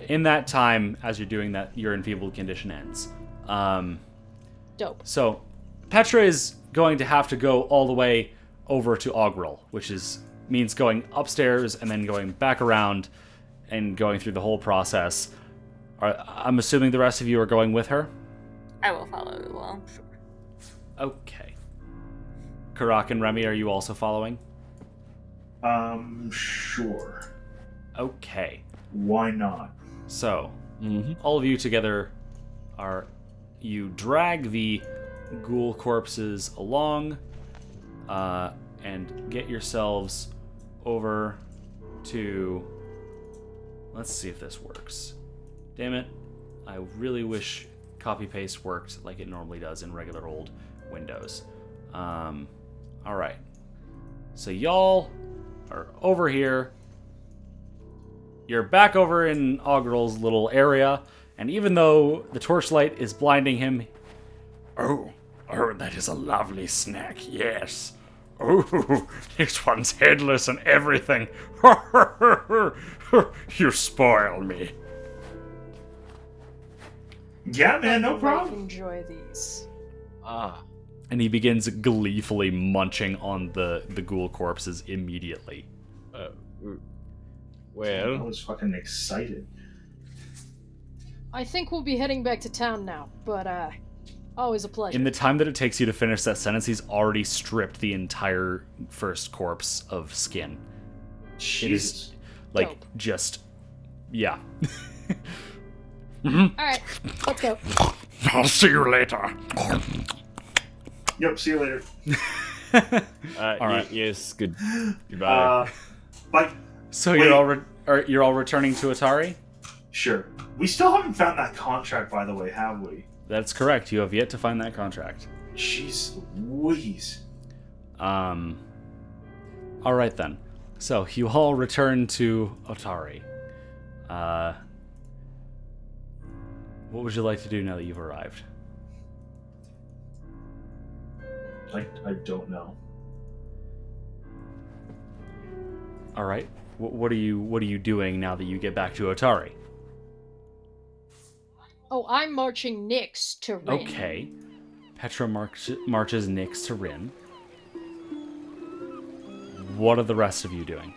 In that time, as you're doing that, your enfeebled condition ends. Dope. So, Petra is going to have to go all the way over to Ogrel, which means going upstairs and then going back around and going through the whole process. I'm assuming the rest of you are going with her? I will follow along, sure. Okay. Karak and Remy, are you also following? Sure. Okay. Why not? So, all of you together you drag the ghoul corpses along, and get yourselves over to... Let's see if this works. Damn it. I really wish copy-paste worked like it normally does in regular old Windows. Alright. So y'all are over here. You're back over in Ogrel's little area, and even though the torchlight is blinding him... Oh, that is a lovely snack, yes. Oh, this one's headless and everything. You spoil me. Yeah, man, no I problem. enjoy these. And he begins gleefully munching on the ghoul corpses immediately. I Well, was fucking excited. I think we'll be heading back to town now, but always a pleasure. In the time that it takes you to finish that sentence, he's already stripped the entire first corpse of skin. Jesus. Like, Dope. just... Yeah. Alright, let's go. I'll see you later. Yep, see you later. All right. Yes, goodbye. Bye. So Wait. you're all returning to Atari? Sure. We still haven't found that contract, by the way, have we? That's correct. You have yet to find that contract. Jeez Louise. All right then. So you all return to Otari. What would you like to do now that you've arrived? I don't know. All right. What are you doing now that you get back to Otari? Oh, I'm marching Nyx to Rin. Okay. Petra marches Nyx to Rin. What are the rest of you doing?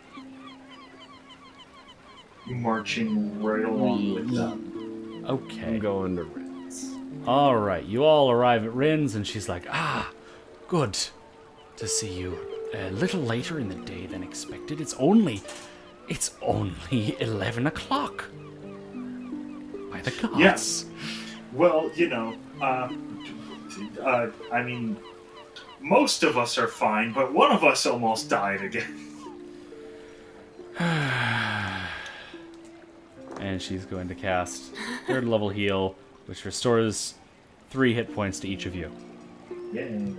Marching right along with them. Okay. I'm going to Ritz. All right. You all arrive at Rin's, and she's like, good to see you. A little later in the day than expected. It's only 11 o'clock. By the gods. Yes. Well, you know, I mean, most of us are fine, but one of us almost died again. And she's going to cast 3rd level heal, which restores 3 hit points to each of you. Yay.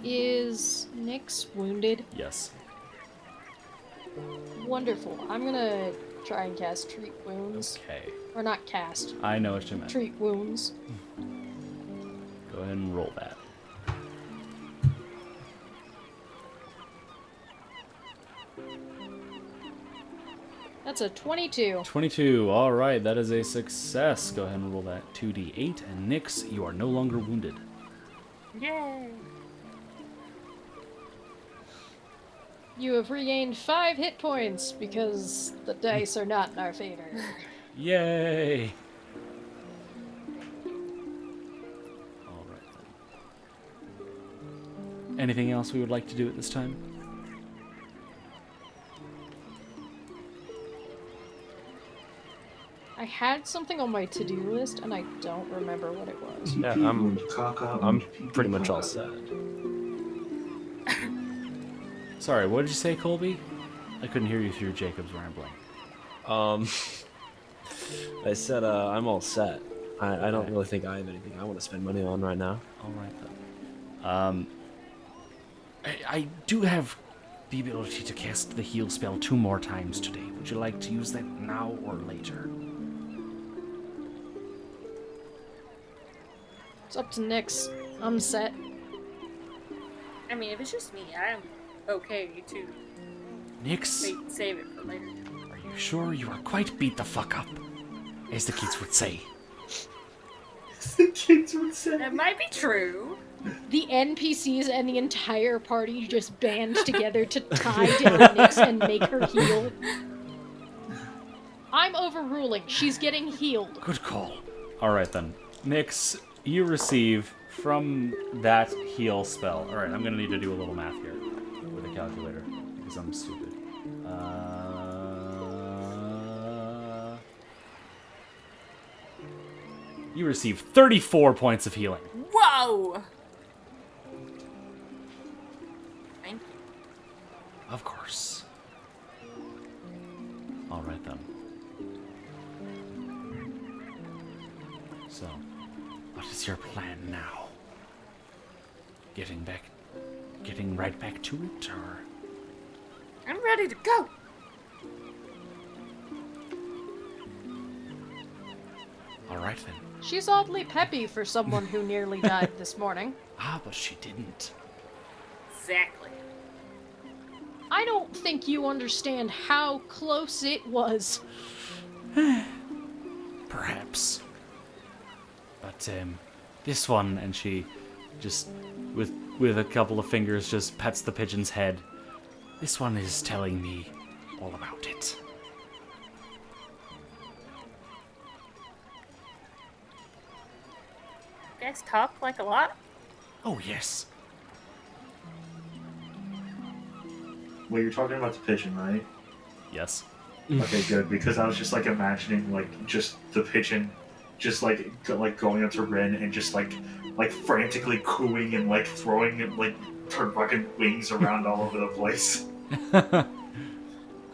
Is Nyx wounded? Yes. Wonderful. I'm gonna try and cast Treat Wounds. Okay. Or not cast. I know what you meant. Treat Wounds. Go ahead and roll that. That's a 22. 22. All right, that is a success. Go ahead and roll that 2d8. And Nyx, you are no longer wounded. Yay! You have regained 5 hit points because the dice are not in our favor. Yay! All right then. Anything else we would like to do at this time? I had something on my to-do list and I don't remember what it was. Yeah, I'm pretty much all set. Sorry, what did you say, Colby? I couldn't hear you through Jacob's rambling. I said I'm all set. I don't Okay. really think I have anything I want to spend money on right now. All right then. I do have the ability to cast the heal spell 2 more times today. Would you like to use that now or later? It's up to Nyx. I'm set. I mean, if it's just me, I'm okay to Nyx, save it for later. are you sure you are quite beat the fuck up? As the kids would say. The kids would say. That might be true. The NPCs and the entire party just band together to tie down Nyx and make her heal. I'm overruling. She's getting healed. Good call. All right then. Nyx, you receive from that heal spell. All right, I'm going to need to do a little math here with a calculator because I'm stupid. You receive 34 points of healing. Whoa! Thank you. Of course. All right then. So, what is your plan now? Getting right back to it, or? I'm ready to go. All right then. She's oddly peppy for someone who nearly died this morning. Ah, but she didn't. Exactly. I don't think you understand how close it was. Perhaps. But this one, and she just with a couple of fingers just pets the pigeon's head. This one is telling me all about it. You guys talk like a lot? Oh yes. Well, you're talking about the pigeon, right? Yes. Okay, good. Because I was just like imagining like just the pigeon, just like going up to Ren and just like frantically cooing and like throwing like her fucking wings around all over the place.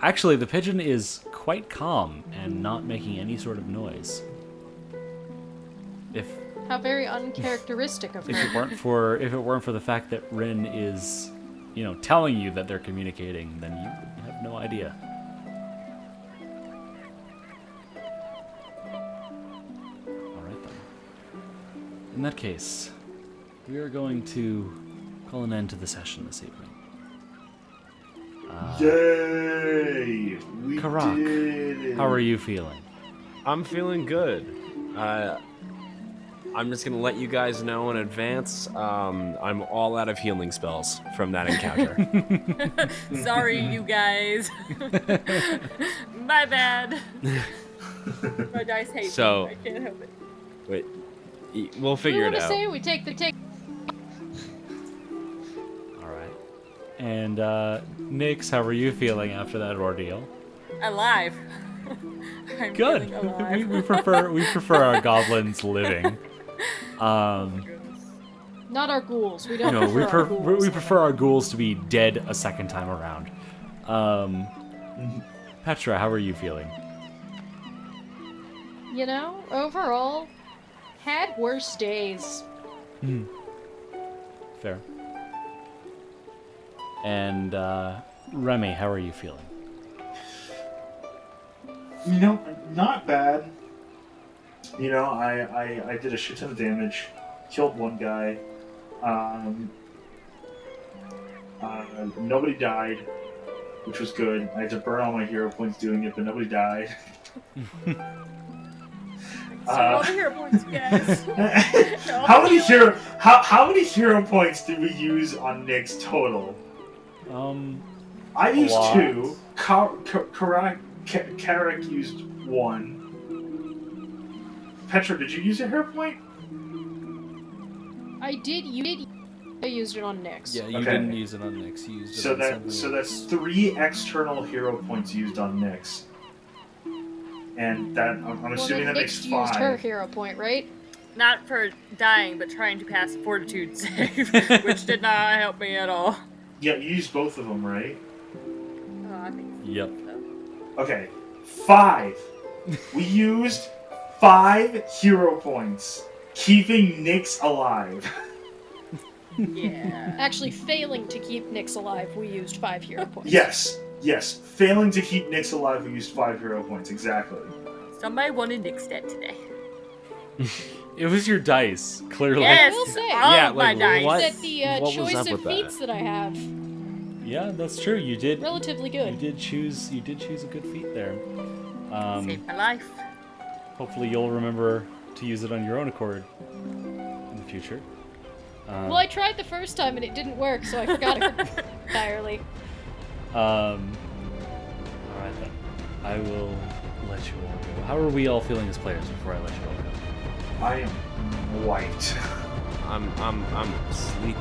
Actually, the pigeon is quite calm and not making any sort of noise. If How very uncharacteristic of if her. it weren't for the fact that Rin is, telling you that they're communicating, then you would have no idea. All right then. In that case, we are going to call an end to the session this evening. Yay! We Karak, did it. how are you feeling? I'm feeling good. I'm just gonna let you guys know in advance. I'm all out of healing spells from that encounter. Sorry, you guys. My bad. My dice hate So- me. I can't help it. Wait, we'll We figure want it to out. say we take the take. All right. And Nyx, how are you feeling after that ordeal? Alive. I'm Good. feeling alive. we prefer our goblins living. Not our ghouls. We don't prefer our ghouls. We prefer our ghouls to be dead a second time around. Petra, how are you feeling? Overall, had worse days. Fair. And Remy, how are you feeling? Not bad. I did a shit ton of damage, killed one guy. Nobody died, which was good. I had to burn all my hero points doing it, but nobody died. So all the hero points, you guys. how many hero points did we use on Nyx total? I used lot. 2. Carrick used 1. Petra, did you use a hero point? I did. You did. I used it on Nyx. Yeah, you Okay. didn't use it on Nyx. You used it So on something that's 3 external hero points used on Nyx. And that I'm assuming well, that then makes Nyx used her 5. hero point, right? Not for dying, but trying to pass a fortitude save, which did not help me at all. Yeah, you used both of them, right? Oh, I think Yep. so. Okay. 5. We used 5 hero points, keeping Nyx alive. Yeah. Actually, failing to keep Nyx alive, we used 5 hero points. Yes. Failing to keep Nyx alive, we used 5 hero points, exactly. Somebody wanted Nick's dead today. It was your dice, clearly. Yes, I will say, all Yeah, of my like, dice. what? that the What was choice up of with that? feats that I have, Yeah, that's true. You did. relatively You good. did choose. You did choose a good feat there. Saved my life. Hopefully, you'll remember to use it on your own accord in the future. Well, I tried the first time and it didn't work, so I forgot it entirely. All right then. I will let you all go. How are we all feeling as players before I let you all go? I am wiped. I'm sleepy.